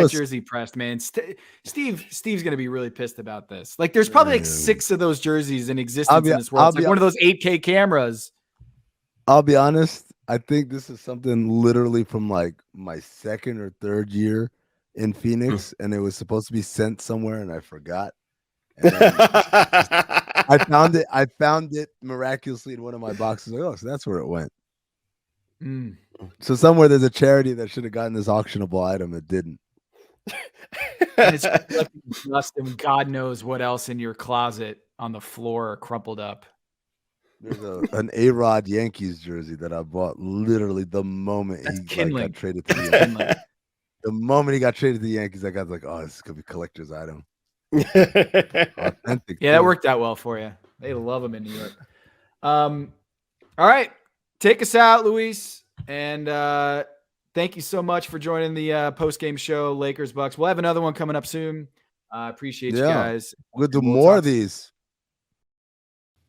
jersey pressed, man. Steve's going to be really pissed about this. Like, there's probably like 6 of those jerseys in existence in this world. It's like one of those 8K cameras. I'll be honest. I think this is something literally from like my 2nd or 3rd year in Phoenix, and it was supposed to be sent somewhere, and I forgot. And I found it miraculously in one of my boxes. Like, oh, so that's where it went. So somewhere there's a charity that should have gotten this auctionable item that didn't. And it's dust and God knows what else in your closet on the floor crumpled up. There's an A-Rod Yankees jersey that I bought literally the moment he got traded to the Yankees. The moment he got traded to the Yankees, I got like, oh, this is gonna be a collector's item. Authentic. Yeah, that worked out well for you. They love them in New York. All right, take us out, Luis, and thank you so much for joining the post-game show, Lakers Bucks. We'll have another one coming up soon. Appreciate you guys. We'll do more of these.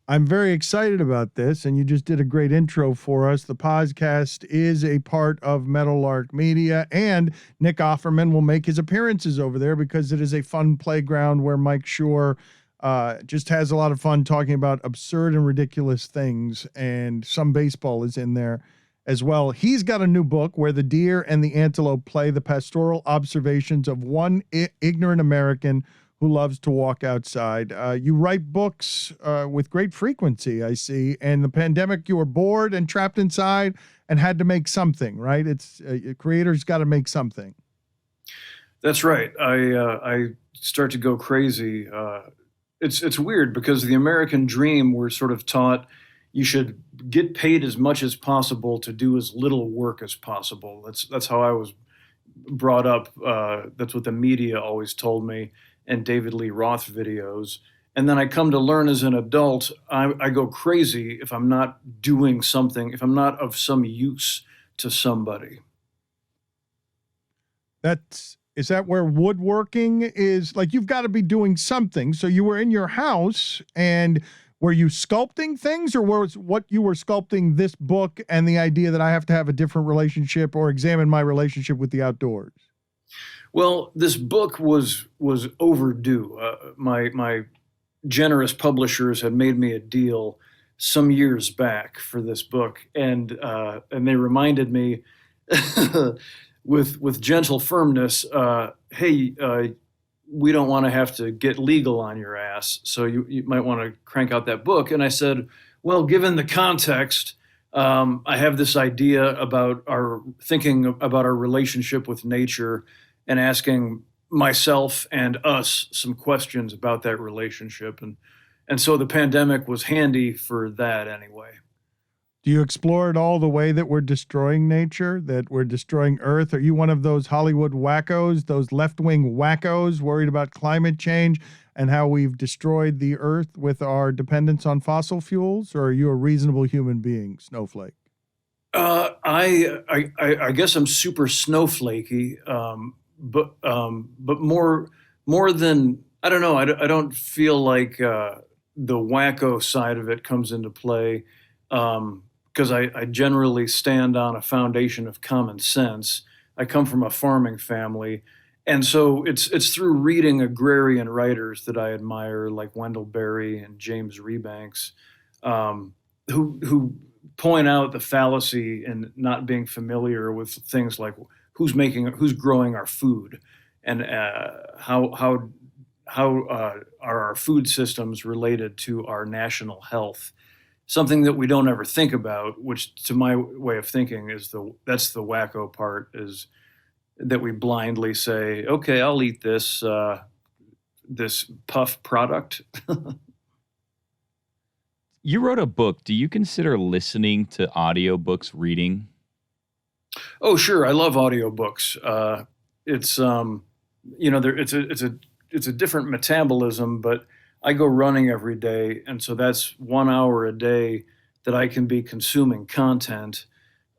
I'm very excited about this, and you just did a great intro for us. The podcast is a part of Meadowlark Media, and Nick Offerman will make his appearances over there because it is a fun playground where Mike Shore just has a lot of fun talking about absurd and ridiculous things, and some baseball is in there as well. He's got a new book, Where the Deer and the Antelope Play, the pastoral observations of one ignorant American who loves to walk outside. You write books with great frequency, I see. And the pandemic, you were bored and trapped inside and had to make something, right? It's creators got to make something. That's right. I start to go crazy. It's weird because the American dream, we're sort of taught you should get paid as much as possible to do as little work as possible. That's how I was brought up. That's what the media always told me, and David Lee Roth videos. And then I come to learn as an adult, I go crazy if I'm not doing something, if I'm not of some use to somebody. Is that where woodworking is? Like, you've got to be doing something. So you were in your house, and were you sculpting things, or was what you were sculpting this book and the idea that I have to have a different relationship or examine my relationship with the outdoors? Well, this book was overdue. My generous publishers had made me a deal some years back for this book, and they reminded me with gentle firmness, hey, we don't want to have to get legal on your ass, so you might want to crank out that book. And I said, Well, given the context, I have this idea about thinking about our relationship with nature and asking myself and us some questions about that relationship. And so the pandemic was handy for that anyway. Do you explore at all the way that we're destroying nature, that we're destroying Earth? Are you one of those Hollywood wackos, those left-wing wackos worried about climate change and how we've destroyed the Earth with our dependence on fossil fuels? Or are you a reasonable human being, Snowflake? I guess I'm super snowflakey, but more than I don't know. I don't feel like the wacko side of it comes into play. Because I generally stand on a foundation of common sense. I come from a farming family, and so it's through reading agrarian writers that I admire, like Wendell Berry and James Rebanks, who point out the fallacy in not being familiar with things like who's growing our food, and how are our food systems related to our national health. Something that we don't ever think about, which to my way of thinking that's the wacko part, is that we blindly say, okay, I'll eat this puff product. You wrote a book. Do you consider listening to audiobooks reading? Oh, sure. I love audiobooks. It's it's a different metabolism, but I go running every day, and so that's 1 hour a day that I can be consuming content.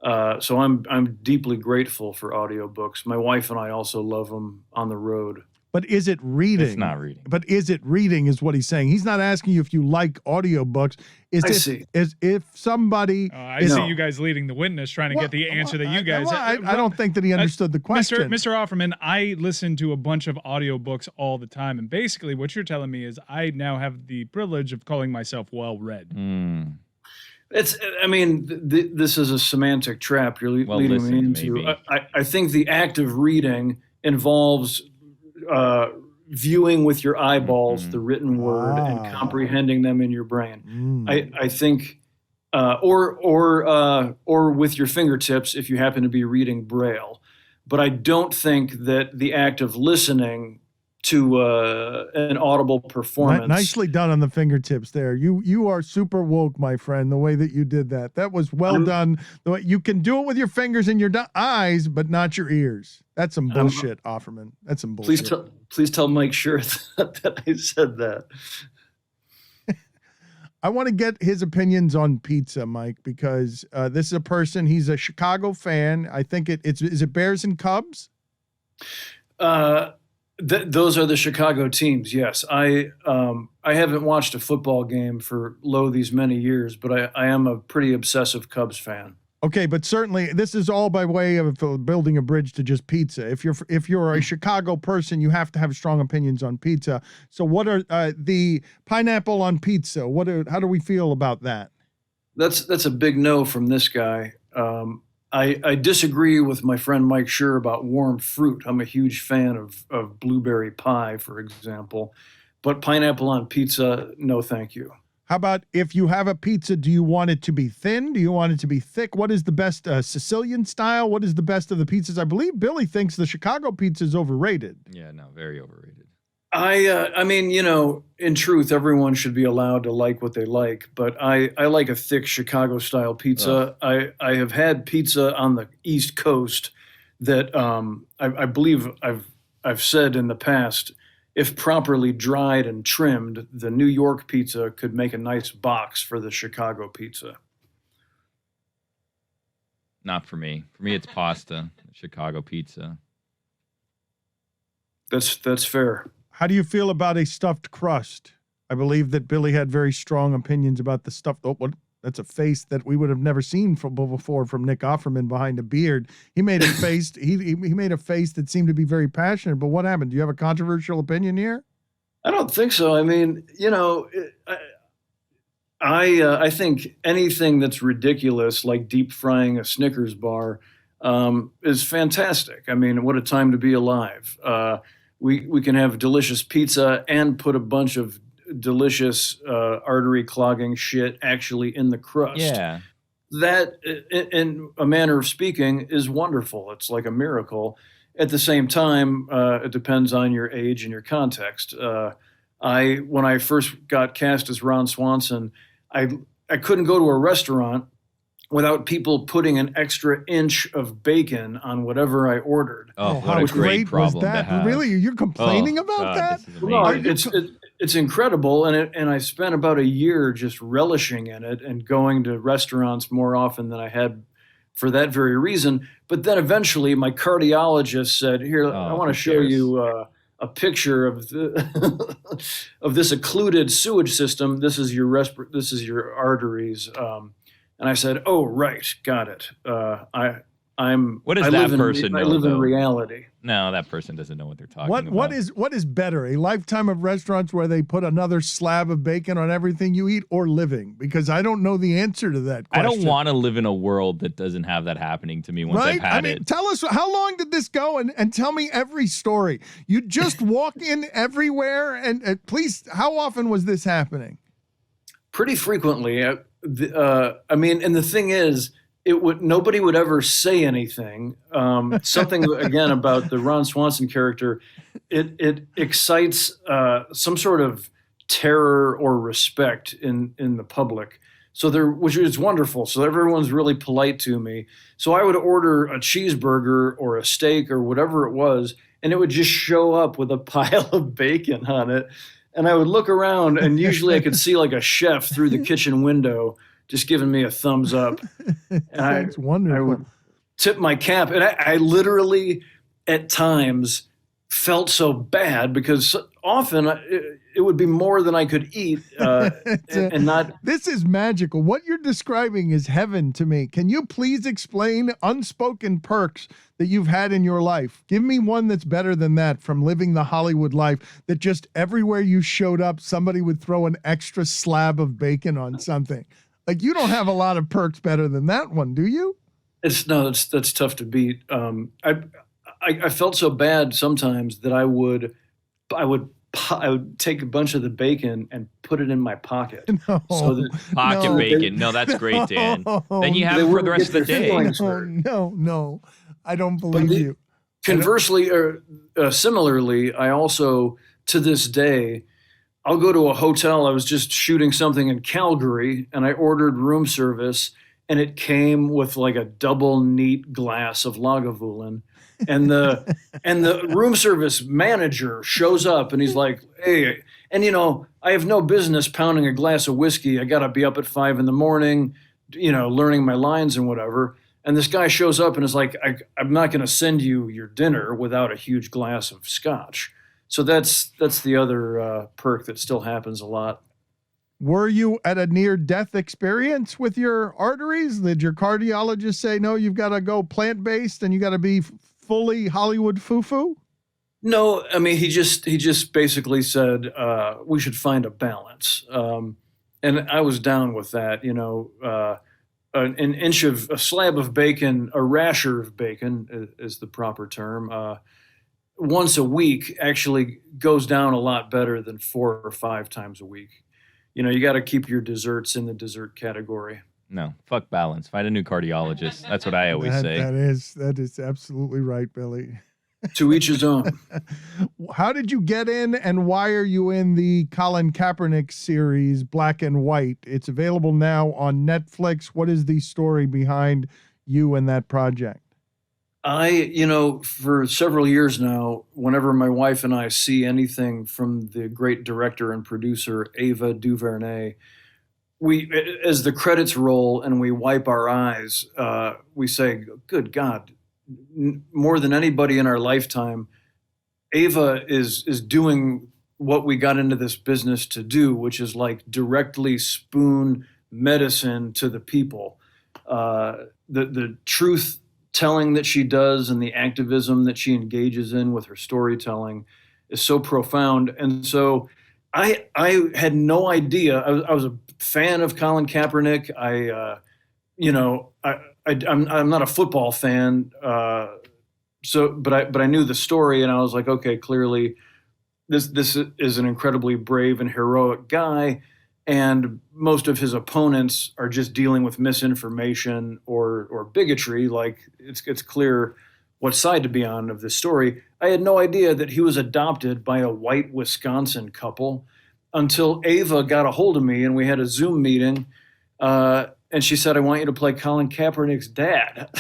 So I'm deeply grateful for audiobooks. My wife and I also love them on the road. But is it reading? It's not reading. But is it reading is what he's saying. He's not asking you if you like audiobooks. Is if somebody I see you guys leading the witness, trying to get the answer that you guys. I don't think that he understood the question. Mr. Offerman, I listen to a bunch of audiobooks all the time, and basically what you're telling me is I now have the privilege of calling myself well-read. This is a semantic trap you're leading me into. I think the act of reading involves viewing with your eyeballs the written word and comprehending them in your brain. I think, or with your fingertips if you happen to be reading Braille. But I don't think that the act of listening to an audible performance. Nicely done on the fingertips there. You are super woke, my friend, the way that you did that. That was well done. The way you can do it with your fingers and your eyes, but not your ears. That's some bullshit, Offerman. That's some bullshit. Please tell Mike Sure that I said that. I want to get his opinions on pizza, Mike, because this is a person, he's a Chicago fan. I think is it Bears and Cubs? Those are the Chicago teams. Yes, I haven't watched a football game for these many years, but I am a pretty obsessive Cubs fan. Okay, but certainly this is all by way of building a bridge to just pizza. If you're a Chicago person, you have to have strong opinions on pizza. So, what are the pineapple on pizza? How do we feel about that? That's a big no from this guy. I disagree with my friend Mike Sure about warm fruit. I'm a huge fan of blueberry pie, for example. But pineapple on pizza, no thank you. How about if you have a pizza, do you want it to be thin? Do you want it to be thick? What is the best Sicilian style? What is the best of the pizzas? I believe Billy thinks the Chicago pizza is overrated. Yeah, no, very overrated. I mean, in truth, everyone should be allowed to like what they like, but I like a thick Chicago style pizza. I have had pizza on the East Coast that I believe I've said in the past, if properly dried and trimmed, the New York pizza could make a nice box for the Chicago pizza. Not for me. For me, it's pasta, Chicago pizza. That's fair. How do you feel about a stuffed crust? I believe that Billy had very strong opinions about the stuffed. That's a face that we would have never seen before from Nick Offerman behind a beard. He made a face. he made a face that seemed to be very passionate. But what happened? Do you have a controversial opinion here? I don't think so. I mean, I think anything that's ridiculous, like deep frying a Snickers bar, is fantastic. I mean, what a time to be alive. We can have delicious pizza and put a bunch of delicious artery clogging shit actually in the crust. Yeah. That, in a manner of speaking, is wonderful. It's like a miracle. At the same time, it depends on your age and your context. When I first got cast as Ron Swanson, I couldn't go to a restaurant without people putting an extra inch of bacon on whatever I ordered. Oh, what how a great great was problem to that? have. Really? You're complaining Oh, about God, that? this is No, amazing. it's incredible, and I spent about a year just relishing in it and going to restaurants more often than I had for that very reason. But then eventually, my cardiologist said, "Here, I want to who show cares? you a picture of of this occluded sewage system. This is your this is your arteries." And I said, "Oh, right, got it. What does I that live person in, know, I live in though? reality." No, that person doesn't know what they're talking about. What is better, a lifetime of restaurants where they put another slab of bacon on everything you eat, or living? Because I don't know the answer to that I question. don't want to live in a world that doesn't have that happening to me once Right? I've had I mean, it. tell us, how long did this go? And tell me every story. You just walk in everywhere, and please, how often was this happening? Pretty frequently. I mean, and the thing is, nobody would ever say anything. Something again about the Ron Swanson character, it excites some sort of terror or respect in the public. So which is wonderful. So everyone's really polite to me. So I would order a cheeseburger or a steak or whatever it was, and it would just show up with a pile of bacon on it. And I would look around, and usually I could see like a chef through the kitchen window just giving me a thumbs up. And That's wonderful. I would tip my cap. And I literally, at times, felt so bad because often it would be more than I could eat and not. This is magical. What you're describing is heaven to me. Can you please explain unspoken perks that you've had in your life? Give me one that's better than that from living the Hollywood life, that just everywhere you showed up, somebody would throw an extra slab of bacon on something. Like, you don't have a lot of perks better than that one, do you? That's tough to beat. I felt so bad sometimes that I would take a bunch of the bacon and put it in my pocket. No. So that Pocket No. bacon. No, that's great, Dan. Then you have They it for the wouldn't rest of get the their day. feelings No. I don't believe you. Conversely, or similarly, I also, to this day, I'll go to a hotel. I was just shooting something in Calgary, and I ordered room service, and it came with like a double neat glass of Lagavulin. And the room service manager shows up, and he's like, "Hey," and I have no business pounding a glass of whiskey. I got to be up at 5 a.m, learning my lines and whatever. And this guy shows up and is like, I'm not going to send you your dinner without a huge glass of scotch. So that's the other perk that still happens a lot. Were you at a near-death experience with your arteries? Did your cardiologist say, no, you've got to go plant-based and you got to be fully Hollywood foo-foo? No, I mean, he just basically said we should find a balance. And I was down with that, a slab of bacon, a rasher of bacon is the proper term, once a week actually goes down a lot better than 4 or 5 times a week. You got to keep your desserts in the dessert category. No, fuck balance. Find a new cardiologist. That's what I always say. That is absolutely right, Billy. To each his own. How did you get in, and why are you in the Colin Kaepernick series, Black and White? It's available now on Netflix. What is the story behind you and that project? For several years now, whenever my wife and I see anything from the great director and producer Ava DuVernay, as the credits roll and we wipe our eyes, we say, "Good God, more than anybody in our lifetime, Ava is doing what we got into this business to do, which is like directly spoon medicine to the people. The truth telling that she does and the activism that she engages in with her storytelling is so profound." And so I had no idea. I was a fan of Colin Kaepernick. I'm not a football fan. But I knew the story, and I was like, okay, clearly this is an incredibly brave and heroic guy, and most of his opponents are just dealing with misinformation or bigotry. Like it's clear what side to be on of this story. I had no idea that he was adopted by a white Wisconsin couple until Ava got a hold of me and we had a Zoom meeting. And she said, "I want you to play Colin Kaepernick's dad."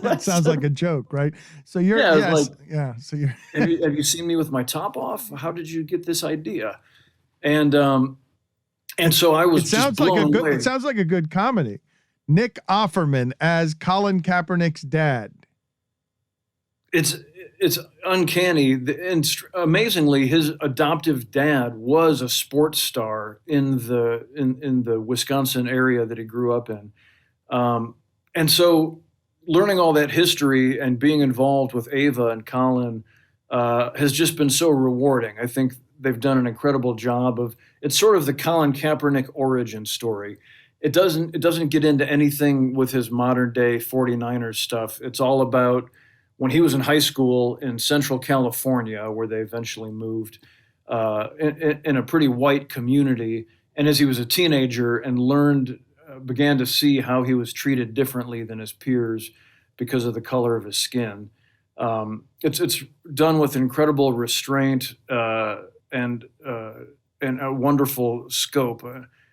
That sounds like a joke, right? So you're, Yeah, yes, like- yeah. So you're, have you seen me with my top off? How did you get this idea? And so I was it sounds just blown like a good. away. It sounds like a good comedy. Nick Offerman as Colin Kaepernick's dad. It's uncanny. And amazingly, his adoptive dad was a sports star in the Wisconsin area that he grew up in. And so learning all that history and being involved with Ava and Colin has just been so rewarding. I think they've done an incredible job of, it's sort of the Colin Kaepernick origin story. It doesn't get into anything with his modern day 49ers stuff. It's all about when he was in high school in Central California, where they eventually moved, in a pretty white community. And as he was a teenager and began to see how he was treated differently than his peers because of the color of his skin. It's done with incredible restraint and a wonderful scope.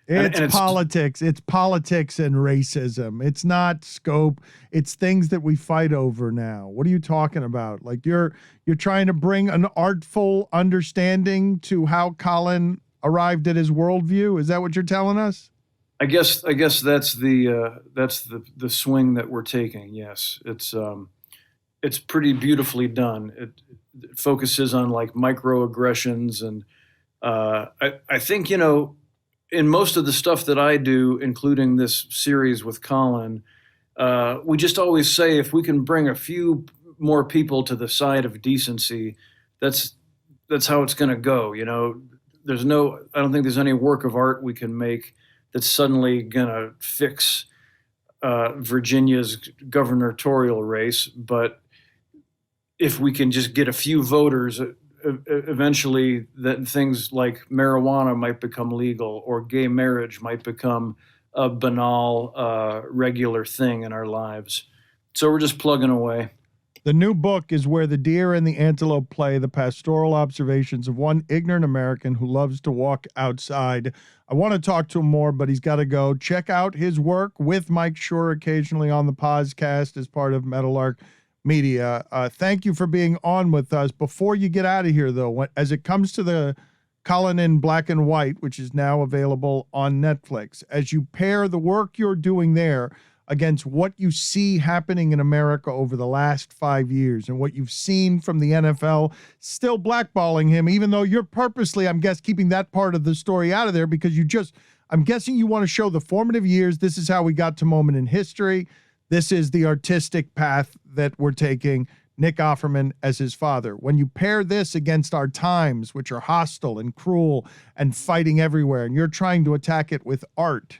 It's politics. It's politics and racism. It's not scope. It's things that we fight over now. What are you talking about? Like you're trying to bring an artful understanding to how Colin arrived at his worldview. Is that what you're telling us? I guess that's the swing that we're taking. Yes, it's pretty beautifully done. It focuses on like microaggressions, and I think, you know, in most of the stuff that I do, including this series with Colin, we just always say if we can bring a few more people to the side of decency, that's how it's going to go. You know, I don't think there's any work of art we can make that's suddenly going to fix Virginia's gubernatorial race. But if we can just get a few voters, eventually that things like marijuana might become legal or gay marriage might become a banal, regular thing in our lives. So we're just plugging away. The new book is Where the Deer and the Antelope Play, the pastoral observations of one ignorant American who loves to walk outside. I want to talk to him more, but he's got to go. Check out his work with Mike Schur occasionally on the podcast as part of Meadowlark Media. Thank you for being on with us. Before you get out of here, though, as it comes to the Colin in Black and White, which is now available on Netflix, as you pair the work you're doing there against what you see happening in America over the last 5 years and what you've seen from the NFL still blackballing him, even though you're purposely, I'm guessing, keeping that part of the story out of there because I'm guessing you want to show the formative years. This is how we got to moment in history. This is the artistic path that we're taking. Nick Offerman as his father. When you pair this against our times, which are hostile and cruel and fighting everywhere, and you're trying to attack it with art,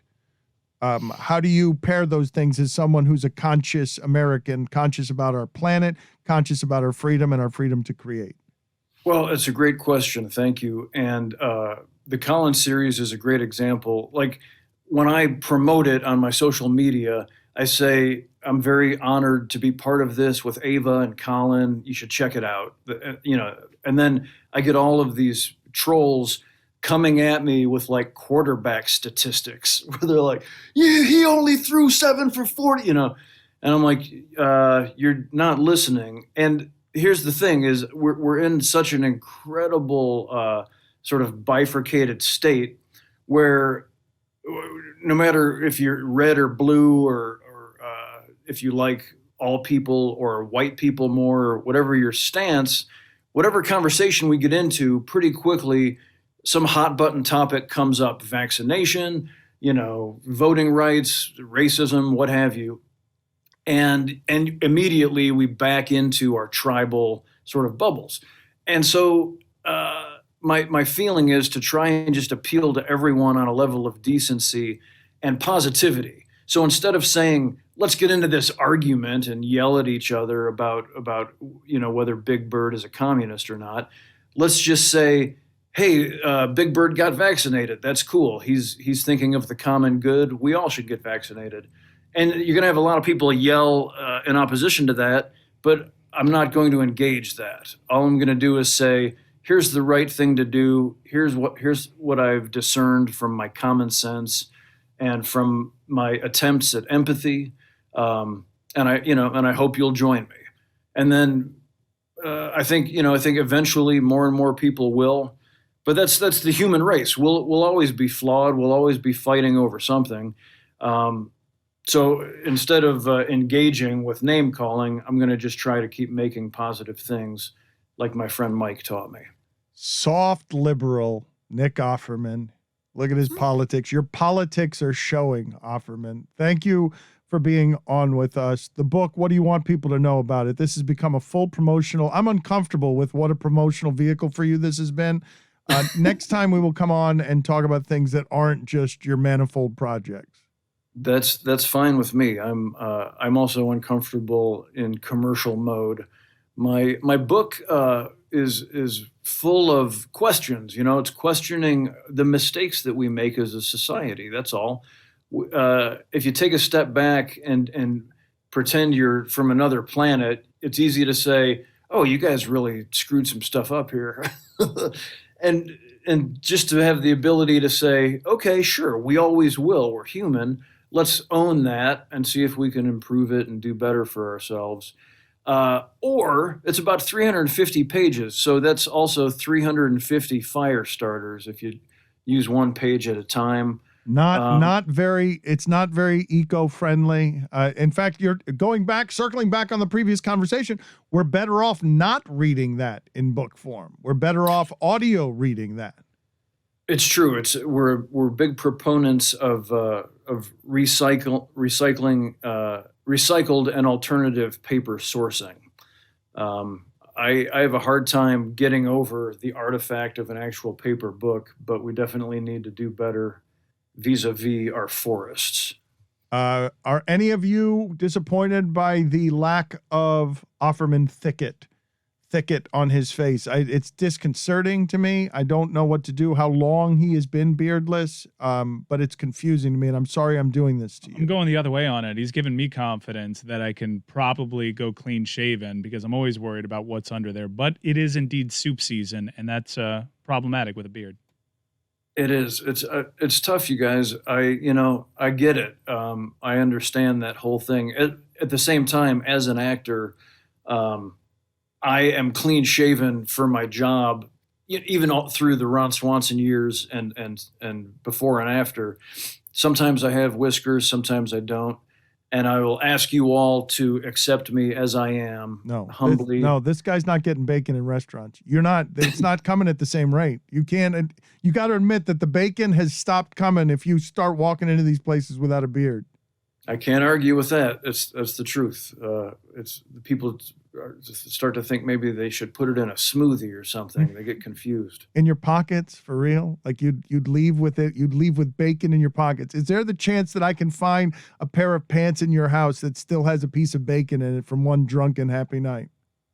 how do you pair those things as someone who's a conscious American, conscious about our planet, conscious about our freedom and our freedom to create? Well, it's a great question. Thank you. And the Colin series is a great example. Like when I promote it on my social media, I say, I'm very honored to be part of this with Ava and Colin. You should check it out. You know, and then I get all of these trolls coming at me with like quarterback statistics where they're like, yeah, he only threw 7 for 40, you know. And I'm like, you're not listening. And here's the thing is we're in such an incredible sort of bifurcated state where no matter if you're red or blue or if you like all people or white people more, or whatever your stance, whatever conversation we get into, pretty quickly, some hot button topic comes up: vaccination, you know, voting rights, racism, what have you. And immediately we back into our tribal sort of bubbles. And so my feeling is to try and just appeal to everyone on a level of decency and positivity. So instead of saying, let's get into this argument and yell at each other about you know, whether Big Bird is a communist or not, let's just say, hey, Big Bird got vaccinated. That's cool. He's thinking of the common good. We all should get vaccinated. And you're going to have a lot of people yell in opposition to that, but I'm not going to engage that. All I'm going to do is say, here's the right thing to do. Here's what I've discerned from my common sense and from my attempts at empathy. And I hope you'll join me. And then I think eventually more and more people will. But that's the human race. We'll always be flawed. We'll always be fighting over something. So instead of engaging with name calling, I'm going to just try to keep making positive things, like my friend Mike taught me. Soft liberal Nick Offerman. Look at his politics. Your politics are showing, Offerman. Thank you for being on with us. The book, what do you want people to know about it? This has become a full promotional. I'm uncomfortable with what a promotional vehicle for you this has been. Next time we will come on and talk about things that aren't just your manifold projects. That's fine with me. I'm also uncomfortable in commercial mode. My book is full of questions. It's questioning the mistakes that we make as a society. That's all. If you take a step back and pretend you're from another planet, it's easy to say, "Oh, you guys really screwed some stuff up here," and just to have the ability to say, "Okay, sure, we always will. We're human. Let's own that and see if we can improve it and do better for ourselves." Or it's about 350 pages, so that's also 350 fire starters if you use one page at a time. It's not very eco-friendly. In fact, you're circling back on the previous conversation. We're better off not reading that in book form. We're better off audio reading that. It's true. We're big proponents of recycled and alternative paper sourcing. I have a hard time getting over the artifact of an actual paper book, but we definitely need to do better vis-a-vis our forests. Are any of you disappointed by the lack of Offerman thicket on his face? It's disconcerting to me. I don't know what to do, how long he has been beardless, but it's confusing to me, and I'm sorry I'm doing this to you. I'm going the other way on it. He's given me confidence that I can probably go clean shaven because I'm always worried about what's under there. But it is indeed soup season, and that's problematic with a beard. It is. It's tough, you guys. I get it. I understand that whole thing. At the same time, as an actor, I am clean shaven for my job, even all through the Ron Swanson years and before and after. Sometimes I have whiskers, sometimes I don't. And I will ask you all to accept me as I am, humbly. This guy's not getting bacon in restaurants. You're not. It's not coming at the same rate. You can't. You got to admit that the bacon has stopped coming if you start walking into these places without a beard. I can't argue with that. That's the truth. It's the people start to think maybe they should put it in a smoothie or something. They get confused. In your pockets, for real? Like you'd leave with it. You'd leave with bacon in your pockets. Is there the chance that I can find a pair of pants in your house that still has a piece of bacon in it from one drunken happy night?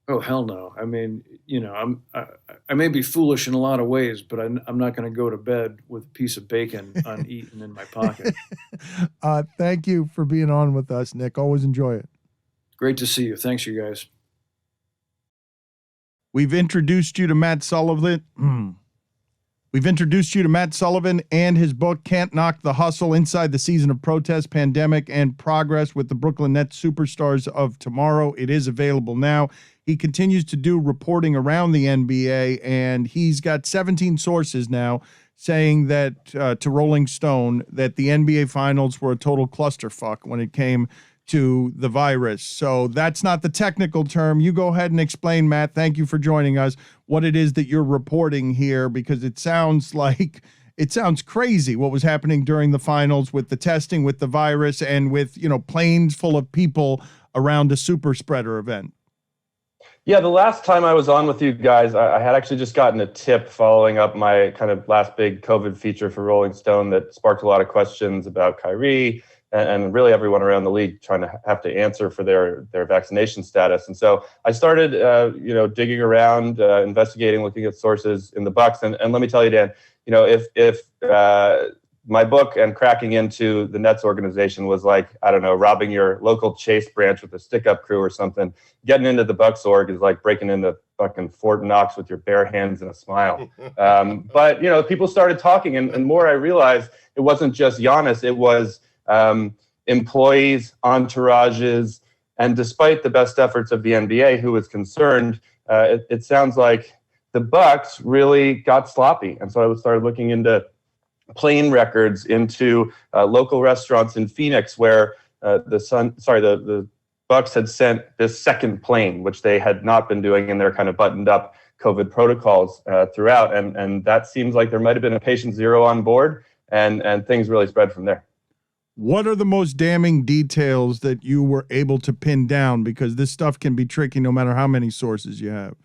Oh, hell no. I mean, I may be foolish in a lot of ways, but I'm not going to go to bed with a piece of bacon uneaten in my pocket. Thank you for being on with us, Nick. Always enjoy it. Great to see you. Thanks, you guys. We've introduced you to Matt Sullivan. We've introduced you to Matt Sullivan and his book, Can't Knock the Hustle, Inside the Season of Protest, Pandemic, and Progress with the Brooklyn Nets Superstars of Tomorrow. It is available now. He continues to do reporting around the NBA, and he's got 17 sources now saying that, to Rolling Stone, that the NBA Finals were a total clusterfuck when it came to the virus. So that's not the technical term. You go ahead and explain, Matt. Thank you for joining us, what it is that you're reporting here, because it sounds crazy what was happening during the finals with the testing, with the virus, and with, planes full of people around a super spreader event. Yeah, the last time I was on with you guys, I had actually just gotten a tip following up my kind of last big COVID feature for Rolling Stone that sparked a lot of questions about Kyrie, and really everyone around the league trying to have to answer for their vaccination status. And so I started, digging around, investigating, looking at sources in the Bucks. And let me tell you, Dan, if my book and cracking into the Nets organization was like, I don't know, robbing your local Chase branch with a stick-up crew or something, getting into the Bucks org is like breaking into fucking Fort Knox with your bare hands and a smile. But people started talking, and more I realized it wasn't just Giannis, it was employees, entourages, and despite the best efforts of the NBA, who was concerned, it sounds like the Bucks really got sloppy. And so I started looking into plane records, into local restaurants in Phoenix where the Bucks had sent this second plane, which they had not been doing in their kind of buttoned up COVID protocols throughout. And that seems like there might have been a patient zero on board, and things really spread from there. What are the most damning details that you were able to pin down? Because this stuff can be tricky no matter how many sources you have.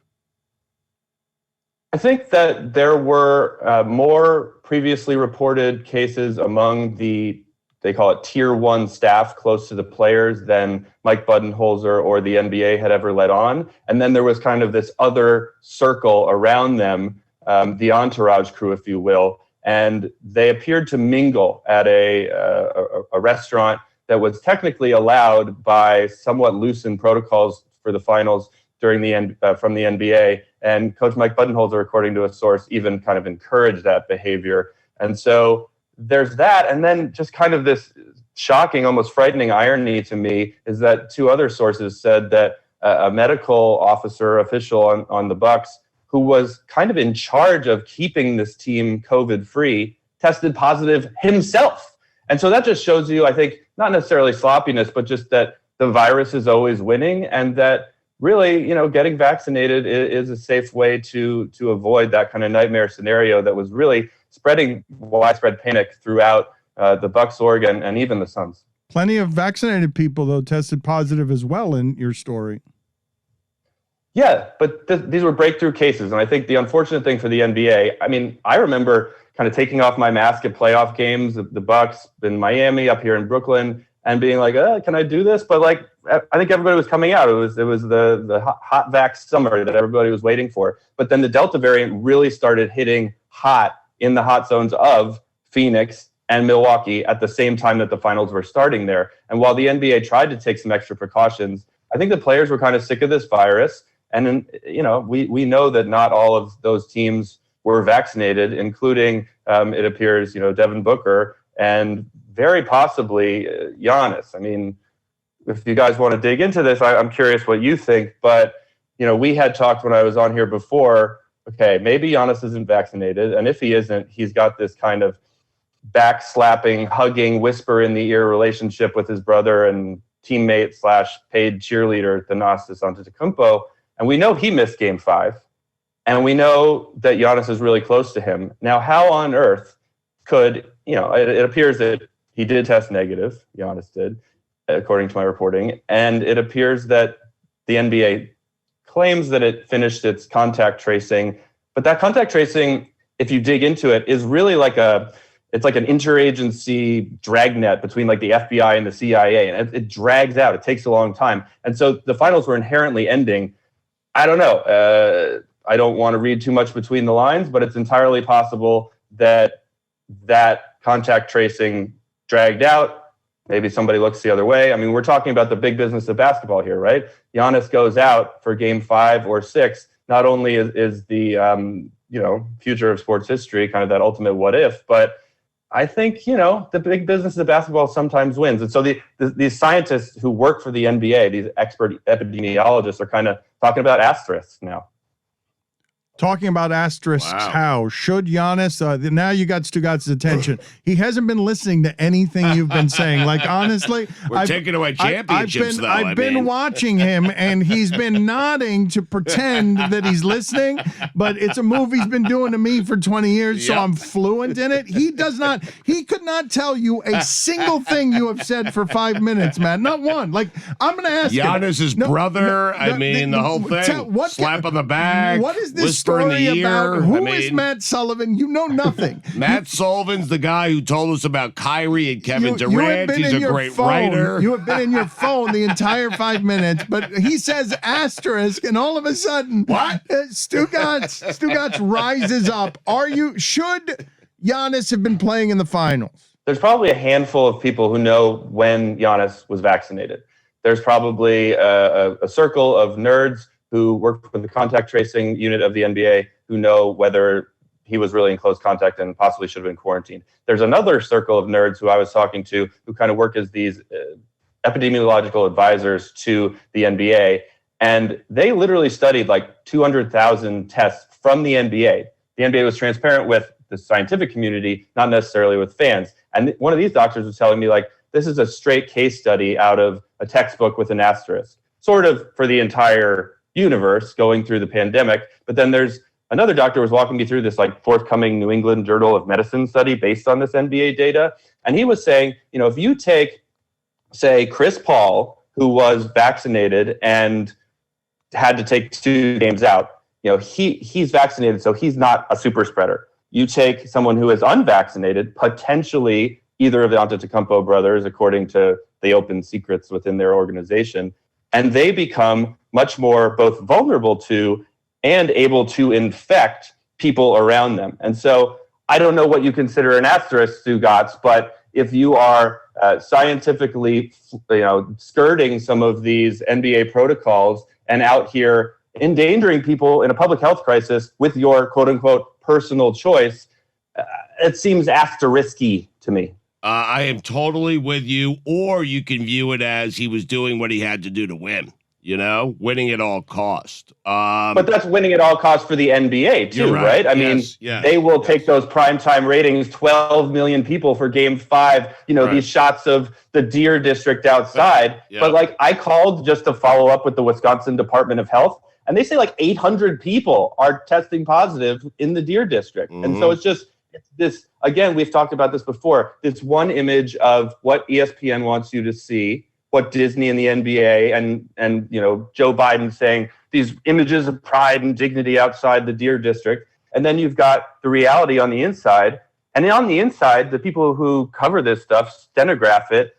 I think that there were more previously reported cases among they call it tier 1 staff close to the players than Mike Budenholzer or the NBA had ever let on. And then there was kind of this other circle around them, the entourage crew, if you will. And they appeared to mingle at a restaurant that was technically allowed by somewhat loosened protocols for the finals from the NBA. And Coach Mike Budenholzer, according to a source, even kind of encouraged that behavior. And so there's that. And then just kind of this shocking, almost frightening irony to me is that 2 other sources said that a medical official on the Bucks, who was kind of in charge of keeping this team COVID-free, tested positive himself. And so that just shows you, I think, not necessarily sloppiness, but just that the virus is always winning, and that really, getting vaccinated is a safe way to avoid that kind of nightmare scenario that was really spreading widespread panic throughout the Bucks org and even the Suns. Plenty of vaccinated people, though, tested positive as well in your story. Yeah, but these were breakthrough cases. And I think the unfortunate thing for the NBA, I mean, I remember kind of taking off my mask at playoff games, the Bucks in Miami, up here in Brooklyn, and being like, can I do this? But like, I think everybody was coming out. It was the hot vax summer that everybody was waiting for. But then the Delta variant really started hitting hot in the hot zones of Phoenix and Milwaukee at the same time that the finals were starting there. And while the NBA tried to take some extra precautions, I think the players were kind of sick of this virus. And then, we know that not all of those teams were vaccinated, including, it appears, Devin Booker and very possibly Giannis. I mean, if you guys want to dig into this, I'm curious what you think. But, we had talked when I was on here before, okay, maybe Giannis isn't vaccinated. And if he isn't, he's got this kind of backslapping, hugging, whisper in the ear relationship with his brother and teammate / paid cheerleader, Thanasis Antetokounmpo. And we know he missed Game 5. And we know that Giannis is really close to him. Now, how on earth could, it appears that he did test negative, Giannis did, according to my reporting. And it appears that the NBA claims that it finished its contact tracing. But that contact tracing, if you dig into it, is really it's like an interagency dragnet between like the FBI and the CIA. And it drags out. It takes a long time. And so the finals were inherently ending. I don't know. I don't want to read too much between the lines, but it's entirely possible that contact tracing dragged out. Maybe somebody looks the other way. I mean, we're talking about the big business of basketball here, right? Giannis goes out for Game 5 or 6. Not only is the future of sports history kind of that ultimate what if, but I think the big business of basketball sometimes wins. And so these scientists who work for the NBA, these expert epidemiologists, are kind of talking about asterisks now. Talking about asterisks, Wow. how should Giannis? Now you got Stugotz's attention. He hasn't been listening to anything you've been saying. Like honestly, We're taking away championships, though. I've been watching him, and he's been nodding to pretend that he's listening. But it's a move he's been doing to me for 20 years, so Yep. I'm fluent in it. He does not. He could not tell you a single thing you have said for 5 minutes, Matt. Not one. Like I'm going to ask Giannis's him. brother. I mean, the whole thing. Slap on the back. What is this transfer in the story about year. who is Matt Sullivan? You know nothing. Matt Sullivan's the guy who told us about Kyrie and Kevin Durant. He's a great writer. You have been in your phone the entire 5 minutes, but he says asterisk, and all of a sudden, what? Stugotz rises up. Should Giannis have been playing in the finals? There's probably a handful of people who know when Giannis was vaccinated. There's probably a circle of nerds who work for the contact tracing unit of the NBA who know whether he was really in close contact and possibly should have been quarantined. There's another circle of nerds who I was talking to who kind of work as these epidemiological advisors to the NBA. And they literally studied like 200,000 tests from the NBA. The NBA was transparent with the scientific community, not necessarily with fans. And one of these doctors was telling me, like, this is a straight case study out of a textbook with an asterisk, sort of for the entire universe going through the pandemic. But then there's another doctor was walking me through this like forthcoming New England Journal of Medicine study based on this NBA data. And he was saying, you know, if you take, say, Chris Paul, who was vaccinated and had to take 2 games out, you know, he's vaccinated, so he's not a super spreader. You take someone who is unvaccinated, potentially either of the Antetokounmpo brothers, according to the open secrets within their organization, and they become much more both vulnerable to and able to infect people around them. And so I don't know what you consider an asterisk, Stugotz, but if you are scientifically, skirting some of these NBA protocols and out here endangering people in a public health crisis with your quote unquote personal choice, it seems asterisky to me. I am totally with you. Or you can view it as he was doing what he had to do to win, winning at all cost. But that's winning at all costs for the NBA too, right? I mean, they will take those primetime ratings, 12 million people for game 5, these shots of the Deer District outside. But like I called just to follow up with the Wisconsin Department of Health, and they say like 800 people are testing positive in the Deer District. Mm-hmm. And so it's this, again, we've talked about this before, this one image of what ESPN wants you to see, what Disney and the NBA and Joe Biden saying these images of pride and dignity outside the Deer District. And then you've got the reality on the inside. And on the inside, the people who cover this stuff stenograph it.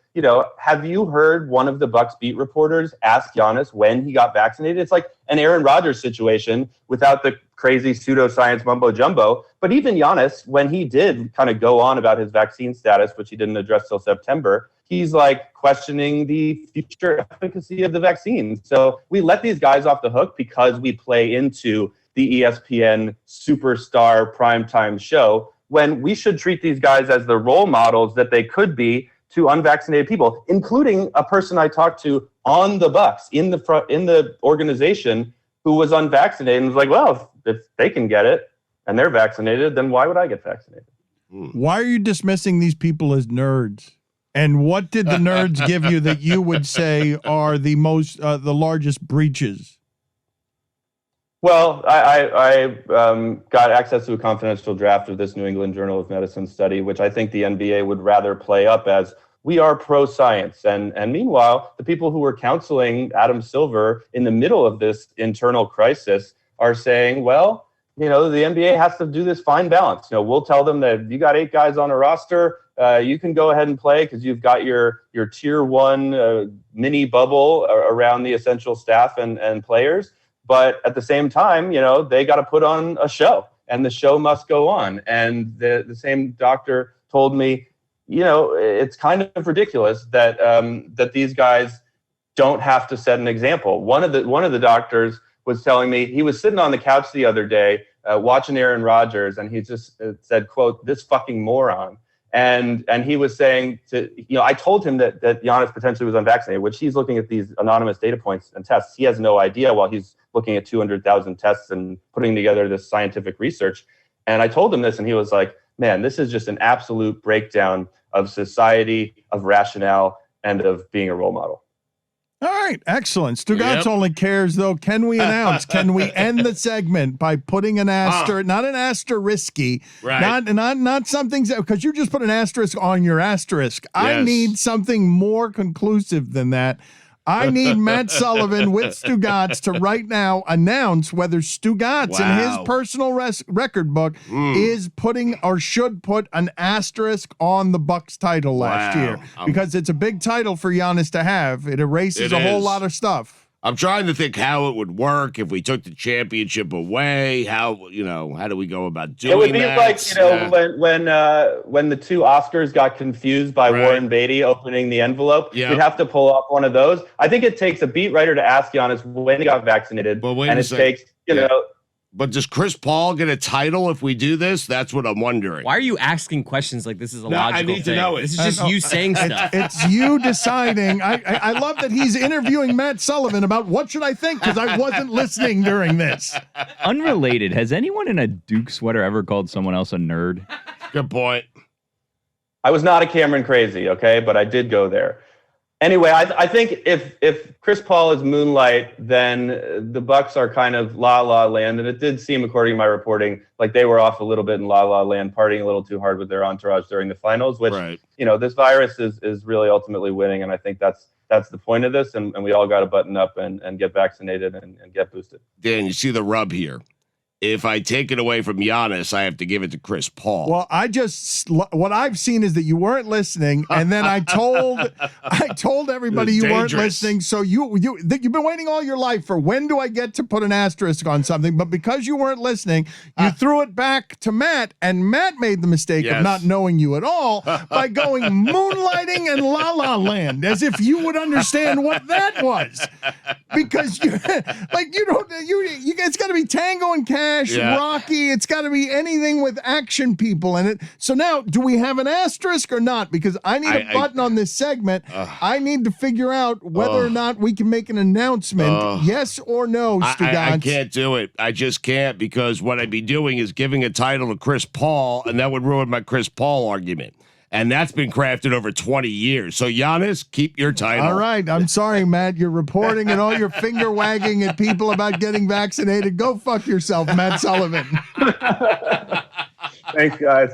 Have you heard one of the Bucks beat reporters ask Giannis when he got vaccinated? It's like an Aaron Rodgers situation without the crazy pseudoscience mumbo jumbo. But even Giannis, when he did kind of go on about his vaccine status, which he didn't address till September, he's like questioning the future efficacy of the vaccine. So we let these guys off the hook because we play into the ESPN superstar primetime show, when we should treat these guys as the role models that they could be to unvaccinated people, including a person I talked to on the Bucks in the organization who was unvaccinated and was like, well, if they can get it and they're vaccinated, then why would I get vaccinated? Why are you dismissing these people as nerds? And what did the nerds give you that you would say are the largest breaches? Well, I got access to a confidential draft of this New England Journal of Medicine study, which I think the NBA would rather play up as we are pro-science. And meanwhile, the people who were counseling Adam Silver in the middle of this internal crisis are saying, well, the NBA has to do this fine balance. We'll tell them that if you got 8 guys on a roster, you can go ahead and play because you've got your tier 1 mini bubble around the essential staff and players. But at the same time, they got to put on a show, and the show must go on. And the same doctor told me, it's kind of ridiculous that that these guys don't have to set an example. One of the doctors was telling me he was sitting on the couch the other day watching Aaron Rodgers, and he just said, quote, "This fucking moron." And he was saying I told him that Giannis potentially was unvaccinated, which he's looking at these anonymous data points and tests. He has no idea while he's looking at 200,000 tests and putting together this scientific research. And I told him this, and he was like, man, this is just an absolute breakdown of society, of rationale, and of being a role model. All right, excellent. Stugotz only cares, though. Can we announce? Can we end the segment by putting an asterisk, not an asterisky, right? Not something, because you just put an asterisk on your asterisk. Yes. I need something more conclusive than that. I need Matt Sullivan with Stugotz to right now announce whether Stugotz in his personal record book is putting or should put an asterisk on the Bucks title last year, because it's a big title for Giannis to have. It erases a whole lot of stuff. I'm trying to think how it would work if we took the championship away. How do we go about doing that? It would be like, when the two Oscars got confused by Warren Beatty opening the envelope, we'd have to pull up one of those. I think it takes a beat writer to ask Giannis when he got vaccinated, and it takes, But does Chris Paul get a title if we do this? That's what I'm wondering. Why are you asking questions like this is a logical I need thing? to know it. This is just you saying stuff. It's you deciding. I love that he's interviewing Matt Sullivan about what should I think, because I wasn't listening during this. Unrelated, has anyone in a Duke sweater ever called someone else a nerd? Good point. I was not a Cameron crazy, okay, but I did go there. Anyway, I think if Chris Paul is Moonlight, then the Bucks are kind of La La Land, and it did seem, according to my reporting, like they were off a little bit in La La Land, partying a little too hard with their entourage during the finals. Which this virus is really ultimately winning, and I think that's the point of this, and we all got to button up and get vaccinated and get boosted. Dan, you see the rub here. If I take it away from Giannis, I have to give it to Chris Paul. Well, what I've seen is that you weren't listening, and then I told everybody you weren't listening. So you've been waiting all your life for when do I get to put an asterisk on something? But because you weren't listening, you threw it back to Matt, and Matt made the mistake of not knowing you at all by going moonlighting and La La Land, as if you would understand what that was, because it's got to be Tango and Cash. Rocky, it's got to be anything with action people in it. So now, do we have an asterisk or not? Because I need a button on this segment. I need to figure out whether or not we can make an announcement, yes or no, Stugotz. I can't do it. I just can't, because what I'd be doing is giving a title to Chris Paul, and that would ruin my Chris Paul argument. And that's been crafted over 20 years. So, Giannis, keep your title. All right. I'm sorry, Matt. You're reporting and all your finger wagging at people about getting vaccinated. Go fuck yourself, Matt Sullivan. Thanks, guys.